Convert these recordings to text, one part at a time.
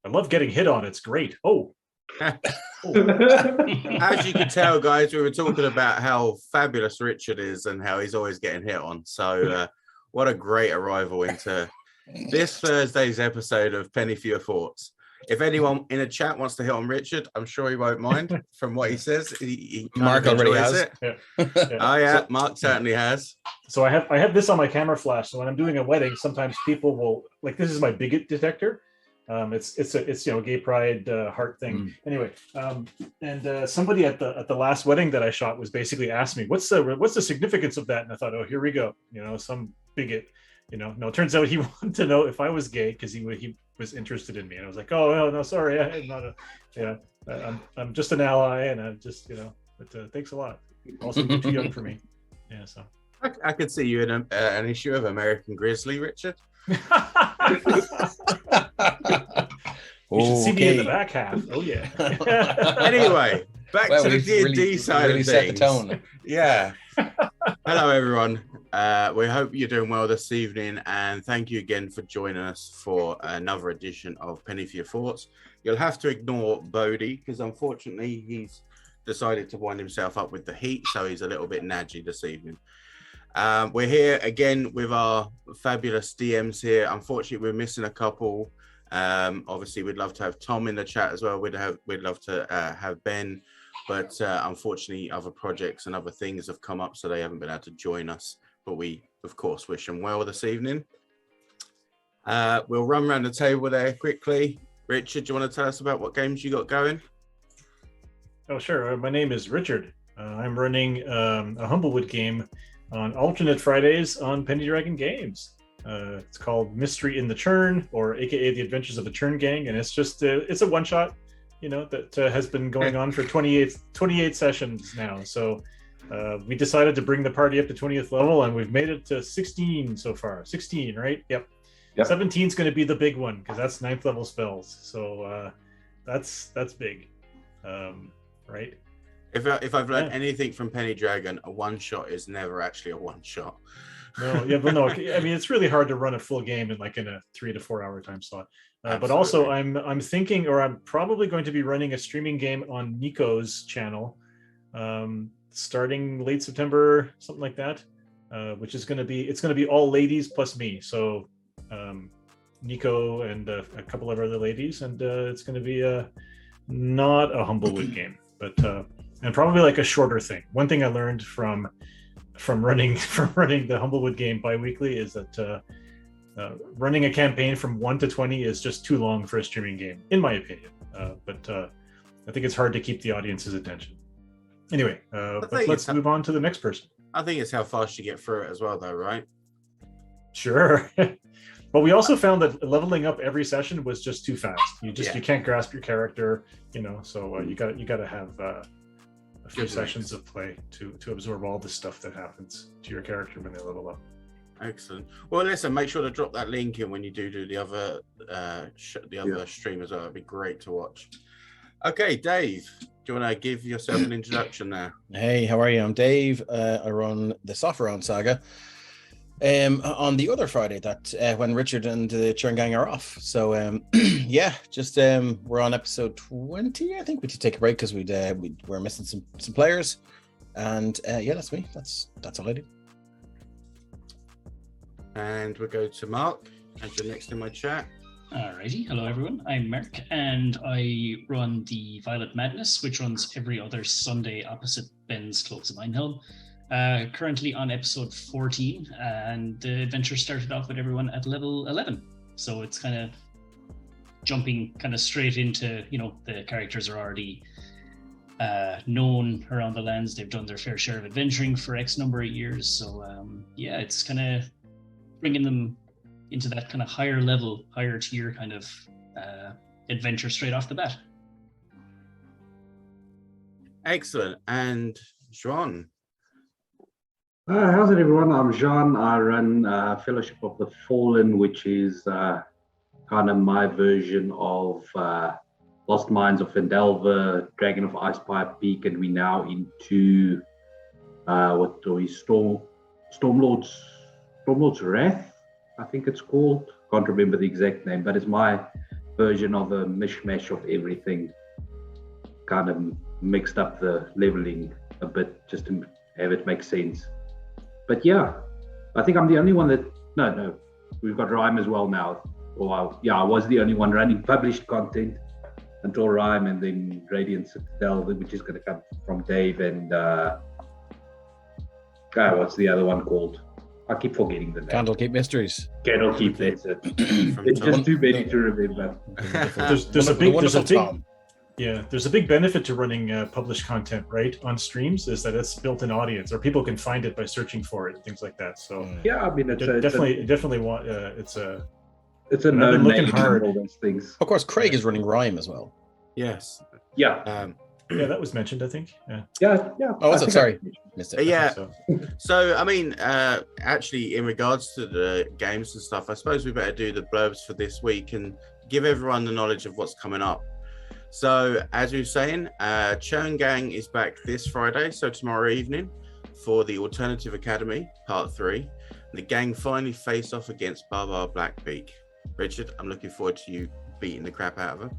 I love getting hit on. It's great. Oh. As you can tell, guys, we were talking about how fabulous Richard is and how he's always getting hit on. So what a great arrival into this Thursday's episode of Penny for Your Thoughts. If anyone in a chat wants to hit on Richard, I'm sure he won't mind from what he says. He Mark already has it. Yeah. Oh yeah, Mark certainly has. So I have this on my camera flash. So when I'm doing a wedding, sometimes people will like, this is my bigot detector. It's gay pride heart thing. Anyway, and somebody at the last wedding that I shot was basically asked me, what's the significance of that? And I thought, oh, here we go. Some bigot. No, it turns out he wanted to know if I was gay because he was interested in me, and I was like, oh no, sorry, I'm not I'm just an ally, and I'm just but thanks a lot. Also, you're too young for me. Yeah, so I could see you in an issue of American Grizzly, Richard. You should see me in the back half. Oh yeah. Anyway, back to the D&D side of things. Set the tone. Yeah. Hello, everyone. We hope you're doing well this evening, and thank you again for joining us for another edition of Penny for Your Thoughts. You'll have to ignore Bodie because unfortunately he's decided to wind himself up with the heat, so he's a little bit nadgy this evening. We're here again with our fabulous DMs here. Unfortunately, we're missing a couple. Obviously, we'd love to have Tom in the chat as well. We'd love to have Ben, but unfortunately, other projects and other things have come up, so they haven't been able to join us. But we, of course, wish them well this evening. We'll run around the table there quickly. Richard, do you want to tell us about what games you got going? Oh, sure. My name is Richard. I'm running a Humblewood game on alternate Fridays on Penny Dragon Games. It's called Mystery in the Churn, or AKA The Adventures of the Churn Gang, and it's just it's a one-shot, that has been going on for 28 sessions now. So we decided to bring the party up to 20th level, and we've made it to 16 so far. 16, right? Yep. 17 is going to be the big one because that's 9th level spells. So that's big, right? If I've learned anything from Penny Dragon, a one-shot is never actually a one-shot. No, yeah, but no. I mean, it's really hard to run a full game in a 3 to 4 hour time slot. But also, I'm thinking, or I'm probably going to be running a streaming game on Nico's channel, starting late September, something like that. Which is going to be all ladies plus me. So Nico and a couple of other ladies, and it's going to be not a Humblewood game, but and probably a shorter thing. One thing I learned from running the Humblewood game bi-weekly is that running a campaign from 1 to 20 is just too long for a streaming game, in my opinion. But I think it's hard to keep the audience's attention. Anyway, let's move on to the next person. I think it's how fast you get through it as well, though, right? Sure. But we also found that leveling up every session was just too fast. You can't grasp your character, So you got to have a few sessions of play to absorb all the stuff that happens to your character when they level up. Excellent. Well, listen, make sure to drop that link in when you do the other stream as well. It'd be great to watch. Okay, Dave, do you want to give yourself an introduction now? Hey, how are you? I'm Dave. I run the Software Saga. On the other Friday that when Richard and the Churn Gang are off. So we're on episode 20. I think we should take a break because we're missing some players. And that's me. That's all I do. And we'll go to Mark as you're next in my chat. Alrighty, hello everyone. I'm Mark, and I run the Violet Madness, which runs every other Sunday opposite Ben's Cloaks of Mindhelm. Currently on episode 14, and the adventure started off with everyone at level 11. So it's kind of jumping straight into, the characters are already known around the lands. They've done their fair share of adventuring for X number of years. So it's kind of bringing them into that kind of higher level, higher tier kind of adventure straight off the bat. Excellent. And Joan? How's it, everyone? I'm Jean. I run Fellowship of the Fallen, which is kind of my version of Lost Mines of Fendelver, Dragon of Icepire Peak, and we're now into Stormlord's Wrath, I think it's called. Can't remember the exact name, but it's my version of a mishmash of everything, kind of mixed up the leveling a bit just to have it make sense. But yeah, I think I'm the only one that no, we've got Rhyme as well now. Well, I was the only one running published content until Rhyme, and then Radiant Citadel, which is going to come from Dave and what's the other one called? I keep forgetting the name. Candlekeep Mysteries. Candlekeep, that's it. From It's Tom. just too many to remember. There's a big Tom. Yeah, there's a big benefit to running published content, right, on streams, is that it's built-in audience, or people can find it by searching for it and things like that. So Yeah, I mean, it's definitely want it's a it's a I've been known looking name hard. and all those things. Of course, Craig is running Rhyme as well. Yes. Yeah, yeah, that was mentioned, I think. Yeah. yeah. Oh, was I it? think Sorry. I- Missed it. Yeah. So, So, I mean, actually, in regards to the games and stuff, I suppose we better do the blurbs for this week and give everyone the knowledge of what's coming up. So, as we were saying, Churn Gang is back this Friday, so tomorrow evening, for the Alternative Academy, Part 3. The gang finally face off against Barbar Blackbeak. Richard, I'm looking forward to you beating the crap out of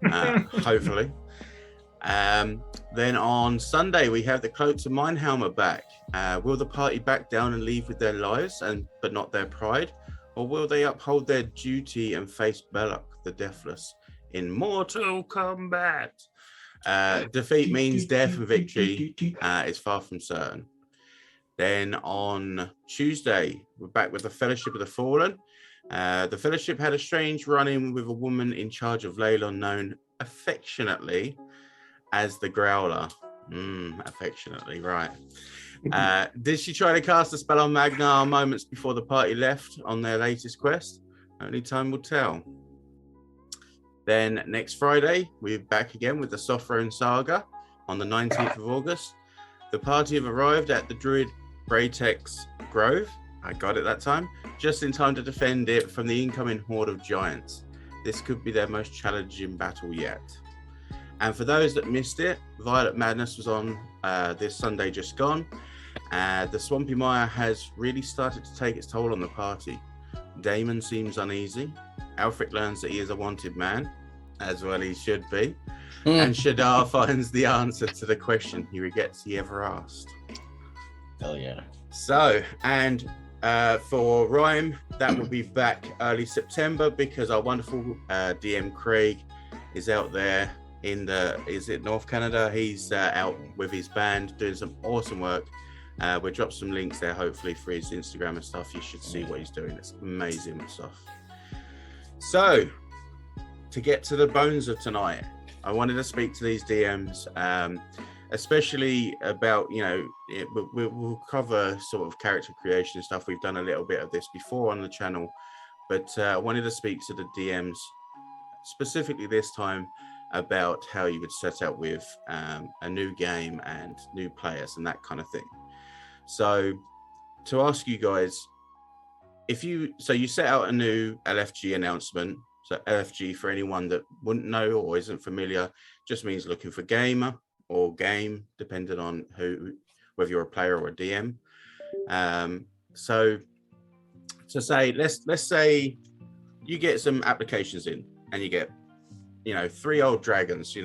her, hopefully. Then on Sunday, we have the Cloaks of Mindhelmer back. Will the party back down and leave with their lives, but not their pride? Or will they uphold their duty and face Belloc, the Deathless, in Mortal Kombat? Defeat means death, and victory is far from certain. Then on Tuesday, we're back with the Fellowship of the Fallen. The Fellowship had a strange run-in with a woman in charge of Leylon, known affectionately as the Growler. Affectionately, right. Did she try to cast a spell on Magnar moments before the party left on their latest quest? Only time will tell. Then next Friday, we're back again with the Sothrone Saga on the 19th of August. The party have arrived at the Druid Braytex Grove. I got it that time. Just in time to defend it from the incoming horde of giants. This could be their most challenging battle yet. And for those that missed it, Violet Madness was on this Sunday just gone. The Swampy Mire has really started to take its toll on the party. Damon seems uneasy. Alfred learns that he is a wanted man, as well he should be. And Shadar finds the answer to the question he regrets he ever asked. Hell yeah. So, and for Rhyme, that will be back early September because our wonderful DM Craig is out there in North Canada. He's out with his band doing some awesome work. We'll drop some links there hopefully for his Instagram and stuff. You should see what he's doing. It's amazing stuff. So, to get to the bones of tonight, I wanted to speak to these DMs, especially about, we'll cover sort of character creation and stuff. We've done a little bit of this before on the channel, but I wanted to speak to the DMs specifically this time about how you would set out with a new game and new players and that kind of thing. So to ask you guys, you set out a new LFG announcement. So LFG, for anyone that wouldn't know or isn't familiar, just means looking for gamer or game, depending on whether you're a player or a DM. So to say, let's say you get some applications in and you get 3 old dragons,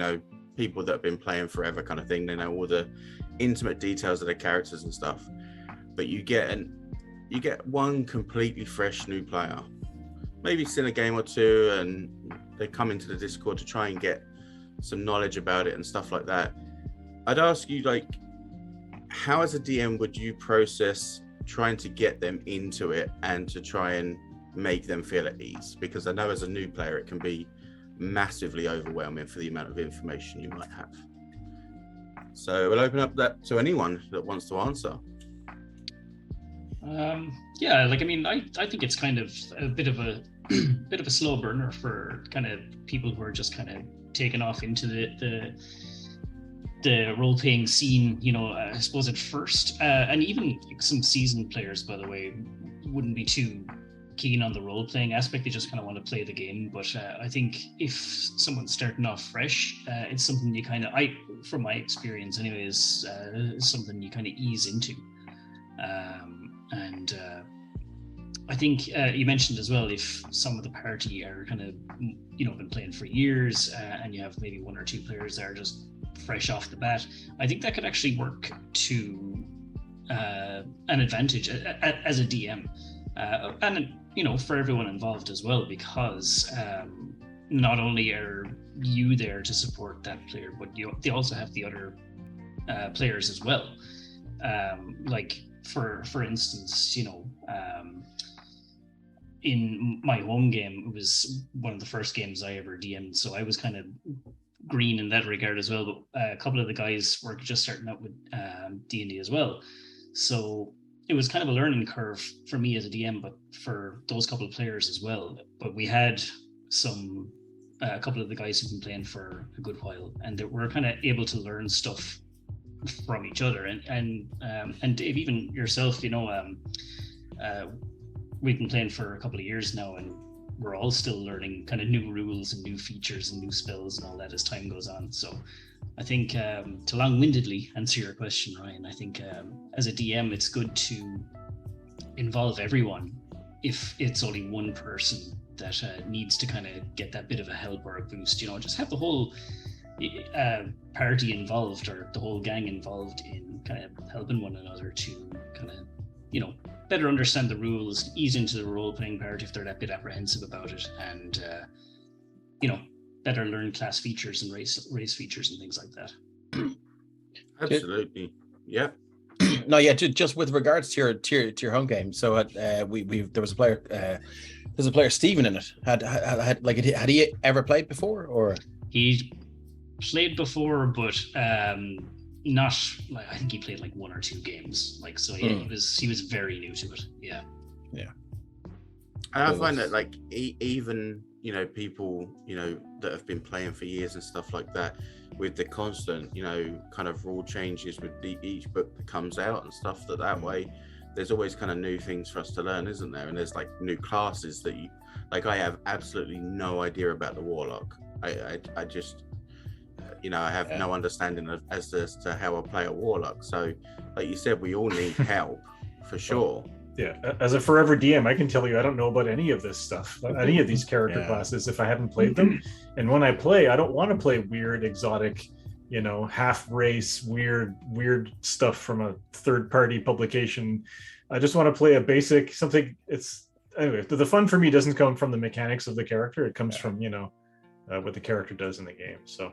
people that have been playing forever kind of thing. They know all the intimate details of the characters and stuff, but you get one completely fresh new player, maybe seen a game or two, and they come into the Discord to try and get some knowledge about it and stuff like that. I'd ask you, how as a DM would you process trying to get them into it and to try and make them feel at ease? Because I know as a new player it can be massively overwhelming for the amount of information you might have. So we'll open up that to anyone that wants to answer. I think it's kind of a bit of a slow burner for kind of people who are just kind of taken off into the role-playing scene, I suppose at first, and even some seasoned players, by the way, wouldn't be too keen on the role-playing aspect. They just kind of want to play the game. But I think if someone's starting off fresh, it's something you kind of, from my experience anyways, something you kind of ease into. I think you mentioned as well, if some of the party are kind of, been playing for years, and you have maybe one or two players that are just fresh off the bat, I think that could actually work to an advantage as a DM, and for everyone involved as well, because not only are you there to support that player, but they also have the other players as well. Like for instance, in my home game, it was one of the first games I ever DM'd, so I was kind of green in that regard as well. But a couple of the guys were just starting out with D&D as well, so it was kind of a learning curve for me as a DM, but for those couple of players as well. But we had a couple of the guys who've been playing for a good while, and that we're kind of able to learn stuff from each other. And Dave, even yourself, we've been playing for a couple of years now, and we're all still learning kind of new rules and new features and new spells and all that as time goes on. So I think to long-windedly answer your question, Ryan, I think as a DM, it's good to involve everyone if it's only one person that needs to kind of get that bit of a help or a boost. Just have the whole party involved, or the whole gang involved in kind of helping one another to kind of better understand the rules, ease into the role-playing part if they're that bit apprehensive about it, and better learn class features and race features and things like that. Absolutely. Yeah. No, yeah, just with regards to your home game. So there was a player, there's a player, Stephen, in it. Had he ever played before, or he played before, but not like, I think he played like one or two games. Like, so yeah, he was very new to it. Yeah. And I find that like even people that have been playing for years and stuff like that, with the constant kind of rule changes with each book that comes out and stuff, that way there's always kind of new things for us to learn, isn't there? And there's like new classes that you like. I have absolutely no idea about the warlock. I just I have no understanding as to how I play a warlock. So like you said, we all need help for sure. Yeah, as a forever DM, I can tell you I don't know about any of this stuff, any of these character classes, if I haven't played them. And when I play, I don't want to play weird, exotic, half race, weird stuff from a third-party publication. I just want to play a basic something. Anyway, the fun for me doesn't come from the mechanics of the character. It comes from what the character does in the game. So,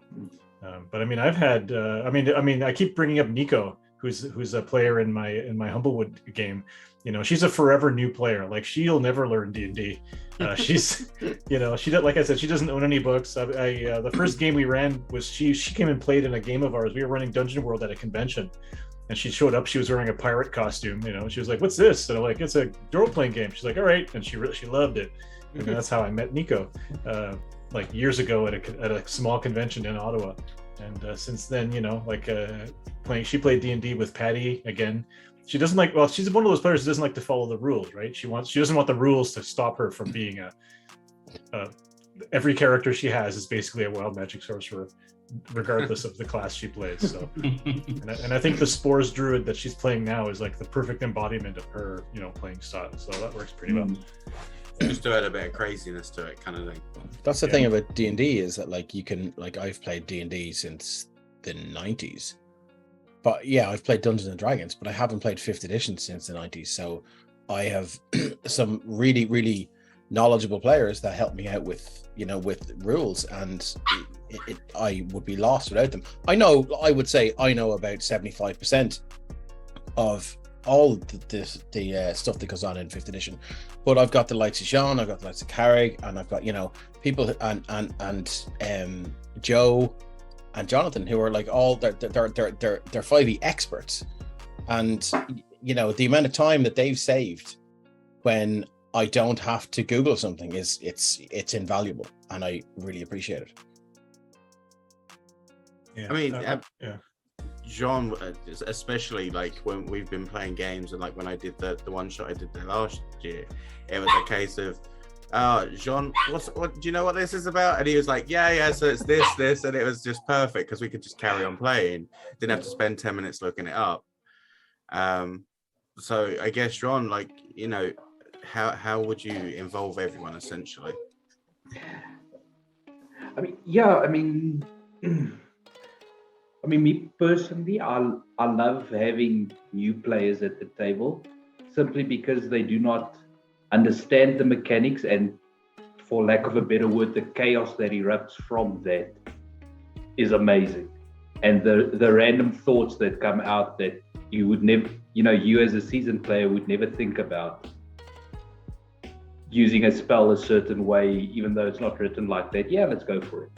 but I mean, I've had. I keep bringing up Nico, who's a player in my Humblewood game. She's a forever new player. Like, she'll never learn D&D. She's, she, like I said, she doesn't own any books. The first game we ran was she came and played in a game of ours. We were running Dungeon World at a convention, and she showed up. She was wearing a pirate costume. She was like, "What's this?" And I'm like, "It's a role-playing game." She's like, "All right," and she loved it. And that's how I met Nico, like years ago at a small convention in Ottawa. And since then, she played D&D with Patty again. She doesn't like. Well, she's one of those players who doesn't like to follow the rules, right? She doesn't want the rules to stop her from being every character she has is basically a wild magic sorcerer, regardless of the class she plays. So, and I think the Spores Druid that she's playing now is like the perfect embodiment of her, playing style. So that works pretty well. Just to add a bit of craziness to it, kind of thing. That's the thing about D&D, is that like you can, like, I've played D&D since the 90s. But yeah, I've played Dungeons and Dragons, but I haven't played 5th edition since the 90s. So I have some really, really knowledgeable players that help me out with, with rules, and I would be lost without them. I would say I know about 75% of all the stuff that goes on in 5th edition, but I've got the likes of Sean, I've got the likes of Carrick, and I've got people and Joe and Jonathan, who are like all they're 5e experts, and the amount of time that they've saved when I don't have to Google something it's invaluable, and I really appreciate it. Yeah, I mean, John, especially like when we've been playing games, and like when I did the one shot I did there last year, it was a case of, John, what do you know what this is about? And he was like, yeah, so it's this, and it was just perfect because we could just carry on playing, didn't have to spend 10 minutes looking it up. So I guess, John, like, how would you involve everyone essentially? I mean, yeah, I mean, me personally, I love having new players at the table, simply because they do not understand the mechanics, and for lack of a better word, the chaos that erupts from that is amazing. And the random thoughts that come out that you would never, you as a seasoned player would never think about using a spell a certain way, even though it's not written like that. Yeah, let's go for it.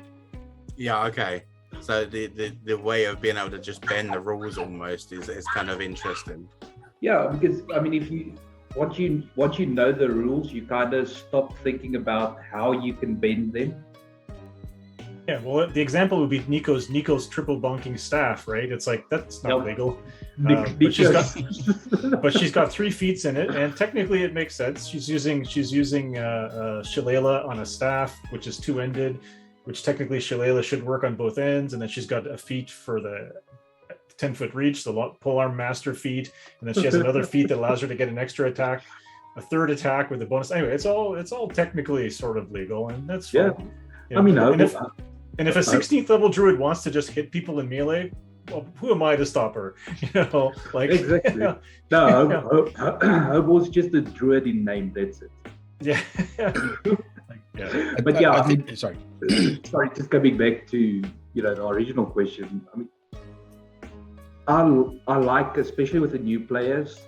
Yeah, okay. So the way of being able to just bend the rules almost is kind of interesting. Yeah, because I mean, if you once you know the rules, you kind of stop thinking about how you can bend them. Yeah, well, the example would be Nico's triple bunking staff, right? It's like that's not legal, but she's got 3 feats in it, and technically it makes sense. She's using Shillelagh on a staff, which is 2-ended, which technically Shillelagh should work on both ends, and then she's got a feat for the 10-foot reach, the polearm master feat, and then she has another feat that allows her to get an extra attack, a third attack with a bonus. Anyway, it's all technically sort of legal, and that's fine. Yeah. I mean, and if a 16th level druid wants to just hit people in melee, well, who am I to stop her? Like exactly. No, Hope was just a druid in name. That's it. Yeah. But yeah, I think, sorry. Sorry, just coming back to the original question. I mean, I like, especially with the new players,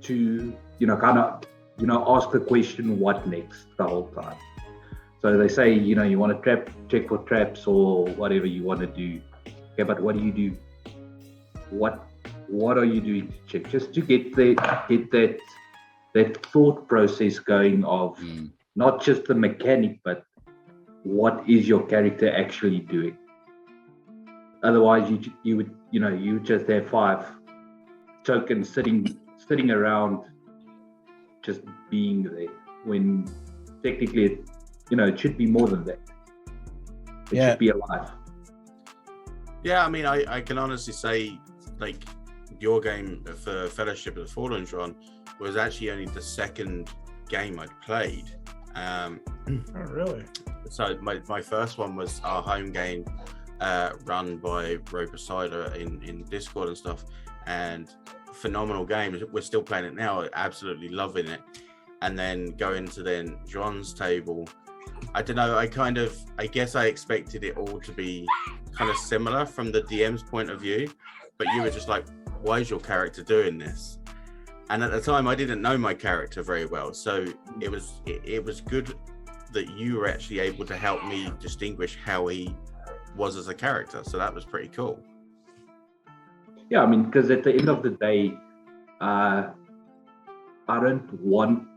to kind of ask the question, what next, the whole time. So they say, you want to check for traps or whatever you want to do. Okay, but what do you do? What are you doing to check? Just to get that thought process going of not just the mechanic, but what is your character actually doing? Otherwise, you would just have 5 tokens sitting around, just being there, when technically it should be more than that. It should be alive. Yeah, I mean, I can honestly say, like, your game for Fellowship of the Fallen, John, was actually only the second game I'd played. Oh, really? So my first one was our home game, run by Roper Cider in Discord and stuff, and phenomenal game. We're still playing it now, absolutely loving it. And then going to John's table, I don't know, I guess I expected it all to be kind of similar from the DM's point of view, but you were just like, why is your character doing this? And at the time I didn't know my character very well, so it was good that you were actually able to help me distinguish how he was as a character. So that was pretty cool. Yeah, I mean, because at the end of the day, I don't want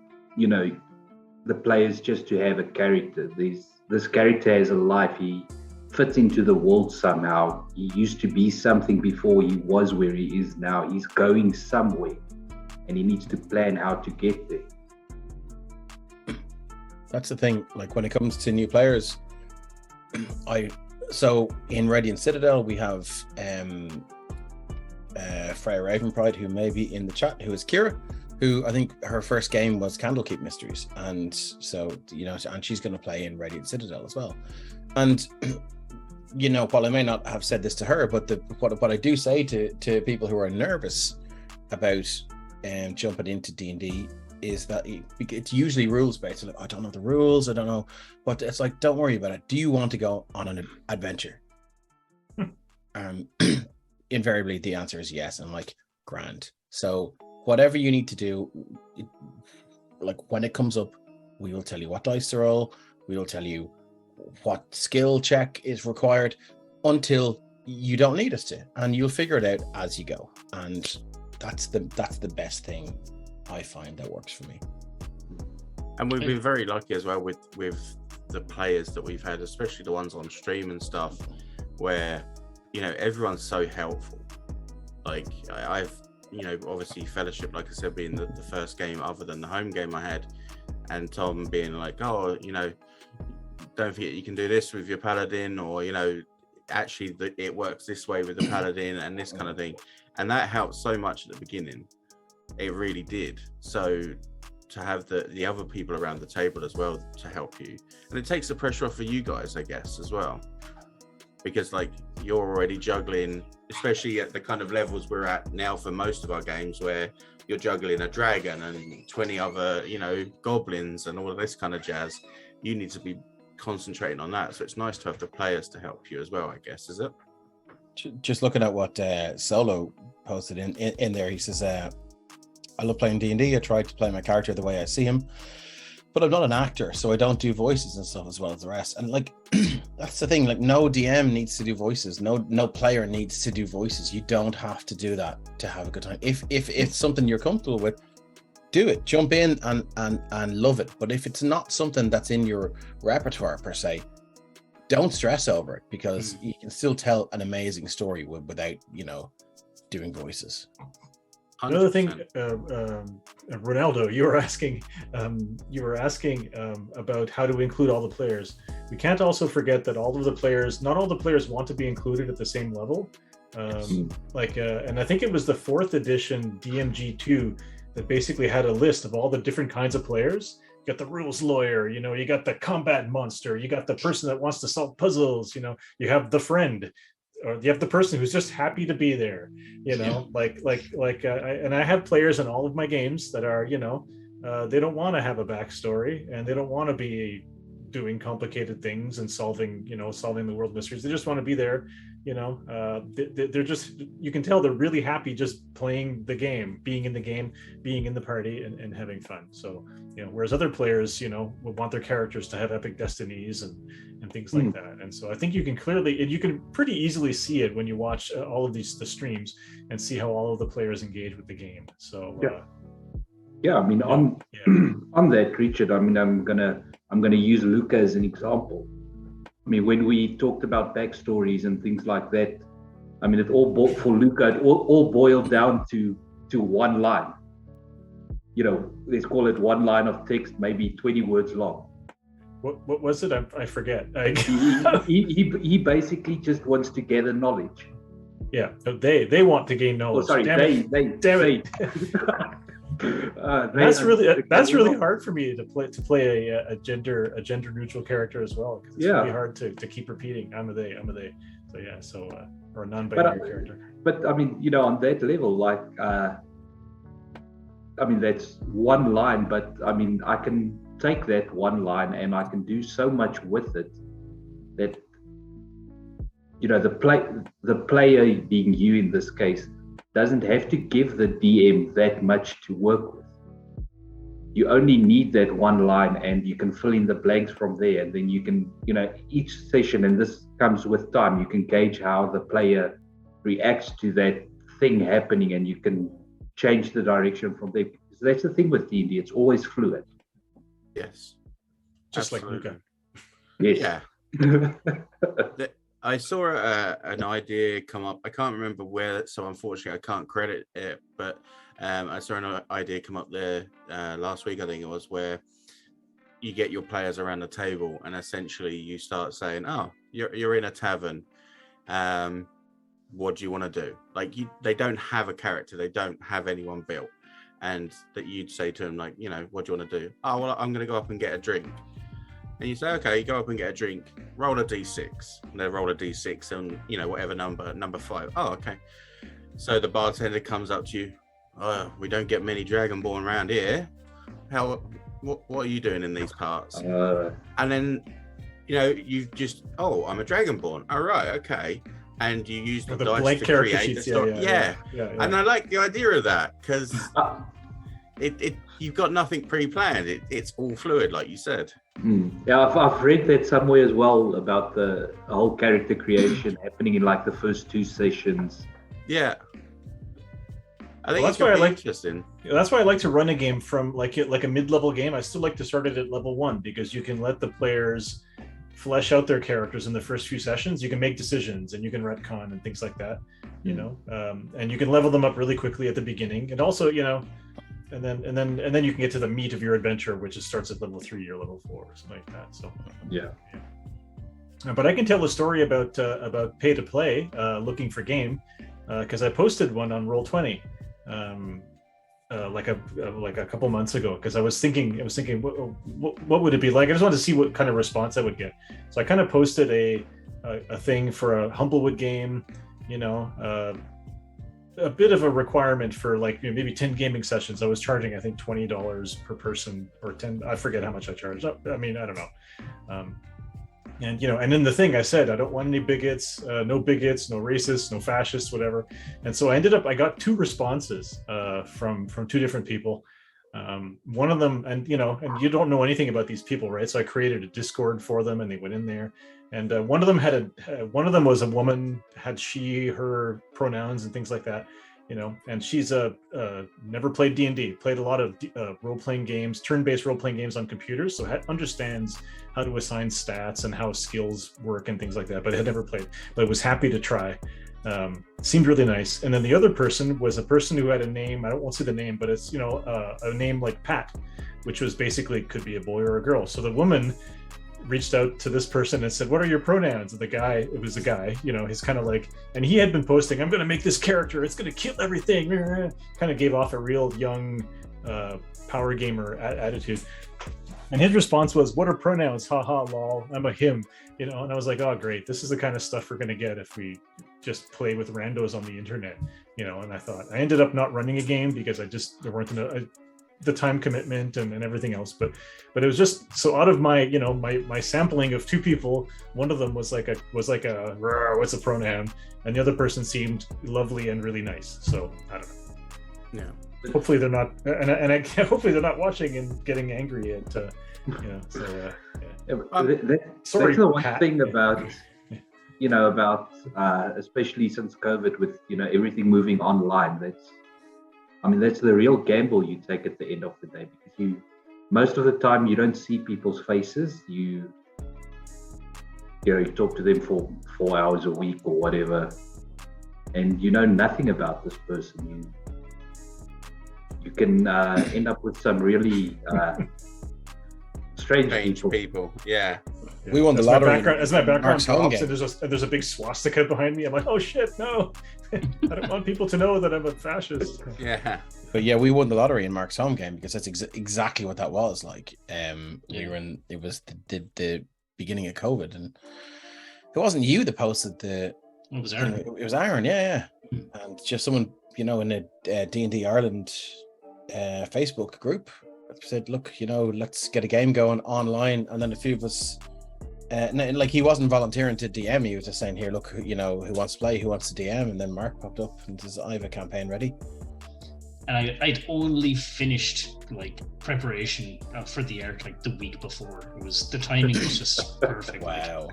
the players just to have a character. This character has a life. He fits into the world somehow. He used to be something before he was where he is now. He's going somewhere, and he needs to plan how to get there. That's the thing. Like, when it comes to new players, so in Radiant Citadel we have Freya Ravenpride, who may be in the chat, who is Kira, who I think her first game was Candlekeep Mysteries, and so and she's going to play in Radiant Citadel as well. And while I may not have said this to her, but what I do say to people who are nervous about jumping into D&D is that it's usually rules based. Like, I don't know the rules, I don't know, but it's like, don't worry about it. Do you want to go on an adventure? Invariably the answer is yes. I'm like, grand. So whatever you need to do, like, when it comes up, we will tell you what dice to roll, we will tell you what skill check is required, until you don't need us to, and you'll figure it out as you go. And that's the best thing I find that works for me. And we've been very lucky as well with the players that we've had, especially the ones on stream and stuff, where everyone's so helpful. Like, I've obviously Fellowship, like I said, being the first game other than the home game I had, and Tom being like, oh, don't forget you can do this with your paladin, or actually it works this way with the paladin, and this kind of thing. And that helped so much at the beginning. It really did. So to have the other people around the table as well to help you, and it takes the pressure off for you guys, I guess, as well, because like you're already juggling, especially at the kind of levels we're at now for most of our games, where you're juggling a dragon and 20 other, goblins and all of this kind of jazz. You need to be concentrating on that, so it's nice to have the players to help you as well, I guess. Is it? Just looking at what Solo posted in there, he says, I love playing D&D. I try to play my character the way I see him, but I'm not an actor, so I don't do voices and stuff as well as the rest. And like, that's the thing, like no DM needs to do voices. No player needs to do voices. You don't have to do that to have a good time. If it's something you're comfortable with, do it, jump in and love it. But if it's not something that's in your repertoire per se, don't stress over it, because you can still tell an amazing story without, doing voices. 100%. Another thing, Ronaldo, you were asking about how to include all the players. We can't also forget that not all the players want to be included at the same level. And I think it was the 4th edition DMG2 that basically had a list of all the different kinds of players. You got the rules lawyer, you got the combat monster, you got the person that wants to solve puzzles, you have the friend, or you have the person who's just happy to be there, and I have players in all of my games that are, they don't want to have a backstory, and they don't want to be doing complicated things and solving the world mysteries. They just want to be there. They're just, you can tell they're really happy just playing the game, being in the party and having fun. So, whereas other players, would want their characters to have epic destinies and things like that. And so I think you can pretty easily see it when you watch all of the streams and see how all of the players engage with the game. So, on that, Richard, I'm gonna use Luca as an example. When we talked about backstories and things like that, it all boiled down to one line. Let's call it one line of text, maybe 20 words long. What was it? I forget. He basically just wants to gather knowledge. Yeah, they want to gain knowledge. Oh, sorry, they. That's really hard for me to play a gender neutral character as well, because it's really hard to keep repeating I'm a they. So or a non-binary character. But on that level, that's one line, but I can take that one line and I can do so much with it that the player, being you in this case, doesn't have to give the DM that much to work with. You only need that one line, and you can fill in the blanks from there. And then you can, each session, and this comes with time, you can gauge how the player reacts to that thing happening, and you can change the direction from there. So that's the thing with D&D, it's always fluid. Yes. Just absolutely. Like Luca. Yes. Yeah. I saw an idea come up. I can't remember where, so unfortunately I can't credit it, but I saw an idea come up there last week, I think it was, where you get your players around the table and essentially you start saying, oh, you're in a tavern. What do you want to do? They don't have a character. They don't have anyone built. And that you'd say to them, what do you want to do? Oh, well, I'm going to go up and get a drink. And you say, okay, you go up and get a drink, roll a d6. And they roll a d6 and, whatever number 5. Oh, okay. So the bartender comes up to you. Oh, we don't get many Dragonborn around here. What are you doing in these parts? And then, you just, I'm a Dragonborn. All right, okay. And you use the dice to create the story. Yeah. And I like the idea of that, because you've got nothing pre-planned. It's all fluid, like you said. Yeah, I've read that somewhere as well about the whole character creation happening in the first 2 sessions. Yeah, I think that's why I like interesting. That's why I like to run a game from like a mid-level game. I still like to start it at level 1, because you can let the players flesh out their characters in the first few sessions. You can make decisions and you can retcon and things like that. And you can level them up really quickly at the beginning, and also and then you can get to the meat of your adventure, which starts at level 3 or level 4 or something like that. So yeah. But I can tell a story about pay to play, looking for game, because I posted one on Roll20 like a couple months ago, because I was thinking what would it be like? I just wanted to see what kind of response I would get. So I kind of posted a thing for a Humblewood game, a bit of a requirement for like maybe 10 gaming sessions. I was charging I think $20 per person, or 10, I forget how much I charged. I mean, I don't know. And and in the thing I said, I don't want any bigots, no bigots, no racists, no fascists, whatever. And so I got two responses from two different people. One of them, and you don't know anything about these people, right? So I created a Discord for them, and they went in there. And one of them was a woman, had she, her pronouns and things like that. And she's never played D&D, played a lot of role-playing games, turn-based role-playing games on computers, so understands how to assign stats and how skills work and things like that, but had never played, but was happy to try. Seemed really nice. And then the other person was a person who had a name, I won't say the name, but it's a name like Pat, which was basically could be a boy or a girl. So the woman reached out to this person and said, what are your pronouns? And it was a guy, he's kind of like, and he had been posting, I'm going to make this character, it's going to kill everything, kind of gave off a real young power gamer attitude. And his response was, what are pronouns? Haha, lol, I'm a him. And I was like, oh great, this is the kind of stuff we're going to get if we just play with randos on the internet. And I thought, I ended up not running a game because there weren't the time commitment and everything else, but it was just so out of my my sampling of two people, one of them was like a what's a pronoun, and the other person seemed lovely and really nice. So I don't know. Yeah, hopefully they're not, and hopefully they're not watching and getting angry at so sorry, that's the one Pat. Thing about about especially since COVID, with everything moving online, that's the real gamble you take at the end of the day, because most of the time you don't see people's faces. You talk to them for 4 hours a week or whatever, and you know nothing about this person. You can end up with some really strange people. Yeah. We won the lottery. As my background drops, and there's a big swastika behind me. I'm like, oh shit, no! I don't want people to know that I'm a fascist. Yeah. But yeah, we won the lottery in Mark's home game, because that's exactly what that was like. We were in. It was the beginning of COVID, and it wasn't you that posted the. It was Aaron. It was Aaron. Yeah. And just someone in the D&D Ireland Facebook group said, look, let's get a game going online. And then a few of us, like, he wasn't volunteering to DM, he was just saying, here, look, who wants to play, who wants to DM. And then Mark popped up and says, I have a campaign ready. And I'd only finished like preparation for the arc like the week before. The timing was just perfect. Wow.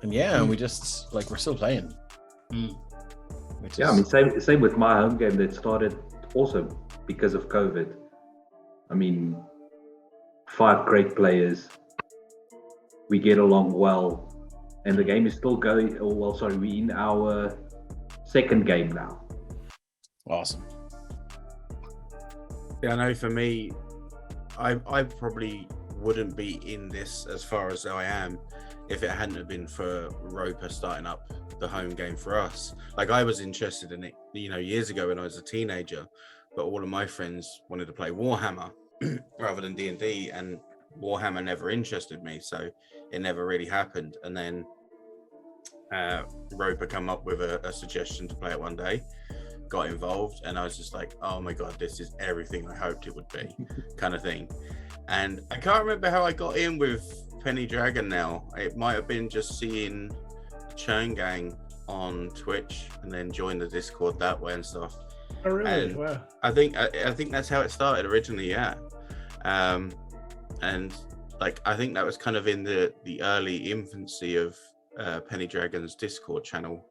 And we just we're still playing. Yeah, I mean, same with my home game that started also because of COVID. I mean, 5 great players. We get along well, and the game is still going. Oh well, sorry, we're in our second game now. Awesome. Yeah, I know. For me, I probably wouldn't be in this as far as I am if it hadn't have been for Roper starting up the home game for us. Like, I was interested in it, years ago when I was a teenager, but all of my friends wanted to play Warhammer rather than D&D, and Warhammer never interested me, so it never really happened. And then Roper come up with a suggestion to play it one day, got involved, and I was just like, oh my god, this is everything I hoped it would be, kind of thing. And I can't remember how I got in with Penny Dragon now. It might have been just seeing Churn Gang on Twitch and then join the Discord that way and stuff. Oh really? And wow. I think that's how it started originally, yeah. And like, I think that was kind of in the early infancy of Penny Dragon's Discord channel.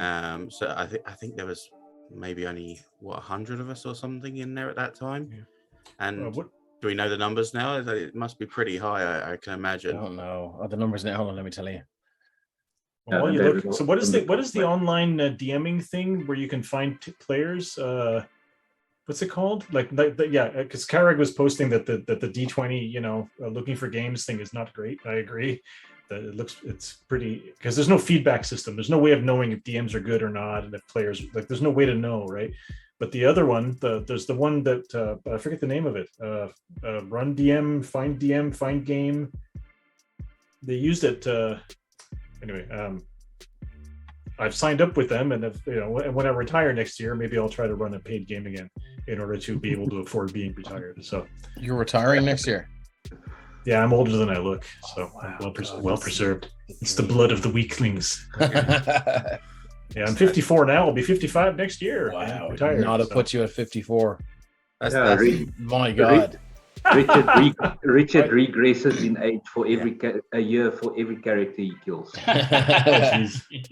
So I think there was maybe only 100 of us or something in there at that time. Yeah. And do we know the numbers now? It must be pretty high, I can imagine. I don't know the numbers now. Hold on, let me tell you. So what is the online DMing thing where you can find players? What's it called? Because Carrick was posting that the D20, looking for games thing is not great. I agree. That it's pretty, because there's no feedback system. There's no way of knowing if DMs are good or not, and if players, there's no way to know, right? But the other one, there's the one that I forget the name of it. Run DM, Find Game. They used it. Anyway, I've signed up with them, and if when I retire next year, maybe I'll try to run a paid game again in order to be able to afford being retired. So You're retiring next year? yeah, I'm older than I look, so I'm well preserved. It's the blood of the weaklings. Yeah, I'm 54 now. I'll be 55 next year. Wow, Retired, not to put you at 54. My God. Richard regresses in age for a year for every character he kills. I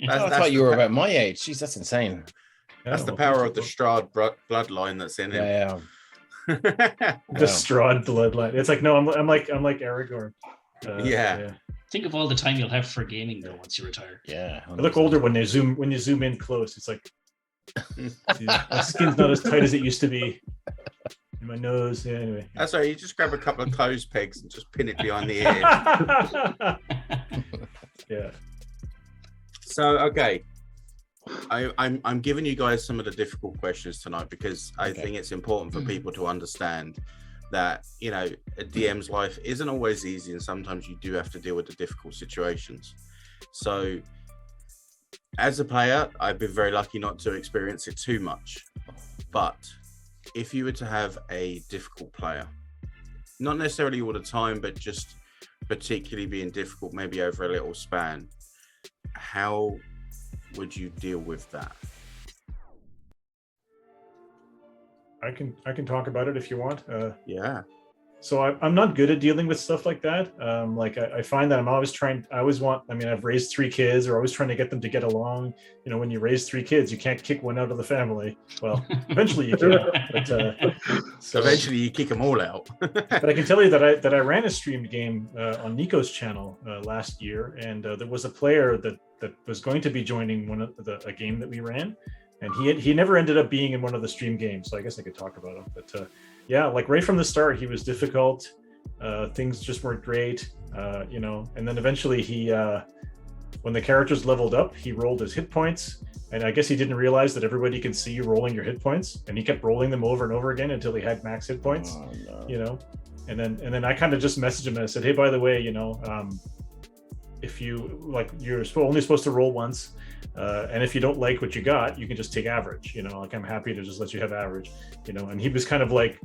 thought you were about my age. Jeez, that's insane. That's the power of the Strahd bloodline that's in him. Yeah. The Strahd bloodline. It's like, no, I'm like Aragorn. Yeah. Think of all the time you'll have for gaming though once you retire. Yeah. 100%. I look older when you zoom in close. It's like my skin's not as tight as it used to be. In my nose. Yeah, anyway. That's right. You just grab a couple of clothes pegs and just pin it behind the ear. Yeah. So okay. I'm giving you guys some of the difficult questions tonight because I think it's important for people to understand that, a DM's life isn't always easy, and sometimes you do have to deal with the difficult situations. So as a player, I've been very lucky not to experience it too much. But if you were to have a difficult player, not necessarily all the time, but just particularly being difficult, maybe over a little span, how would you deal with that? I can talk about it if you want. Yeah. So I'm not good at dealing with stuff like that. I find that I've raised 3 kids, or always trying to get them to get along. When you raise 3 kids, you can't kick one out of the family. Well, eventually you can. So eventually you kick them all out. But I can tell you that I ran a streamed game on Nico's channel last year, and there was a player that was going to be joining a game that we ran, and he never ended up being in one of the stream games. So I guess I could talk about him, but. Yeah, like right from the start, he was difficult. Things just weren't great, and then eventually when the characters leveled up, he rolled his hit points. And I guess he didn't realize that everybody can see you rolling your hit points. And he kept rolling them over and over again until he had max hit points, and then I kind of just messaged him and I said, hey, by the way, if you you're only supposed to roll once. And if you don't like what you got, you can just take average, I'm happy to just let you have average, and he was kind of like ...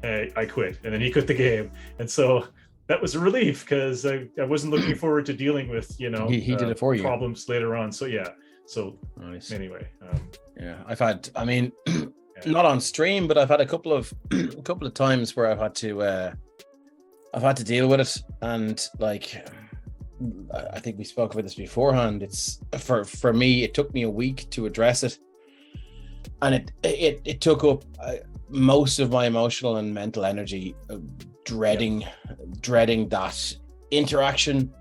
I quit, and then he quit the game. And so that was a relief because I wasn't looking forward to dealing with, he did it for you, problems later on. So yeah. So nice. Anyway, I've had, not on stream, but I've had a couple of times where I've had to deal with it, and I think we spoke about this beforehand. It's for me, it took me a week to address it, and it took up most of my emotional and mental energy, dreading that interaction,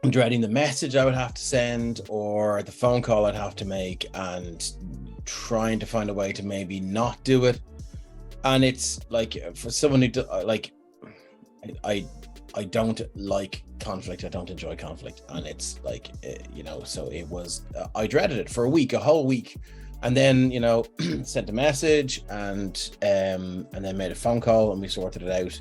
dreading the message I would have to send or the phone call I'd have to make, and trying to find a way to maybe not do it. And it's like, for someone who I don't like conflict. I don't enjoy conflict, and it's like, so it was. I dreaded it for a whole week, and then sent a message and then made a phone call, and we sorted it out.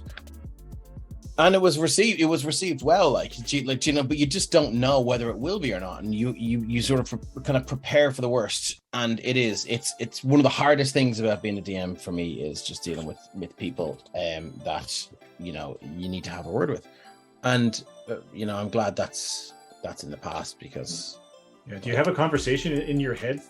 And it was received well, but you just don't know whether it will be or not, and you sort of kind of prepare for the worst. And it's one of the hardest things about being a DM for me is just dealing with people that you need to have a word with. And I'm glad that's in the past, because do you have a conversation in your head,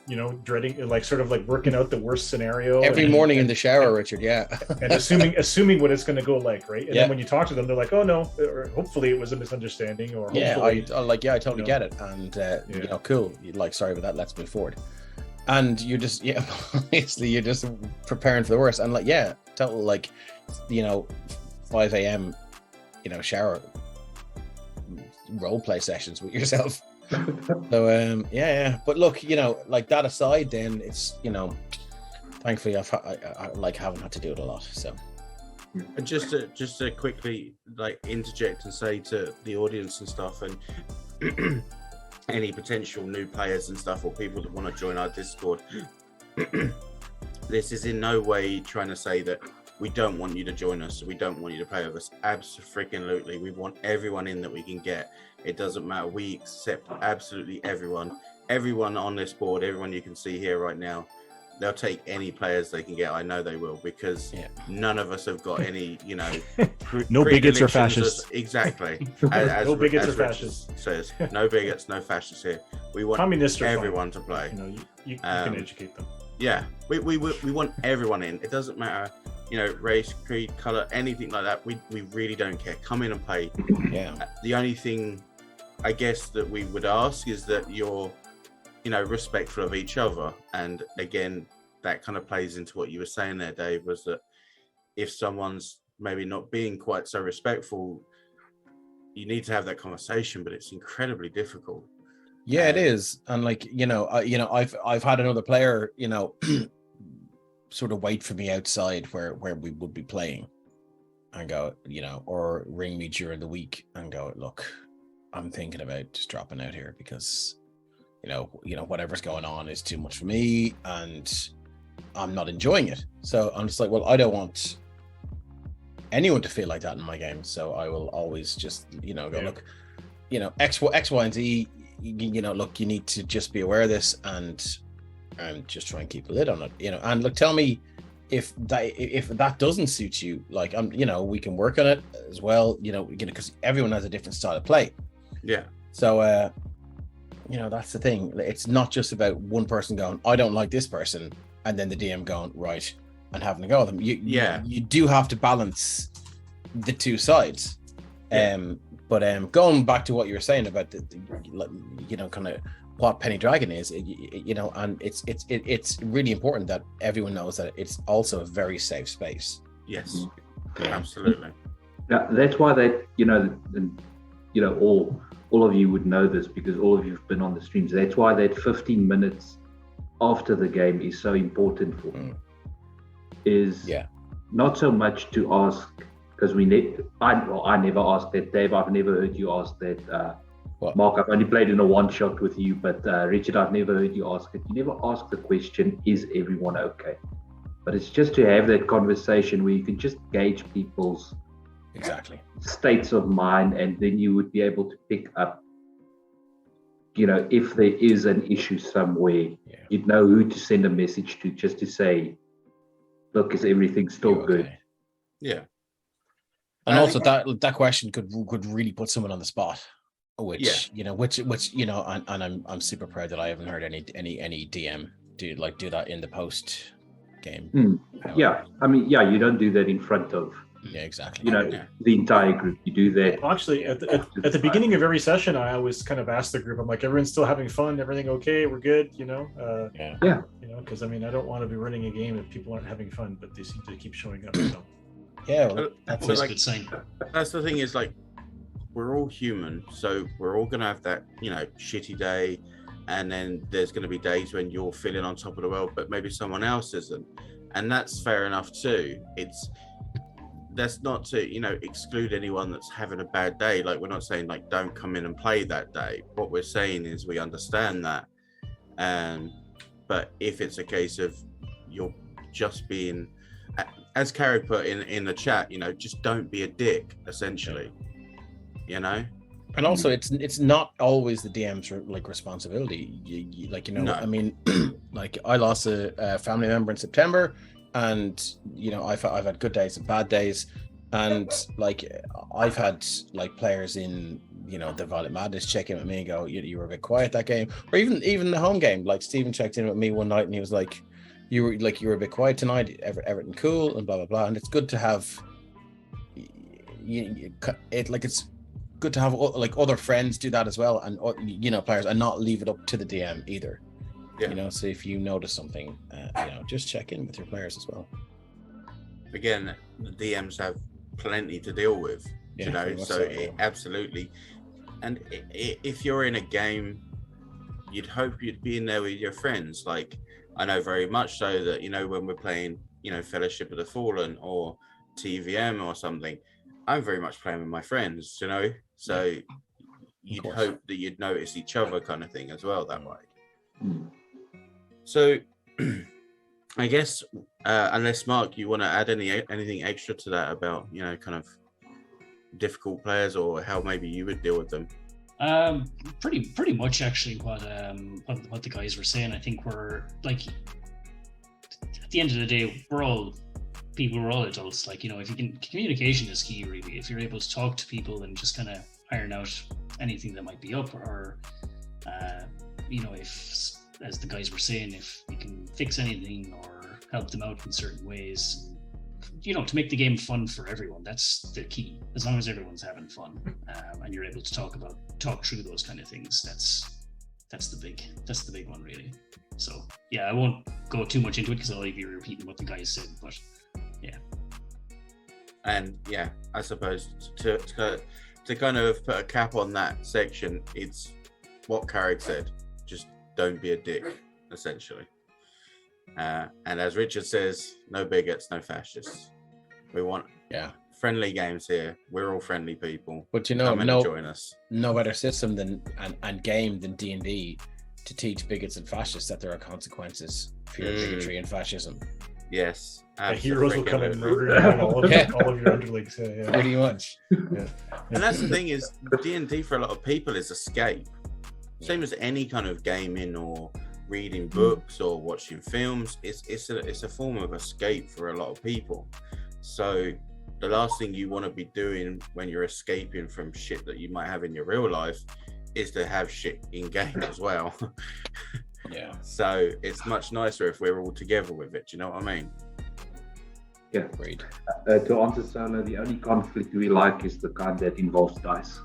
dreading, sort of working out the worst scenario every morning in the shower, Richard? Yeah. And assuming what it's going to go like, right? And then when you talk to them, they're like, oh no, or hopefully it was a misunderstanding, or I totally get it, and cool, sorry about that, let's move forward. And you're just obviously you're just preparing for the worst, and total 5 a.m. shower role play sessions with yourself. So but look, that aside, then it's thankfully I haven't had to do it a lot. So just to quickly interject and say to the audience and stuff, and any potential new players and stuff, or people that want to join our Discord, this is in no way trying to say that we don't want you to join us. We don't want you to play with us. Absolutely. We want everyone in that we can get. It doesn't matter. We accept absolutely everyone. Everyone on this board, everyone you can see here right now, they'll take any players they can get. I know they will, because none of us have got any, no bigots or fascists. Exactly. No bigots or fascists. Says no bigots, no fascists here. We want communists are everyone to play. You can educate them. Yeah, we want everyone in. It doesn't matter, race, creed, color, anything like that. We really don't care. Come in and play. Yeah. The only thing, I guess, that we would ask is that you're, respectful of each other. And again, that kind of plays into what you were saying there, Dave, was that if someone's maybe not being quite so respectful, you need to have that conversation, but it's incredibly difficult. Yeah, it is. And I've had another player, sort of wait for me outside where we would be playing and go, or ring me during the week and go, look, I'm thinking about just dropping out here because, whatever's going on is too much for me and I'm not enjoying it. So I'm just like, well, I don't want anyone to feel like that in my game. So I will always just, go, look, X, Y, and Z, look, you need to just be aware of this and just try and keep a lid on it, and look, tell me if that doesn't suit you, like, we can work on it as well, because everyone has a different style of play. Yeah. So, that's the thing. It's not just about one person going, I don't like this person, and then the DM going, right, and having to go with them. You do have to balance the two sides. Yeah. But going back to what you were saying about the kind of what Penny Dragon is, and it's really important that everyone knows that it's also a very safe space. Yes, absolutely. Yeah, that's why all of you would know this because all of you've been on the streams. That's why that 15 minutes after the game is so important for me. Is not so much to ask, because I never asked that, Dave. I've never heard you ask that. Mark, I've only played in a one shot with you, but Richard, I've never heard you ask it. You never ask the question, is everyone okay? But it's just to have that conversation where you can just gauge people's states of mind, and then you would be able to pick up, if there is an issue somewhere, you'd know who to send a message to, just to say, look, is everything still good? Yeah. And also that question could really put someone on the spot, which and I'm super proud that I haven't heard any DM do that in the post game. Yeah, I mean, you don't do that in front of the entire group. You do that. Well, actually, at the beginning of every session, I always kind of ask the group, I'm like, everyone's still having fun, everything okay, we're good, because I mean, I don't want to be running a game if people aren't having fun, but they seem to keep showing up. So that's always a good sign. That's the thing, is like, we're all human, so we're all gonna have that shitty day, and then there's gonna be days when you're feeling on top of the world, but maybe someone else isn't, and that's fair enough too. That's not to exclude anyone that's having a bad day. Like, we're not saying like don't come in and play that day. What we're saying is we understand that, but if it's a case of you're just being, as Carrie put in the chat, just don't be a dick, essentially. And also, it's not always the DM's responsibility. No. I mean, like, I lost a family member in September, and I've had good days and bad days, and like I've had like players in the Violet Madness check in with me and go, you were a bit quiet that game, or even the home game. Like, Stephen checked in with me one night and he was like, you were a bit quiet tonight. Everything cool and blah blah blah. And it's good to have it's good to have like other friends do that as well, and players, and not leave it up to the DM either. So if you notice something, just check in with your players as well. Again, the DMs have plenty to deal with, absolutely. And if you're in a game, you'd hope you'd be in there with your friends. Like, I know very much so that when we're playing Fellowship of the Fallen or TVM or something, I'm very much playing with my friends, so you'd hope that you'd notice each other, kind of thing, as well, that way. So I guess unless Mark, you want to add anything extra to that about kind of difficult players or how maybe you would deal with them. Pretty much actually what the guys were saying. I think we're like, at the end of the day, we're all people, we're all adults. Like, if you can, communication is key really. If you're able to talk to people and just kind of iron out anything that might be up, or if, as the guys were saying, if you can fix anything or help them out in certain ways, to make the game fun for everyone. That's the key. As long as everyone's having fun, and you're able to talk through those kind of things, that's the big one really. So yeah, I won't go too much into it because I'll leave you repeating what the guys said, but yeah. And yeah, I suppose to kind of put a cap on that section, it's what Carrick said. Just don't be a dick, essentially. And as Richard says, no bigots, no fascists. We want friendly games here. We're all friendly people. But come and join us. No better system and game than D&D to teach bigots and fascists that there are consequences for your bigotry and fascism. Yes. The heroes will come and murder you and all of your underlings. Yeah. Pretty much. Yeah. And that's the thing is, D&D for a lot of people is escape. Same as any kind of gaming or reading books or watching films. It's a form of escape for a lot of people. So the last thing you want to be doing when you're escaping from shit that you might have in your real life is to have shit in game as well. Yeah. So it's much nicer if we're all together with it. Do you know what I mean? Yeah. Great. To answer Solo, the only conflict we like is the kind that involves dice.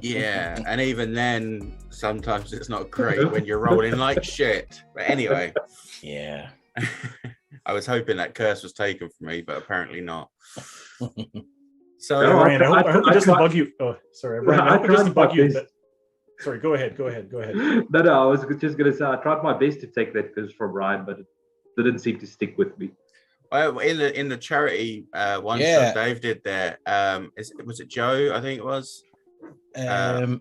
Yeah, and even then, sometimes it's not great when you're rolling like shit. But anyway. Yeah. I was hoping that curse was taken from me, but apparently not. So, Ryan, I hope it doesn't bug you. Oh, sorry, Brian. I hope it doesn't bug you. Sorry, go ahead. No, I was just going to say I tried my best to take that curse from Ryan, but it didn't seem to stick with me. In the charity one shot Dave did there, was it Joe? I think it was. Lou,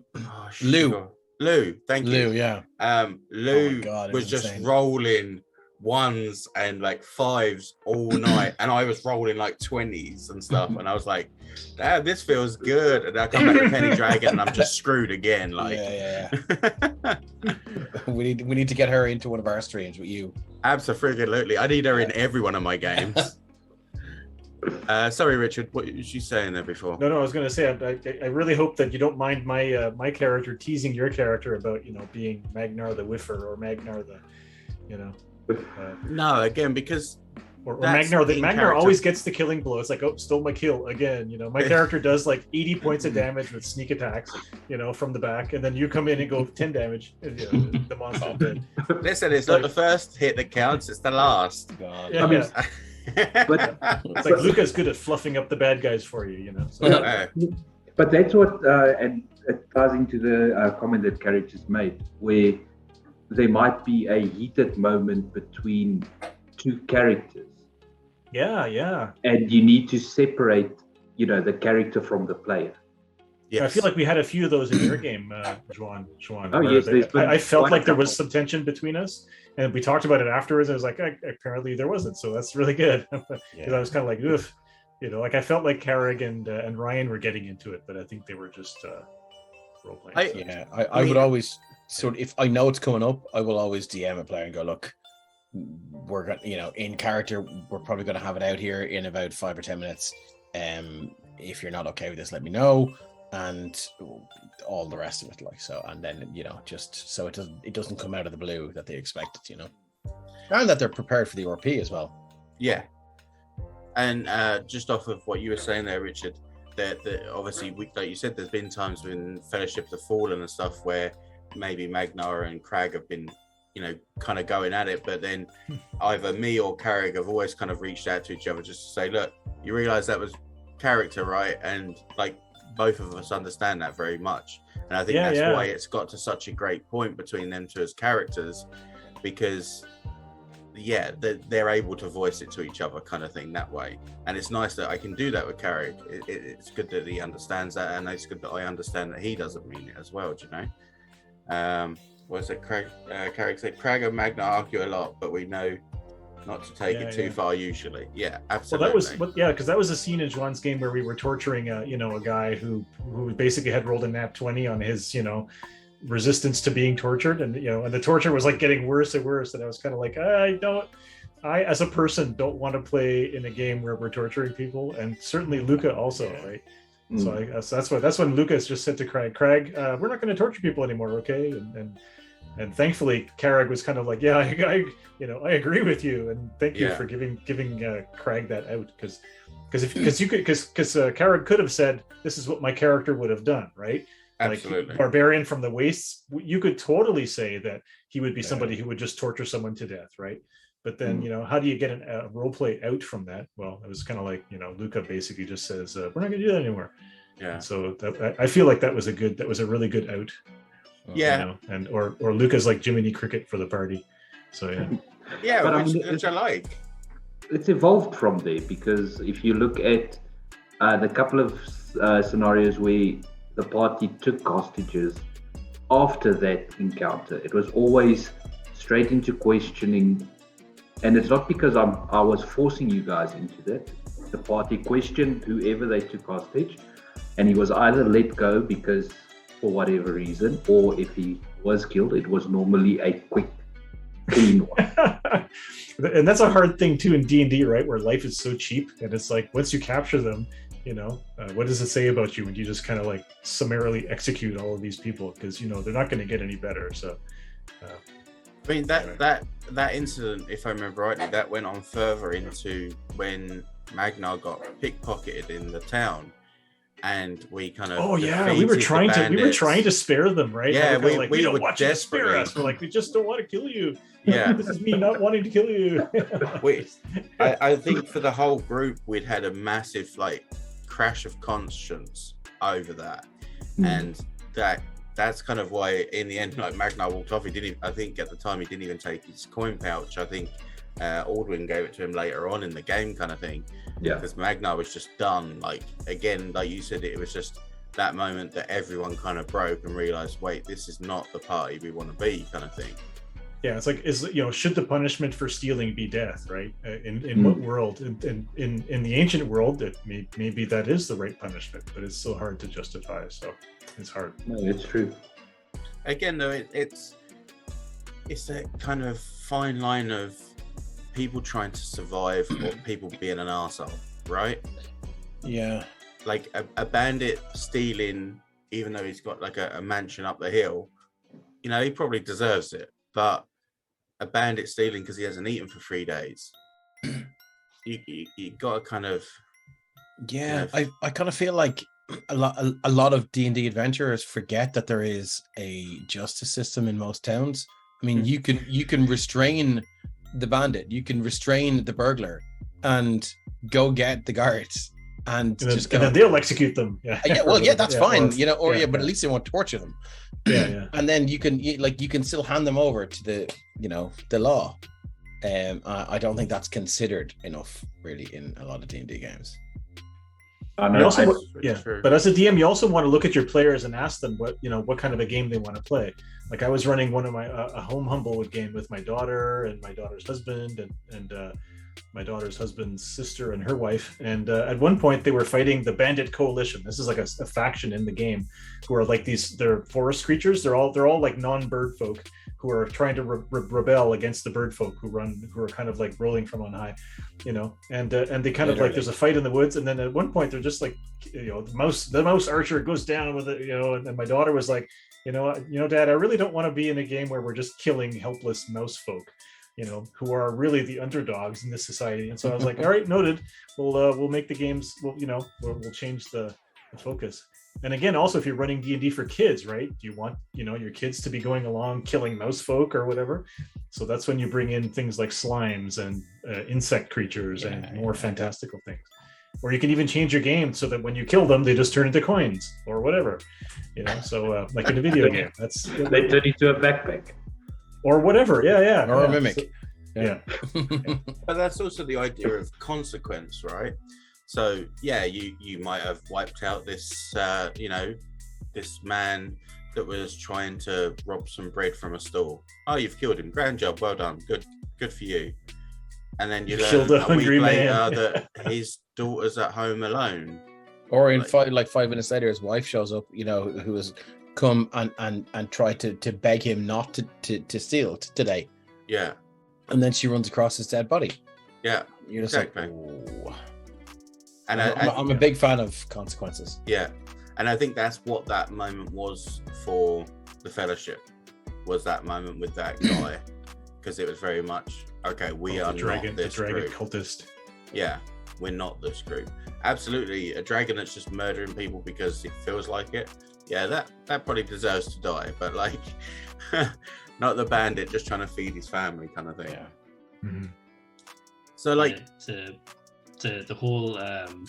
thank you. Lou, yeah. Lou was just insane. Rolling ones and like fives all night, and I was rolling like 20s and stuff, and I was like, damn, this feels good. And I come back to Penny Dragon and I'm just screwed again. Like, yeah. we need to get her into one of our streams with you. Absolutely. I need her in every one of my games. Sorry, Richard, what was you saying there before? No, I was going to say, I really hope that you don't mind my character teasing your character about, being Magnar the Whiffer or Magnar the, no, again, because or Magnar always gets the killing blow. It's like, oh, stole my kill again. My character does like 80 points of damage with sneak attacks, from the back, and then you come in and go 10 damage. And, the monster dead. Listen, it's not the first hit that counts; it's the last. God. Yeah, but it's like Luca's good at fluffing up the bad guys for you. So. But that's what, and it ties into the comment that Carrick just made, where there might be a heated moment between two characters. Yeah. And you need to separate, the character from the player. Yes. I feel like we had a few of those in your game, Juan. Oh, yes. I felt like there was some tension between us, and we talked about it afterwards. And I was like, apparently there wasn't, so that's really good. Because I was kind of like, oof, like I felt like Carrick and Ryan were getting into it, but I think they were just role playing. I would always if I know it's coming up, I will always DM a player and go, look, we're going, in character, we're probably going to have it out here in about 5 or 10 minutes. If you're not okay with this, let me know. And all the rest of it, like so, and then just so it doesn't come out of the blue that they expect it, and that they're prepared for the RP as well. Yeah, and just off of what you were saying there, Richard, that obviously, like you said, there's been times in Fellowship of the Fallen and stuff where maybe Magnar and Crag have been, kind of going at it, but then either me or Carrick have always kind of reached out to each other just to say, look, you realise that was character, right? And like, both of us understand that very much, and I think that's why it's got to such a great point between them two as characters, because they're able to voice it to each other, kind of thing, that way. And it's nice that I can do that with Carrick. It's good that he understands that, and it's good that I understand that he doesn't mean it as well. Do you know? What is it? Carrick said, Crag and Magna argue a lot, but we know not to take it too far usually. Yeah, absolutely. Well, because that was a scene in Juan's game where we were torturing a guy who basically had rolled a nat 20 on his resistance to being tortured, and and the torture was like getting worse and worse, and I was kind of like, I as a person don't want to play in a game where we're torturing people, and certainly Luca also, right? So that's when Lucas just said to Craig, we're not going to torture people anymore, okay? And thankfully, Carrag was kind of like, yeah, I agree with you, and thank you for giving Craig that out, because Carrag could have said, this is what my character would have done, right? Absolutely. Like Barbarian from the Wastes, you could totally say that he would be somebody who would just torture someone to death, right? But then, how do you get a role play out from that? Well, it was kind of like, Luca basically just says, we're not going to do that anymore. Yeah. So I feel like that was a really good out. Yeah. Or Luca's like Jiminy Cricket for the party. So yeah. Yeah, but which I like. It's evolved from there, because if you look at the couple of scenarios where the party took hostages after that encounter, it was always straight into questioning. And it's not because I was forcing you guys into that. The party questioned whoever they took hostage, and he was either let go because for whatever reason, or if he was killed, it was normally a quick, clean one. And that's a hard thing too in D&D, right? Where life is so cheap, and it's like once you capture them, what does it say about you when you just kind of like summarily execute all of these people? Because they're not going to get any better. So. I mean that incident, if I remember rightly, that went on further into when Magnar got pickpocketed in the town, and we kind of we were trying to spare them, right? Yeah, we don't want you to spare us. We're like, we just don't want to kill you. Yeah, this is me not wanting to kill you. I think for the whole group, we'd had a massive like crash of conscience over that, and that's kind of why in the end, like Magnar walked off. I think at the time he didn't even take his coin pouch. I think Aldwin gave it to him later on in the game, kind of thing. Yeah, because Magnar was just done. Like again, like you said, it was just that moment that everyone kind of broke and realized, wait, this is not the party we want to be, kind of thing. Yeah, it's like, should the punishment for stealing be death, right? In what world? In the ancient world, maybe that is the right punishment, but it's so hard to justify. So it's hard. No, it's true. Again, though, it's that kind of fine line of people trying to survive or people being an arsehole, right? Yeah. Like a bandit stealing, even though he's got like a mansion up the hill, he probably deserves it. But a bandit stealing because he hasn't eaten for 3 days, you got to kind of... Yeah, I kind of feel like a lot of D&D adventurers forget that there is a justice system in most towns. I mean, you can restrain the bandit, you can restrain the burglar, and go get the guards, and then they'll execute them. Yeah. That's fine. But at least they won't torture them. Yeah. And then you can still hand them over to the law. I don't think that's considered enough, really, in a lot of D&D games. But as a DM, you also want to look at your players and ask them what kind of a game they want to play. Like I was running one of my a home Humblewood game with my daughter and my daughter's husband and my daughter's husband's sister and her wife. And at one point they were fighting the Bandit Coalition. This is like a faction in the game who are like they're forest creatures. They're all like non-bird folk who are trying to rebel against the bird folk who are kind of like rolling from on high, and they kind of like, there's a fight in the woods. And then at one point they're just like, the mouse archer goes down with it, and my daughter was like, Dad, I really don't want to be in a game where we're just killing helpless mouse folk, who are really the underdogs in this society. And so I was like, all right, noted. We'll make the games. We'll change the focus. And again, also, if you're running D&D for kids, right? Do you want, your kids to be going along killing mouse folk or whatever? So that's when you bring in things like slimes and insect creatures and more fantastical things. Or you can even change your game so that when you kill them, they just turn into coins or whatever. So like in a video game, they turn into a backpack. Or whatever, or a mimic. But that's also the idea of consequence, right? So you might have wiped out this this man that was trying to rob some bread from a store. Oh, you've killed him, grand job, well done, good for you. and then you Killed learn a a week hungry later man. that his daughter's at home alone. Or in Like- 5 minutes later, his wife shows up, you know, who has come and tried to beg him not to steal today. Yeah, And then she runs across his dead body. yeah, You're just exactly. like, oh. And I'm a big fan of consequences. yeah, and I think that's what that moment was for the Fellowship. Was that moment with that guy? Because it was very much okay. We are the dragon, not this the dragon group. cultist. Yeah, we're not this group. Absolutely, a dragon that's just murdering people because it feels like it. Yeah, that probably deserves to die. But like, not the bandit just trying to feed his family kind of thing. Yeah. Mhm. So like, the whole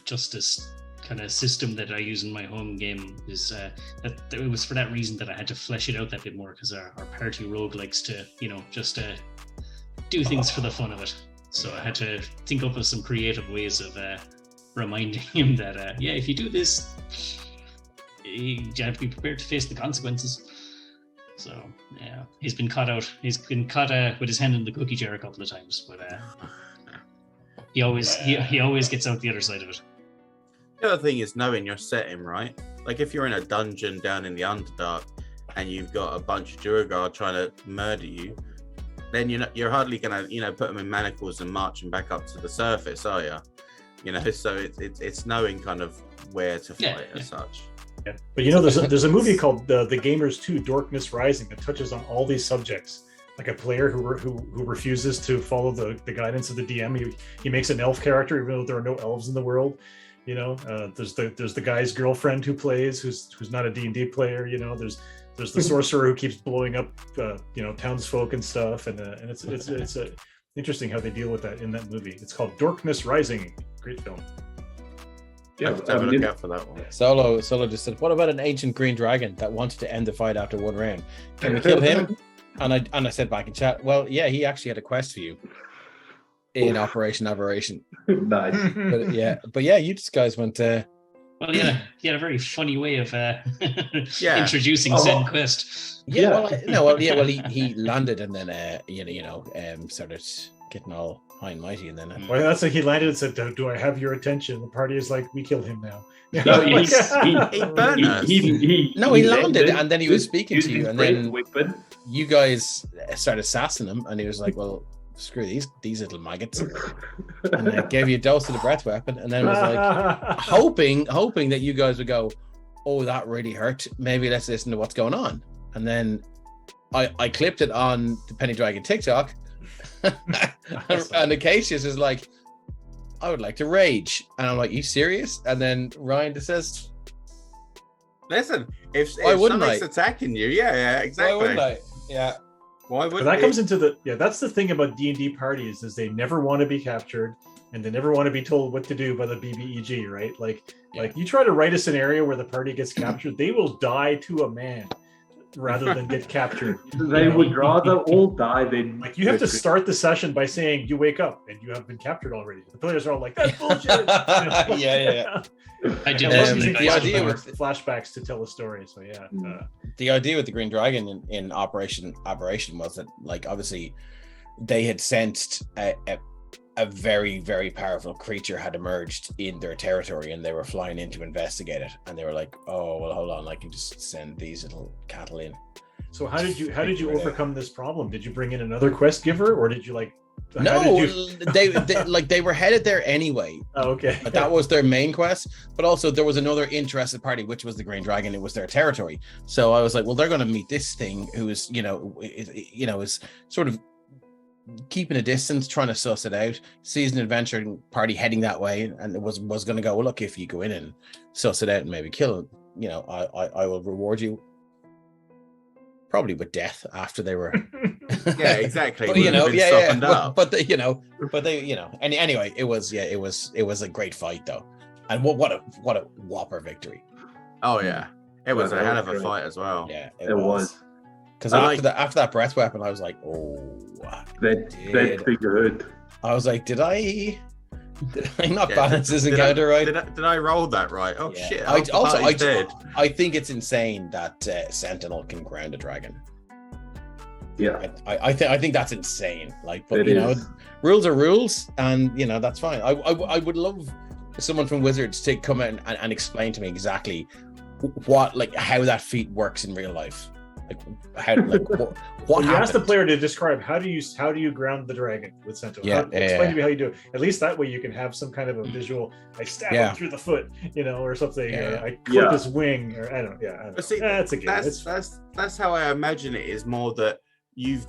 justice kind of system that I use in my home game is that it was for that reason that I had to flesh it out that bit more, because our party rogue likes to, you know, just do things for the fun of it. So I had to think up of some creative ways of reminding him that yeah, if you do this, you have to be prepared to face the consequences. So yeah, he's been caught out. He's been caught with his hand in the cookie jar a couple of times, but he always gets out the other side of it. the other thing is knowing your setting, right? Like if you're in a dungeon down in the Underdark and you've got a bunch of Duergar trying to murder you, then you're hardly gonna put them in manacles and march them back up to the surface, are you? You know, so it's knowing kind of where to fight as such. Yeah. But you know, there's a movie called The Gamers 2: Darkness Rising that touches on all these subjects. Like a player who refuses to follow the guidance of the DM. He makes an elf character even though there are no elves in the world. You know, there's the guy's girlfriend who plays who's not a D&D player. You know, there's the sorcerer who keeps blowing up townsfolk and stuff, and it's interesting how they deal with that in that movie. It's called Darkness Rising. Great film. Yeah, have to look out for that one. Solo just said, "What about an ancient green dragon that wanted to end the fight after one round? Can we kill him?" And I said back in chat, "Well, yeah, he actually had a quest for you in Operation Aberration." Nice. But yeah, you guys went. Well, yeah, he had a very funny way of introducing said quest. He landed and then started getting all high and mighty, and then Well, that's like he landed and said, "Do I have your attention?" The party is like, "We killed him now." No, he burned us. he landed and then he was speaking to you, and then weapon. you guys started sassing him, and he was like, "Well, screw these little maggots," and I gave you a dose of the breath weapon, and then was like hoping that you guys would go, "Oh, that really hurt. Maybe let's listen to what's going on." And then I clipped it on the Penny Dragon TikTok, and Acacius is like, "I would like to rage," and I'm like, "You serious?" And then Ryan just says, Listen, if wouldn't something's I? attacking you, yeah, exactly. "Why wouldn't I?" Yeah. Why But would that comes into that's the thing about D&D parties is they never want to be captured and they never want to be told what to do by the BBEG, right? Like you try to write a scenario where the party gets captured, they will die to a man rather than get captured. They would rather all die than Like you have to start the session by saying you wake up and you have been captured already. The players are all like, "That's bullshit." Yeah. I did the idea with with flashbacks to tell a story. So yeah. the idea with the Green Dragon in Operation Aberration was that, like, obviously they had sensed a very, very powerful creature had emerged in their territory, and they were flying in to investigate it. And they were like, "Oh, well, hold on, I can just send these little cattle in." So how did you overcome this problem? Did you bring in another quest giver, or did you like? No, they were headed there anyway. Oh, okay. But that was their main quest. But also there was another interested party, which was the Green Dragon. It was their territory. So I was like, well, they're going to meet this thing who is, is sort of keeping a distance, trying to suss it out. Sees an adventuring party heading that way, and it was going to go, well, look, if you go in and suss it out and maybe kill it, I will reward you. Probably with death after they were. Yeah, exactly. But, anyway, it was a great fight though, and what a whopper victory. Oh yeah, it was a hell of a fight as well. Yeah, it was. Because after that breath weapon, I was like, oh, that thing hurt. I was like, did I not balance this encounter right? Did I roll that right? Oh shit! I think it's insane that Sentinel can ground a dragon. Yeah, I think that's insane. Like, but it you know, is. rules are rules, and you know that's fine. I would love someone from Wizards to come in and explain to me exactly what, like, how that feat works in real life. Like, how, like, what Well, you ask the happened? player to describe how do you ground the dragon with Sentinel. Yeah, Explain to me how you do it. At least that way you can have some kind of a visual. I stab him through the foot, you know, or something. Yeah. I clip his wing, or I don't. Yeah, I don't But see, know. That's a game. that's how I imagine it. Is more that you've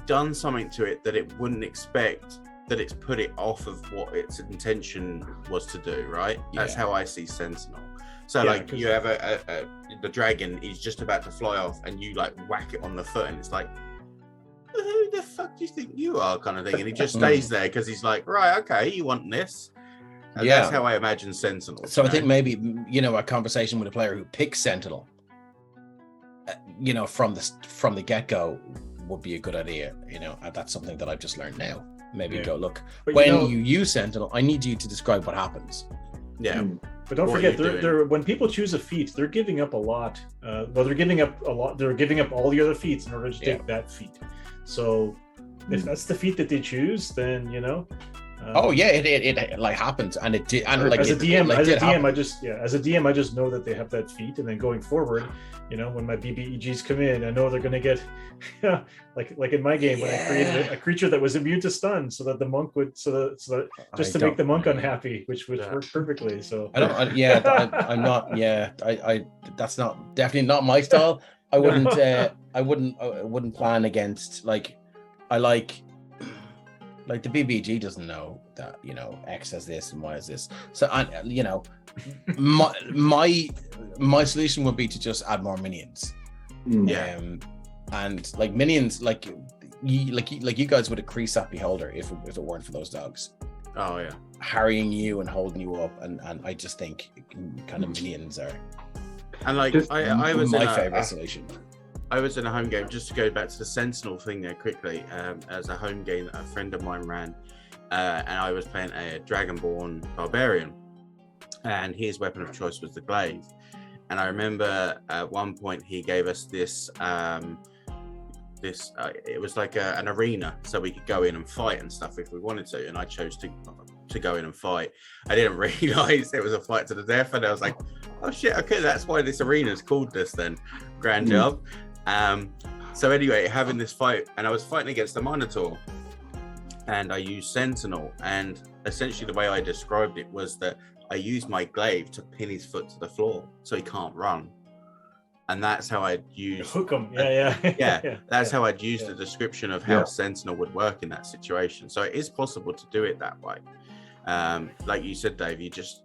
done something to it that it wouldn't expect, that it's put it off of what its intention was to do, right? That's how I see Sentinel. So like you have the dragon is just about to fly off, and you like whack it on the foot, and it's like, who the fuck do you think you are, kind of thing, and he just stays there because he's like, right, okay, you want this. And that's how I imagine Sentinel. So I think maybe, you know, a conversation with a player who picks Sentinel, you know, from the get-go would be a good idea. You know, and that's something that I've just learned now. Maybe go, look, but when you use Sentinel, I need you to describe what happens. Yeah. But don't forget, they're when people choose a feat, they're giving up a lot. They're giving up a lot. They're giving up all the other feats in order to take that feat. So if that's the feat that they choose, then you know. It like happens, and it did. And like as a DM, happen. as a DM, I just know that they have that feat, and then going forward, you know, when my BBEGs come in, I know they're going to get, like in my game when I created a creature that was immune to stun, so that the monk would, so that just to make the monk unhappy, which would work perfectly. So I'm not. Yeah, I that's not definitely not my style. I wouldn't plan against like the BBG doesn't know that, you know, X has this and Y has this. So, you know, my solution would be to just add more minions. And like minions, like you guys would increase that beholder if it weren't for those dogs. Oh yeah, harrying you and holding you up, and I just think kind of minions are. And like I was my favorite solution. I was in a home game, just to go back to the Sentinel thing there quickly, as a home game that a friend of mine ran, and I was playing a Dragonborn Barbarian, and his weapon of choice was the glaive. And I remember at one point he gave us this, it was like an arena, so we could go in and fight and stuff if we wanted to, and I chose to go in and fight. I didn't realize it was a fight to the death, and I was like, oh shit, okay, that's why this arena is called this then. Grand job. So anyway, having this fight, and I was fighting against the Minotaur, and I used Sentinel, and essentially the way I described it was that I used my glaive to pin his foot to the floor so he can't run. And that's how I'd use hook him. That's how I'd use the description of how Sentinel would work in that situation. So it is possible to do it that way. Like you said, Dave, you just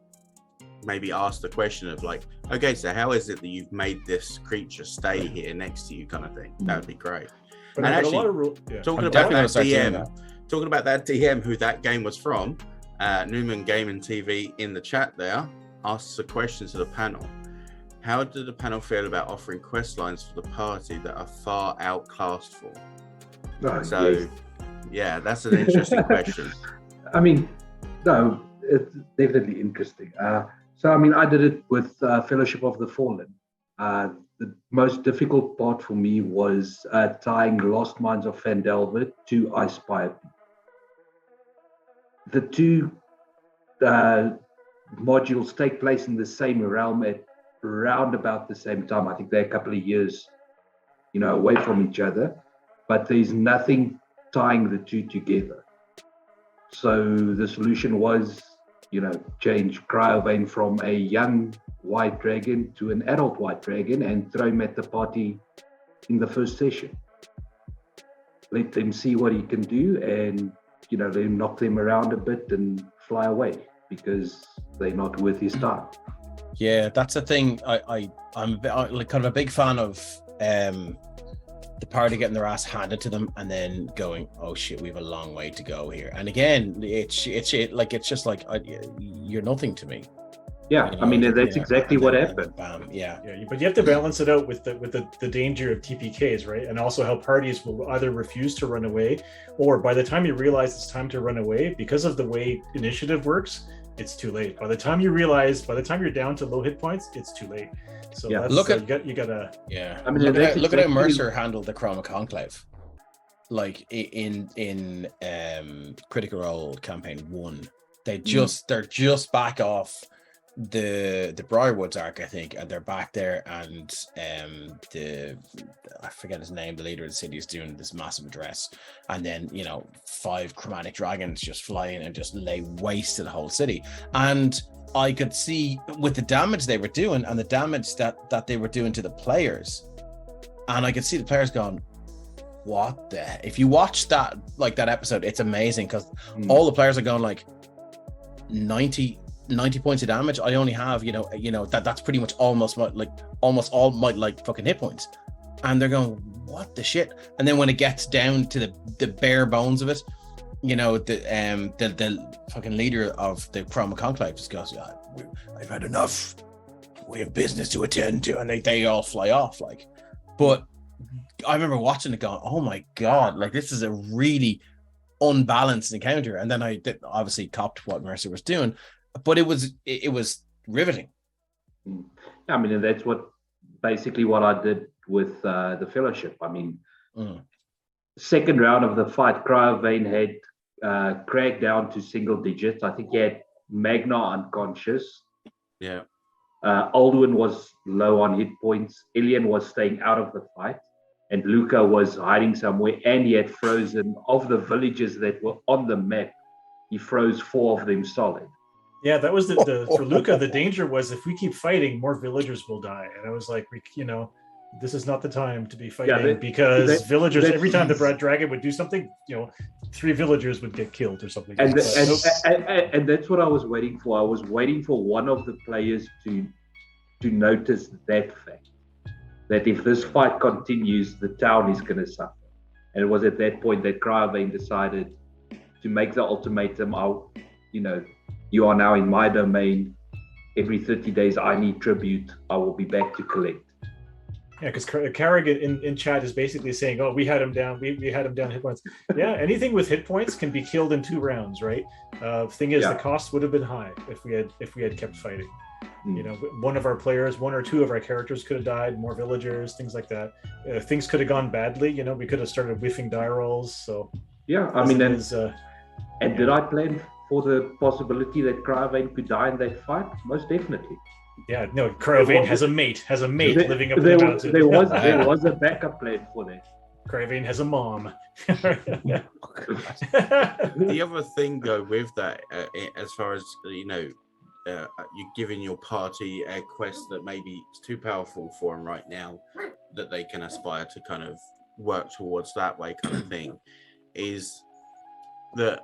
maybe ask the question of like, okay, so how is it that you've made this creature stay here next to you, kind of thing. That would be great. But and actually, talking about that DM who that game was from, Newman Gaming TV in the chat there asks a question to the panel. How did the panel feel about offering quest lines for the party that are far outclassed for? That's an interesting question. I mean, no, it's definitely interesting. So, I mean, I did it with Fellowship of the Fallen. The most difficult part for me was tying Lost Mines of Phandelver to Icespire. The two modules take place in the same realm at around about the same time. I think they're a couple of years, away from each other, but there's nothing tying the two together. So the solution was, change Cryovane from a young white dragon to an adult white dragon and throw him at the party in the first session. Let them see what he can do and, let him knock them around a bit and fly away because they're not worth his time. Yeah, that's the thing. I'm kind of a big fan of the party getting their ass handed to them and then going, oh shit, we have a long way to go here. And again, it's just like you're nothing to me. Yeah, I mean that's exactly what happened. Bam, but you have to balance it out with the danger of TPKs, right? And also how parties will either refuse to run away, or by the time you realize it's time to run away, because of the way initiative works, it's too late. By the time you're down to low hit points, it's too late. So I mean, you gotta. I mean, look at how Mercer handled the Chroma Conclave. like in Critical Role Campaign 1, they're just back off the Briarwoods arc, I think, and they're back there, and I forget his name, the leader of the city is doing this massive address, and then 5 chromatic dragons just fly in and just lay waste to the whole city. And I could see with the damage they were doing and the damage that they were doing to the players, and I could see the players going, what the, if you watch that episode, it's amazing, because all the players are going like 90 points of damage. I only have that's pretty much almost all my fucking hit points, and they're going, what the shit. And then when it gets down to the bare bones of it, the fucking leader of the Chroma Conclave just goes, I've had enough, we have business to attend to, and they all fly off. But I remember watching it going, oh my god, this is a really unbalanced encounter. And then I obviously copped what Mercer was doing, but it was riveting. I mean, and that's basically what I did with the Fellowship. I mean, second round of the fight, Cryovane had Craig down to single digits. I think he had Magna unconscious. Yeah. Aldwin was low on hit points. Ilian was staying out of the fight. And Luca was hiding somewhere, and he had frozen, of the villages that were on the map, he froze 4 of them solid. Yeah, that was for Luca, the danger was if we keep fighting, more villagers will die. And I was like, this is not the time to be fighting, because villagers, every time the Brad Dragon would do something, 3 villagers would get killed or something. And that's what I was waiting for. I was waiting for one of the players to notice that fact, that if this fight continues, the town is going to suffer. And it was at that point that Cryovane decided to make the ultimatum, you are now in my domain. Every 30 days I need tribute. I will be back to collect. Yeah, because Carrigan in chat is basically saying, oh, we had him down. We had him down hit points. Yeah, anything with hit points can be killed in 2 rounds, right? Thing is, the cost would have been high if we had kept fighting. One of our players, 1 or 2 of our characters could have died, more villagers, things like that. Things could have gone badly. We could have started whiffing die rolls. So yeah, I mean, and did I plan for the possibility that Cryovane could die in that fight? Most definitely. Yeah, no, Cryovane has a mate living up in the mountain. There was a backup plan for that. Cryovane has a mom. The other thing though with that, as far as you're giving your party a quest that maybe it's too powerful for them right now, that they can aspire to kind of work towards that way kind of thing, is that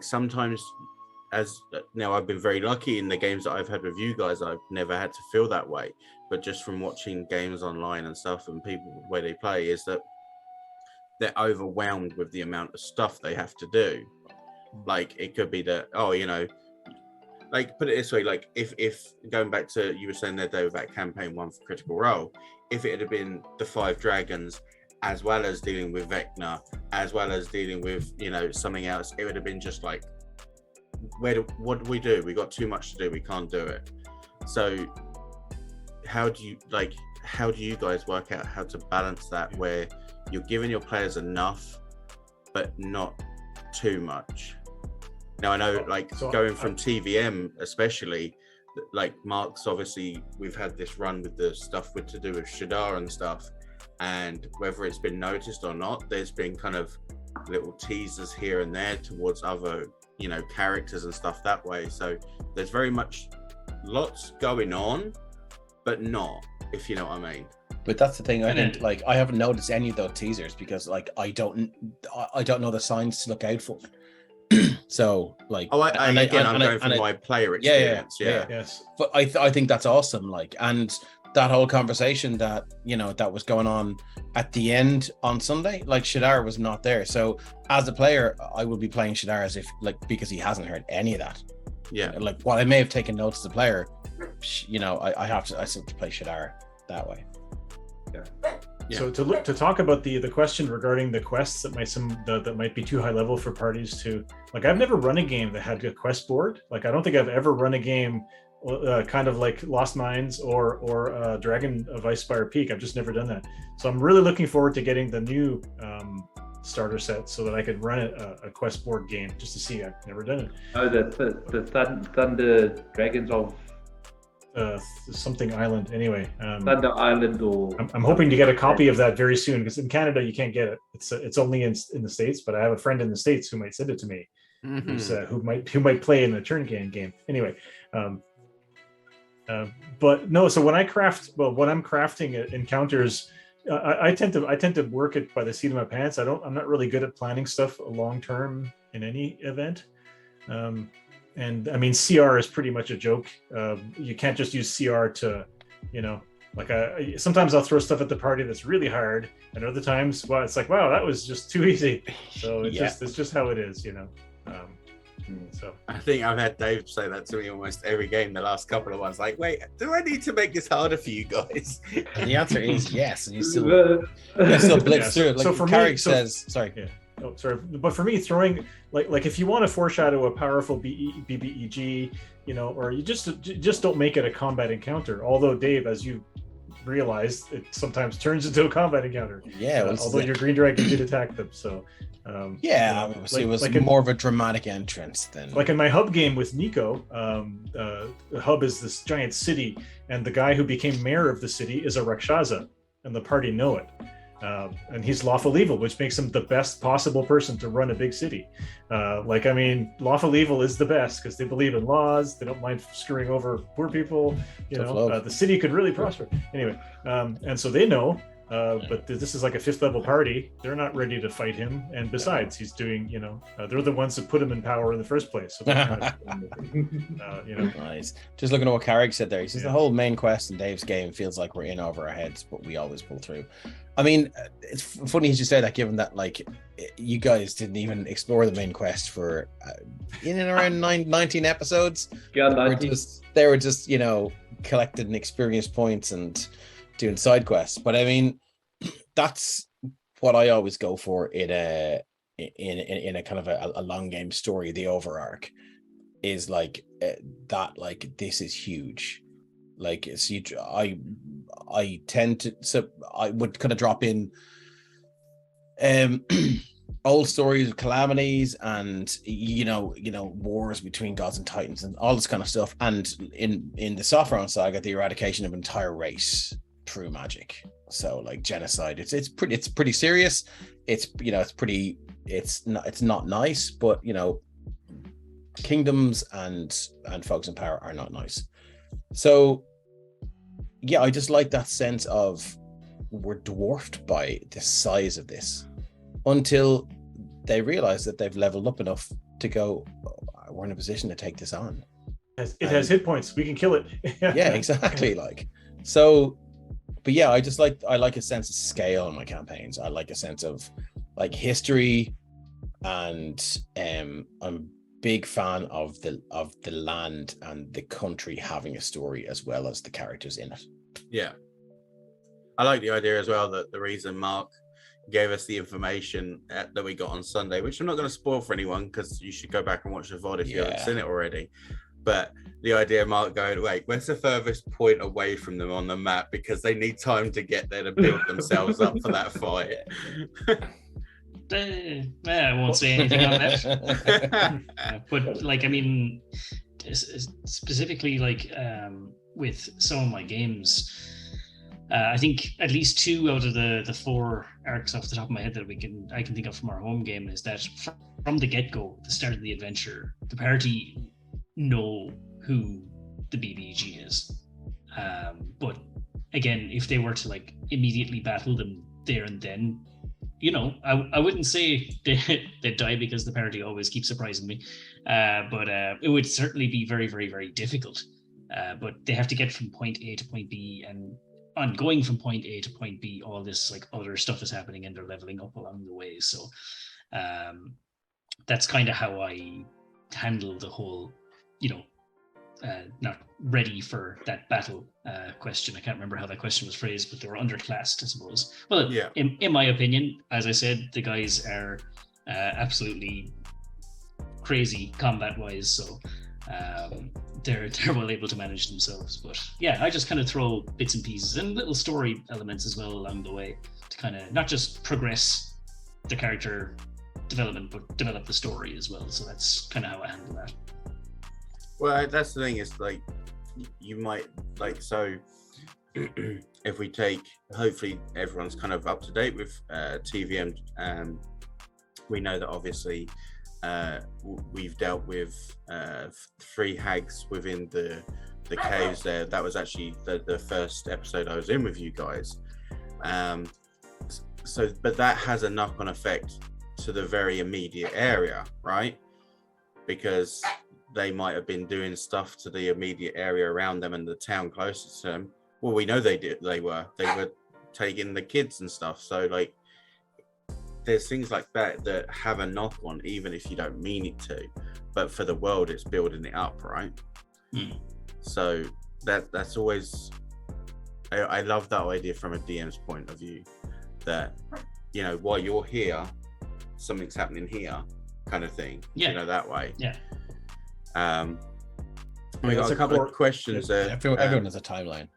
sometimes, as now I've been very lucky in the games that I've had with you guys, I've never had to feel that way, but just from watching games online and stuff and people where they play, is that they're overwhelmed with the amount of stuff they have to do. It could be that, put it this way, if going back to, you were saying that day about campaign 1 for Critical Role, if it had been the 5 dragons, as well as dealing with Vecna, as well as dealing with, something else, it would have been just like, what do we do? We got too much to do. We can't do it. So how do you guys work out how to balance that, where you're giving your players enough, but not too much? Now, I know, going from TVM, especially, Mark's obviously, we've had this run with the stuff to do with Shadar and stuff, and whether it's been noticed or not, there's been kind of little teasers here and there towards other, characters and stuff that way. So there's very much lots going on, but not, if you know what I mean. But that's the thing. I haven't noticed any of those teasers, because I don't know the signs to look out for. So I'm going from my player experience. Yeah. Yes. But I think that's awesome. And that whole conversation that that was going on at the end on Sunday, Shadar was not there. So as a player, I will be playing Shadar as if because he hasn't heard any of that. Yeah. While I may have taken notes as a player, I still have to play Shadar that way. Yeah. So to talk about the question regarding the quests that might be too high level for parties to, I've never run a game that had a quest board. I don't think I've ever run a game kind of like Lost Mines or Dragon of Icespire Peak. I've just never done that. So I'm really looking forward to getting the new starter set so that I could run a quest board game just to see. I've never done it. Oh, the Thunder Dragons of Something Island. Anyway, Thunder Island, or I'm hoping to get a copy of that very soon, because in Canada you can't get it. It's only in the States, but I have a friend in the States who might send it to me, who might play in a turn game. Anyway, but no. So when I'm crafting encounters, I tend to work it by the seat of my pants. I'm not really good at planning stuff long term in any event. And I mean, CR is pretty much a joke. You can't just use CR to, like sometimes I'll throw stuff at the party that's really hard, and other times, well, it's like, wow, that was just too easy. So it's just how it is, So I think I've had Dave say that to me almost every game the last couple of ones. Like, wait, do I need to make this harder for you guys? And the answer is yes, and you still blitz through it. Like so for Carrick me, says, sorry. Yeah. Oh, sorry. But for me, throwing like if you want to foreshadow a powerful BBEG, or you just don't make it a combat encounter. Although Dave, as you realized, it sometimes turns into a combat encounter. Yeah. Although your green dragon did attack them, so. It was more of a dramatic entrance than like in my hub game with Nico. The hub is this giant city, and the guy who became mayor of the city is a Rakshasa, and the party know it. And he's lawful evil, which makes him the best possible person to run a big city. Lawful evil is the best because they believe in laws. They don't mind screwing over poor people. The city could really prosper. Anyway, and so they know. But this is like a 5th level party. They're not ready to fight him. And besides, he's doing, they're the ones that put him in power in the first place. So Nice. Just looking at what Carrick said there. He says the whole main quest in Dave's game feels like we're in over our heads, but we always pull through. I mean, it's funny you should say that, given that like you guys didn't even explore the main quest for in and around 19 episodes. Yeah, they were just collecting experience points and doing side quests. But I mean, that's what I always go for in a kind of a long game story. The over arc is like that. Like, this is huge. Like, it's huge. I tend to, so I would kind of drop in old stories of calamities and wars between gods and titans and all this kind of stuff. And in the Saffron Saga, the eradication of an entire race through magic. So like genocide, it's pretty serious. It's not nice, but kingdoms and folks in power are not nice. So yeah, I just like that sense of we're dwarfed by the size of this until they realize that they've leveled up enough to go, we're in a position to take this on. It has hit points. We can kill it. Yeah, exactly. Like, so, but yeah, I like a sense of scale in my campaigns. I like a sense of like history, and I'm a big fan of the land and the country having a story as well as the characters in it. Yeah, I like the idea as well that the reason Mark gave us the information that we got on Sunday, which I'm not going to spoil for anyone because you should go back and watch the VOD if you haven't seen it already. But the idea of Mark going, wait, where's the furthest point away from them on the map, because they need time to get there to build themselves up for that fight. I won't say anything on that. But like, I mean, specifically like with some of my games, I think at least 2 out of the 4 arcs off the top of my head that I can think of from our home game is that from the get-go, the start of the adventure, the party know who the BBG is. But again, if they were to like immediately battle them there and then, I wouldn't say they'd die, because the party always keeps surprising me. But it would certainly be very, very, very difficult. But they have to get from point A to point B, and on going from point A to point B, all this like other stuff is happening and they're leveling up along the way. So that's kind of how I handle the whole, not ready for that battle question. I can't remember how that question was phrased, but they were underclassed, I suppose. Well, yeah. In my opinion, as I said, the guys are absolutely crazy combat-wise, so they're well able to manage themselves. But yeah, I just kind of throw bits and pieces and little story elements as well along the way to kind of not just progress the character development, but develop the story as well. So that's kind of how I handle that. Well, that's the thing. Is like you might like so. If we take, hopefully everyone's kind of up to date with TVM. We know that obviously we've dealt with 3 hags within the caves there. That was actually the first episode I was in with you guys. So, but that has a knock-on effect to the very immediate area, right? Because they might have been doing stuff to the immediate area around them and the town closest to them. Well, we know they did. They were taking the kids and stuff. So, like, there's things like that have a knock-on, even if you don't mean it to. But for the world, it's building it up, right? Mm. So that's always. I love that idea from a DM's point of view. That, you know, while you're here, something's happening here, kind of thing. Yeah. You know, that way. Yeah. We got a couple of questions there. Everyone has a timeline.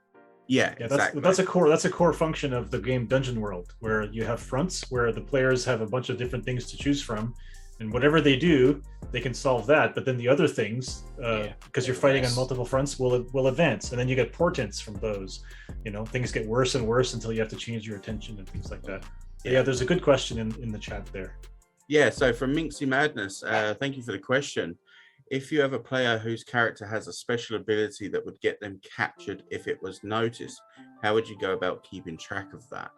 Yeah, exactly. That's a core function of the game Dungeon World, where you have fronts where the players have a bunch of different things to choose from, and whatever they do, they can solve that. But then the other things, because you're fighting on multiple fronts, will advance, and then you get portents from those. You know, things get worse and worse until you have to change your attention and things like that. Yeah, there's a good question in the chat there. Yeah, so from Minxie Madness, thank you for the question. If you have a player whose character has a special ability that would get them captured if it was noticed, how would you go about keeping track of that?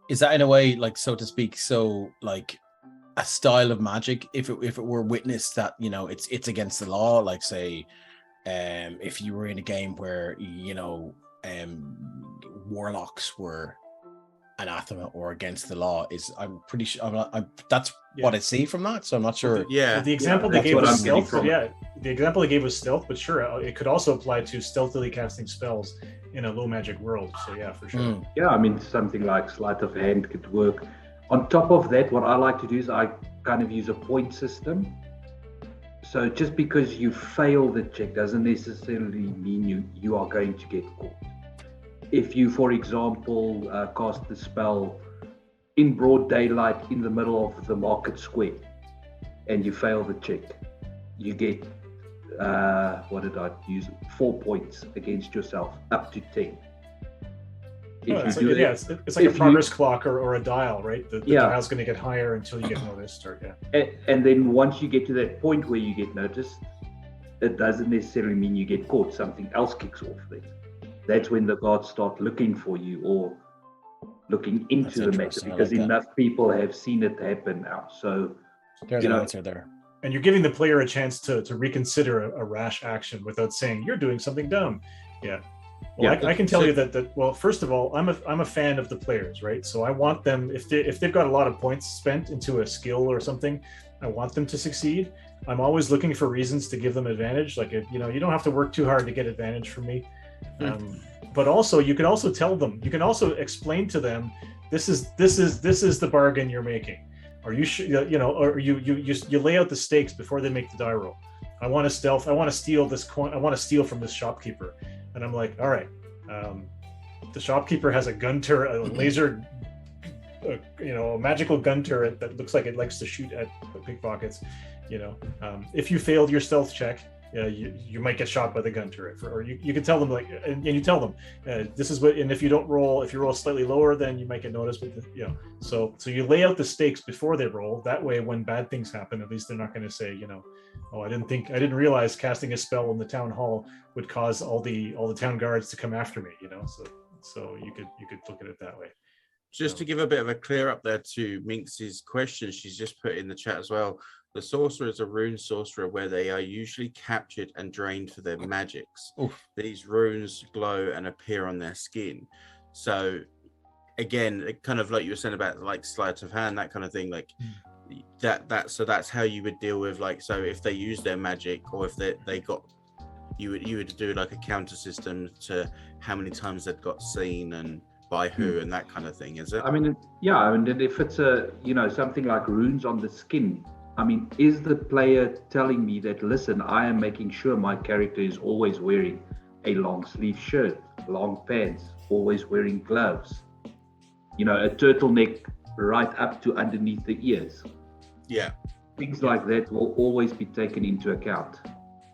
Is that in a way, like, so to speak, so like a style of magic? If it were witnessed that, you know, it's against the law, like say, if you were in a game where, you know, warlocks were anathema or against the law, I'm pretty sure that's what I see from that, so I'm not sure. The example they gave was stealth. The example they gave was stealth, but sure, it could also apply to stealthily casting spells in a low magic world. So yeah, for sure. Yeah, I mean, something like sleight of hand could work. On top of that, what I like to do is I kind of use a point system. So just because you fail the check doesn't necessarily mean you are going to get caught. If you, for example, cast the spell in broad daylight in the middle of the market square and you fail the check, you get, 4 points against yourself, up to 10. It's like a progress clock or a dial, right? The dial's going to get higher until you get noticed. And then once you get to that point where you get noticed, it doesn't necessarily mean you get caught. Something else kicks off there. That's when the guards start looking for you or looking into the matter, because enough people have seen it happen now. So there's an answer there. And you're giving the player a chance to reconsider a rash action without saying you're doing something dumb. Yeah. Well, I can tell you that. Well, first of all, I'm a fan of the players, right? So I want them, if they've got a lot of points spent into a skill or something, I want them to succeed. I'm always looking for reasons to give them advantage. Like, you don't have to work too hard to get advantage from me. But also, you can also tell them, you can also explain to them, this is the bargain you're making, or or you lay out the stakes before they make the die roll. I want to stealth. I want to steal this coin. I want to steal from this shopkeeper, and I'm like, all right, the shopkeeper has a gun turret, a laser, a magical gun turret that looks like it likes to shoot at pickpockets. If you failed your stealth check, you might get shot by the gun turret, or you can tell them, like, and you tell them this is what, and if you roll slightly lower, then you might get noticed. But so you lay out the stakes before they roll. That way, when bad things happen, at least they're not going to say, oh, I didn't realize casting a spell in the town hall would cause all the town guards to come after me. So you could look at it that way. Just to give a bit of a clear up there to Minx's question, she's just put in the chat as well. The sorcerer is a rune sorcerer where they are usually captured and drained for their magics. Oof. These runes glow and appear on their skin. So again, kind of like you were saying about like sleight of hand, that kind of thing, like so that's how you would deal with, like, so if they use their magic, or if they got, you would do like a counter system to how many times they'd got seen and by who and that kind of thing, is it? I mean, if it's something like runes on the skin, I mean, is the player telling me that, listen, I am making sure my character is always wearing a long sleeve shirt, long pants, always wearing gloves, a turtleneck right up to underneath the ears. Yeah. Things like that will always be taken into account.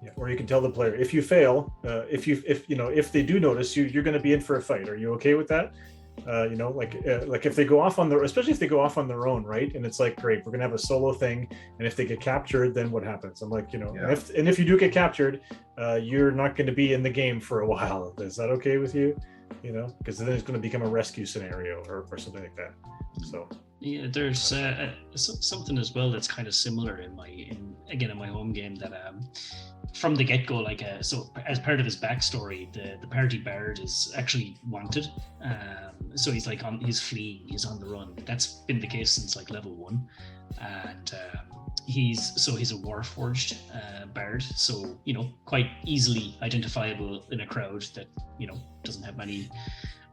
Yeah, or you can tell the player if you fail, if they do notice you, you're going to be in for a fight. Are you okay with that? Like if they go off on their, especially if they go off on their own, right? And it's like, great, we're gonna have a solo thing, and if they get captured, then what happens? I'm like, and if you do get captured, you're not going to be in the game for a while. Is that okay with you? Because then it's going to become a rescue scenario or something like that. So yeah, there's something as well that's kind of similar in my home game that from the get-go, like so as part of his backstory, the party bard is actually wanted. So he's he's fleeing, he's on the run. That's been the case since like level 1, and he's a warforged bard, so quite easily identifiable in a crowd that doesn't have many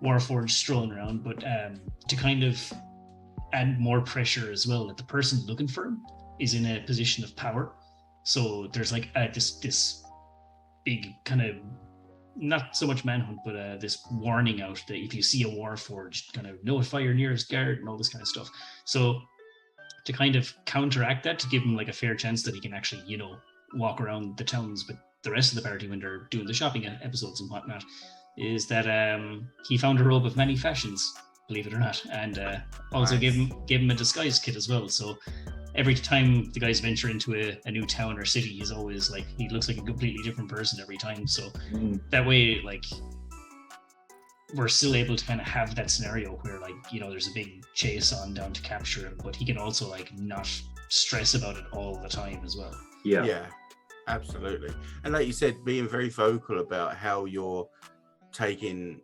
warforged strolling around. But to kind of add more pressure as well, that the person looking for him is in a position of power. So there's like this big kind of, not so much manhunt, but this warning out that if you see a warforged, kind of notify your nearest guard and all this kind of stuff. So to kind of counteract that, to give him like a fair chance that he can actually, walk around the towns with the rest of the party when they're doing the shopping episodes and whatnot, is that he found a robe of many fashions, believe it or not, and also Nice. gave him a disguise kit as well. So every time the guys venture into a new town or city, he's always like, he looks like a completely different person every time. So that way, like, we're still able to kind of have that scenario where, like, there's a big chase on down to capture him, but he can also like not stress about it all the time as well. Yeah, absolutely. And like you said, being very vocal about how you're taking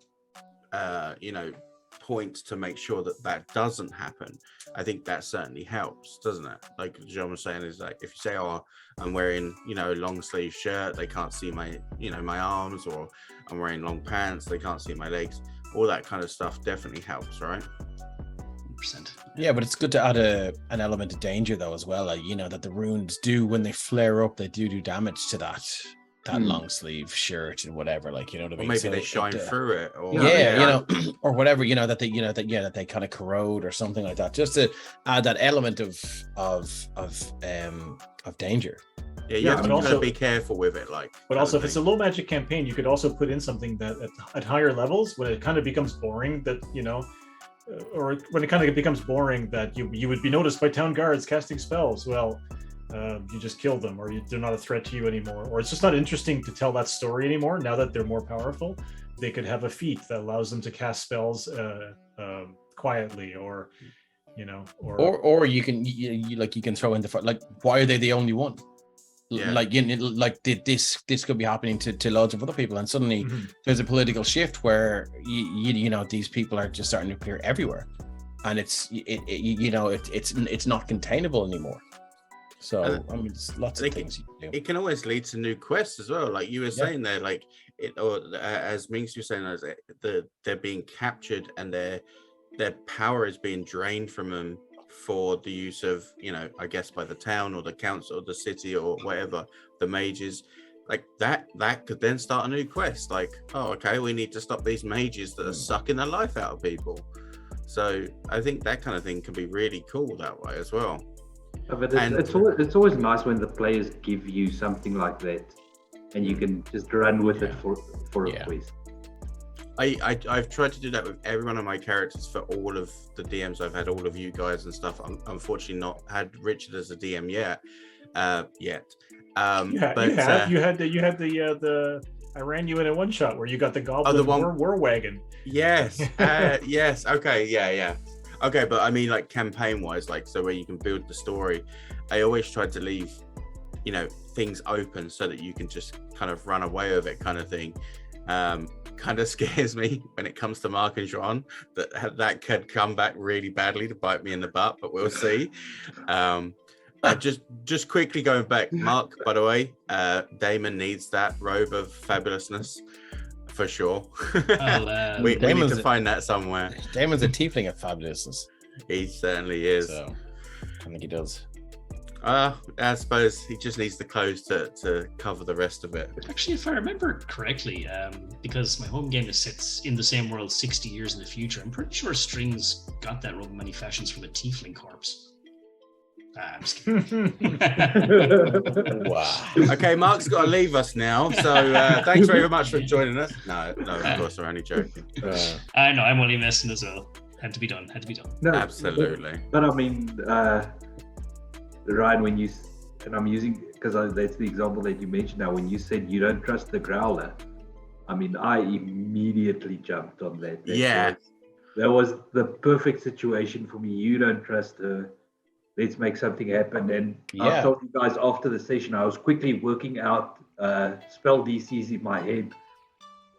points to make sure that doesn't happen, I think that certainly helps, doesn't it? Like John was saying, is like, if you say, oh, I'm wearing a long sleeve shirt, they can't see my my arms, or I'm wearing long pants, they can't see my legs, all that kind of stuff definitely helps, right? 100%. Yeah, but it's good to add an element of danger though as well. That the runes do, when they flare up, they do damage to that long sleeve shirt and whatever, like, what I mean? Or maybe So they shine through it, or or whatever, that they kind of corrode or something like that, just to add that element of danger. Yeah, you have to also be careful with it, like. But also, if it's a low magic campaign, you could also put in something that at higher levels, when it kind of becomes boring, that or when it kind of becomes boring, that you would be noticed by town guards casting spells. Well, you just kill them, or they're not a threat to you anymore, or it's just not interesting to tell that story anymore. Now that they're more powerful, they could have a feat that allows them to cast spells quietly, or you can throw in the why are they the only one? This could be happening to loads of other people, and suddenly there's a political shift where these people are just starting to appear everywhere, and it's not containable anymore. So I mean, there's lots of things you can do. It can always lead to new quests as well, like you were saying there, like it, or as Minx was saying, as they're being captured and their power is being drained from them for the use of, I guess by the town or the council or the city or whatever, the mages, like that could then start a new quest, like, oh, okay, we need to stop these mages that are sucking the life out of people. So I think that kind of thing can be really cool that way as well. But it's always nice when the players give you something like that and you can just run with it for a quest. I've tried to do that with every one of my characters for all of the DMs I've had, all of you guys and stuff. I'm unfortunately not had Richard as a DM yet. You had the I ran you in a one shot where you got the goblin war wagon. Yes. Yes. Okay. Yeah. Okay, but I mean, like, campaign wise, like, so where you can build the story, I always try to leave, things open so that you can just kind of run away with it, kind of thing. Kind of scares me when it comes to Mark and Joan, that could come back really badly to bite me in the butt, but we'll see. Just quickly going back, Mark, by the way, Damon needs that robe of fabulousness for sure. We need to find that somewhere. Damon's a tiefling of fabulousness. He certainly is. So I think he does. I suppose he just needs the clothes to cover the rest of it. Actually, if I remember correctly, because my home game is set in the same world 60 years in the future, I'm pretty sure Strings got that role in many fashions from the Tiefling Corpse. I'm just kidding. Wow. Okay, Mark's got to leave us now. So thanks very much for joining us. No, of course, we're only joking. I know, I'm only messing as well. Had to be done. No, Absolutely. But I mean, Ryan, when you, and I'm using, because that's the example that you mentioned now, when you said you don't trust the Growler, I mean, I immediately jumped on that. That was the perfect situation for me. You don't trust her. Let's make something happen. And I told you guys after the session, I was quickly working out spell DCs in my head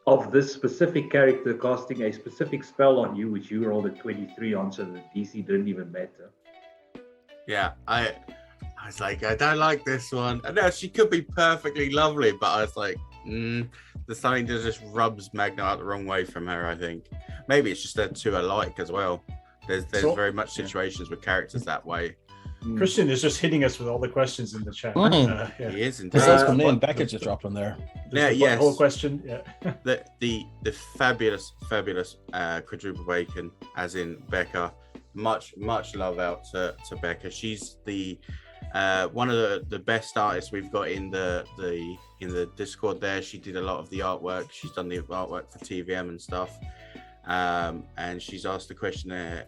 of this specific character casting a specific spell on you, which you rolled a 23 on, so the DC didn't even matter. Yeah, I was like, I don't like this one. I know she could be perfectly lovely, but I was like, there's something that just rubs Magna out the wrong way from her, I think. Maybe it's just they're too alike as well. There's very much situations with characters that way. Christian is just hitting us with all the questions in the chat. He is indeed. Results coming in. Becca just dropped on there. The whole question. Yeah. the fabulous quadruple bacon, as in Becca. Much love out to Becca. She's the one of the best artists we've got in the Discord there. She did a lot of the artwork. She's done the artwork for TVM and stuff. And she's asked a question there.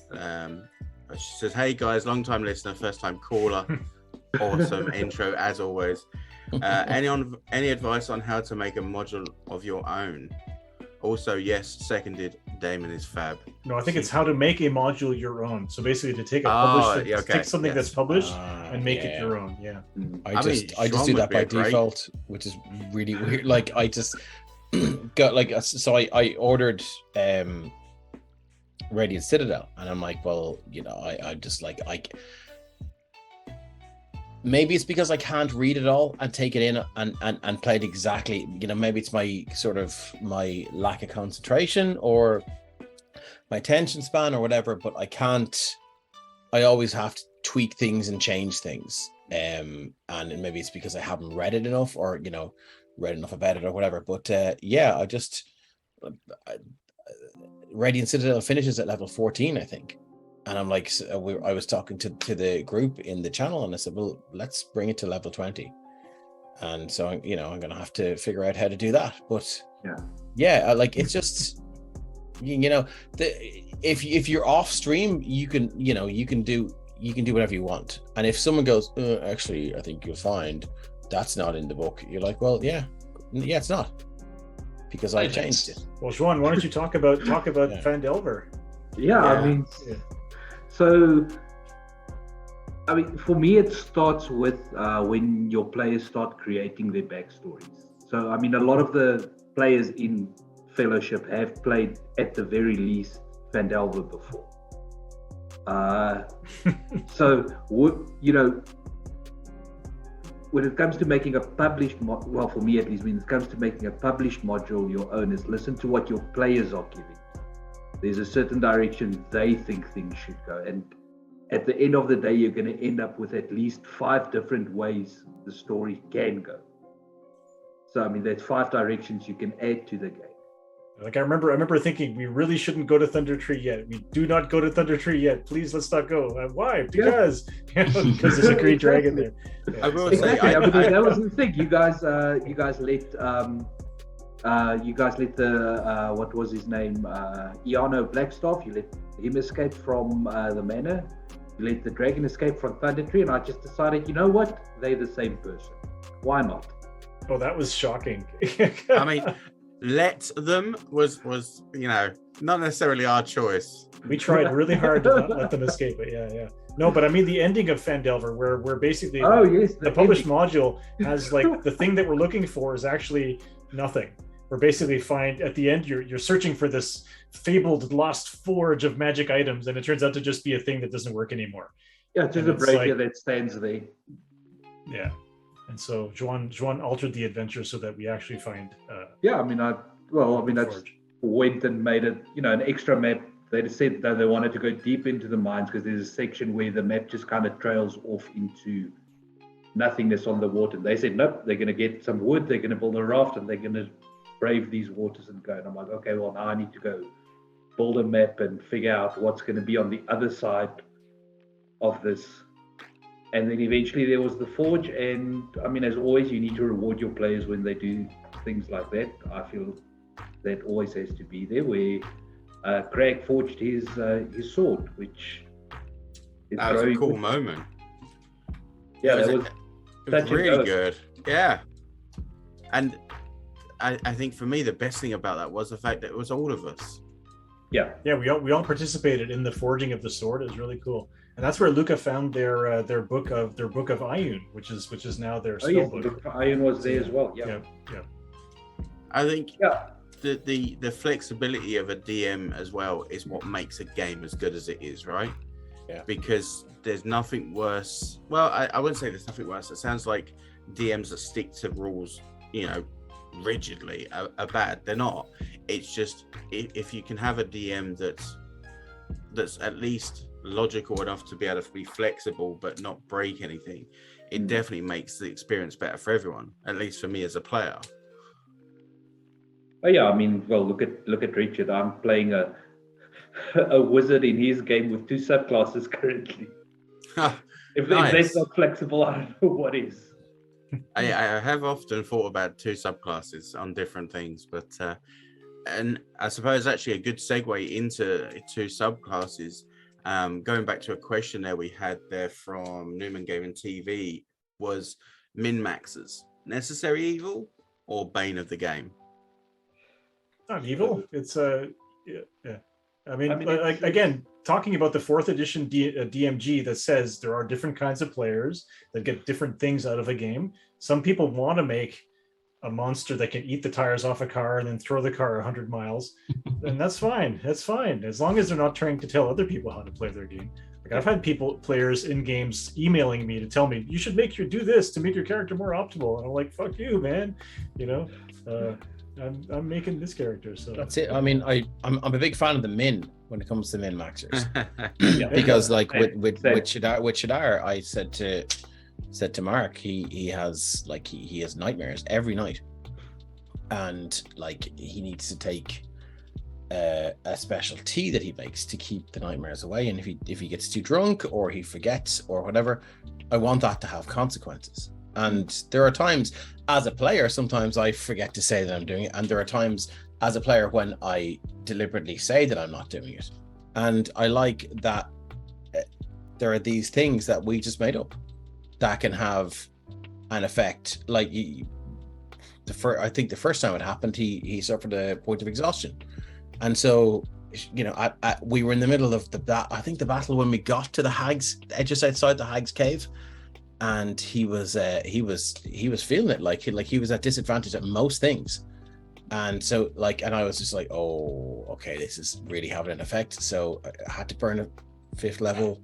She says, "Hey guys, long time listener, first time caller. Awesome intro as always. Any advice on how to make a module of your own? Also, yes, seconded. Damon is fab." No, I think it's how to make a module your own. So basically, to take a published, take something that's published and make it your own. Yeah. I just do that by default, which is really weird. Like I just got so I ordered Radiant Citadel, and I'm like, well, I just like maybe it's because I can't read it all and take it in and play it exactly. Maybe it's my lack of concentration or my attention span or whatever, but I always have to tweak things and change things. And maybe it's because I haven't read it enough or, read enough about it or whatever. But Radiant Citadel finishes at level 14, I think. And I'm like, I was talking to the group in the channel, and I said, well, let's bring it to level 20. And so, I'm going to have to figure out how to do that. But it's just, if you're off stream, you can do whatever you want. And if someone goes, actually, I think you'll find that's not in the book, you're like, well, yeah, it's not, because I changed it. Well, Juan, why don't you talk about Phandelver? So, for me, it starts with when your players start creating their backstories. So, a lot of the players in Fellowship have played, at the very least, Phandelver before. When it comes to making a published for me at least, when it comes to making a published module your own, is listen to what your players are giving. There's a certain direction they think things should go, and at the end of the day, you're going to end up with at least 5 different ways the story can go. So there's 5 directions you can add to the game. Like I remember thinking we really shouldn't go to Thunder Tree yet. We do not go to Thunder Tree yet. Please, let's not go. Why? Because because there's a green dragon there. Yeah. I will say, that was the thing. You guys let the what was his name? Iano Blackstaff. You let him escape from the manor. You let the dragon escape from Thunder Tree, and I just decided, you know what? They're the same person. Why not? Oh, that was shocking. Let them was not necessarily our choice. We tried really hard to not let them escape it. Yeah. No, but the ending of Phandelver, where basically the published module has the thing that we're looking for is actually nothing. We're basically at the end you're searching for this fabled lost forge of magic items, and it turns out to just be a thing that doesn't work anymore. Yeah, just a breaker that stands there. Yeah. And so Juan altered the adventure so that we actually find. I went and made it, an extra map. They just said that they wanted to go deep into the mines because there's a section where the map just kind of trails off into nothingness on the water. And they said, nope, they're going to get some wood, they're going to build a raft, and they're going to brave these waters and go. And I'm like, okay, well, now I need to go build a map and figure out what's going to be on the other side of this. And then eventually there was the forge. And I mean, as always, you need to reward your players when they do things like that. I feel that always has to be there, where Craig forged his sword, which is that was a cool moment. Yeah, that was really good. Yeah. And I think for me, the best thing about that was the fact that it was all of us. Yeah. Yeah, we all participated in the forging of the sword. It was really cool. And that's where Luca found their book of Ioun, which is now their spell book. The book of Ioun was there as well. Yeah. I think the flexibility of a DM as well is what makes a game as good as it is, right? Yeah. Because there's nothing worse. Well, I wouldn't say there's nothing worse. It sounds like DMs that stick to rules, rigidly are bad. They're not. It's just if you can have a DM that's at least logical enough to be able to be flexible but not break anything, it definitely makes the experience better for everyone, at least for me as a player. Oh yeah, I mean, well, look at Richard. I'm playing a wizard in his game with 2 subclasses currently. If that's not flexible, I don't know what is. I have often thought about 2 subclasses on different things, but and I suppose actually a good segue into 2 subclasses. Going back to a question there we had there from Newman Gaming TV, was min-maxers necessary evil or bane of the game? Not evil. It's yeah. I mean, again, talking about the 4th edition DMG that says there are different kinds of players that get different things out of a game. Some people want to make a monster that can eat the tires off a car and then throw the car 100 miles, and that's fine. That's fine, as long as they're not trying to tell other people how to play their game. Like, I've had players in games emailing me to tell me, you should do this to make your character more optimal, and I'm like, fuck you, man. I'm making this character, so that's it. I mean, I'm a big fan of the min when it comes to min maxers. because like with Shadar, I said to Mark, he has nightmares every night, and like he needs to take a special tea that he makes to keep the nightmares away. And if he gets too drunk or he forgets or whatever, I want that to have consequences. And there are times as a player, sometimes I forget to say that I'm doing it, and there are times as a player when I deliberately say that I'm not doing it. And I like that there are these things that we just made up that can have an effect. Like I think the first time it happened, he suffered a point of exhaustion, and so we were in the middle of the battle when we got to the hags, just outside the hags cave, and he was feeling it like he was at disadvantage at most things, and so and I was just like, oh, okay, this is really having an effect. So I had to burn a 5th level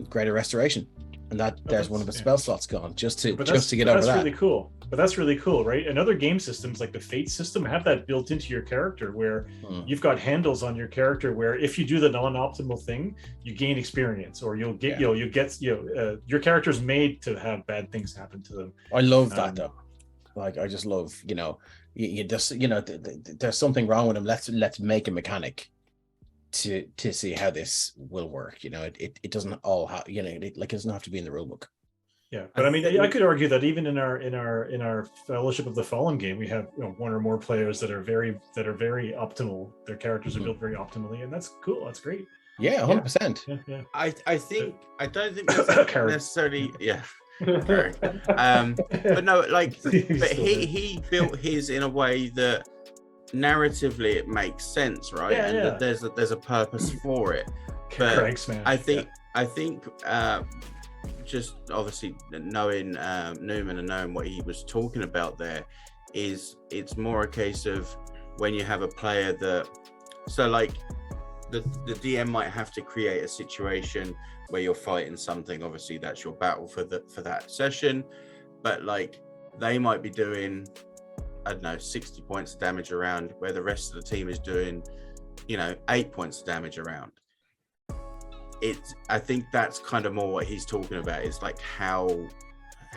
greater restoration, and there's one of the spell slots gone just to get over that. That's really cool. But that's really cool, right? And other game systems like the Fate system have that built into your character, where you've got handles on your character where if you do the non-optimal thing, you gain experience, or you'll get your character's made to have bad things happen to them. I love that though. Like, I just love, you just there's something wrong with him. Let's make a mechanic to see how this will work. It doesn't all have it doesn't have to be in the rule book. Yeah, but I mean, I could argue that even in our Fellowship of the Fallen game, we have 1 or more players that are very optimal. Their characters are built very optimally, and that's cool. That's great. Yeah, 100%. Yeah. I don't think that's necessarily. Yeah. But no, but he built his in a way that narratively it makes sense, right? That there's a purpose for it. But I think just obviously knowing Newman and knowing what he was talking about there, it's more a case of when you have a player that, so like the DM might have to create a situation where you're fighting something. Obviously that's your battle for that session, but like they might be doing, I don't know, 60 points of damage around, where the rest of the team is doing 8 points of damage around. I think that's kind of more what he's talking about, is like how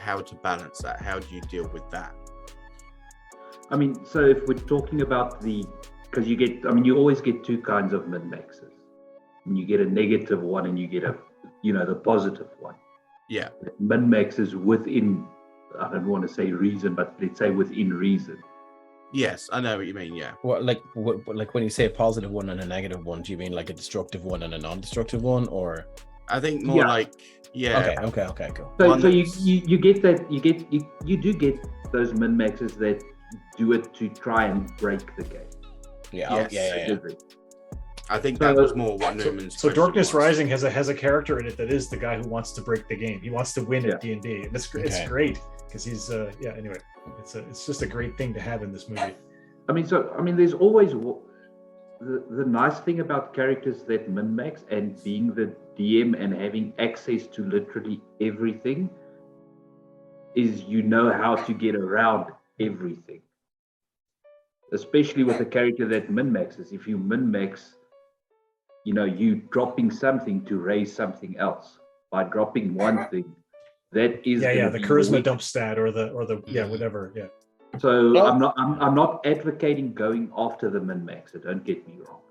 how to balance that? How do you deal with that? I mean, so if we're talking about because you always get two kinds of min-maxes. And you get a negative one and you get the positive one. Yeah. Min-maxes within, I don't want to say reason, but let's say within reason. Yes, I know what you mean. Yeah. What when you say a positive one and a negative one, do you mean like a destructive one and a non-destructive one, or? I think more like Okay, cool. So you get that you do get those min-maxes that do it to try and break the game. Yeah, yes. I think that was more what Newman's. So Darkness Rising has a character in it that is the guy who wants to break the game. He wants to win at D&D, and it's great because he's Anyway, it's just a great thing to have in this movie. I mean, there's always the nice thing about characters that min-max and being the DM and having access to literally everything is how to get around everything. Especially with a character that min-maxes. If you min-max, you dropping something to raise something else. By dropping one thing, that is the charisma dump stat or the whatever. Yeah. So I'm not advocating going after the min-maxer, don't get me wrong.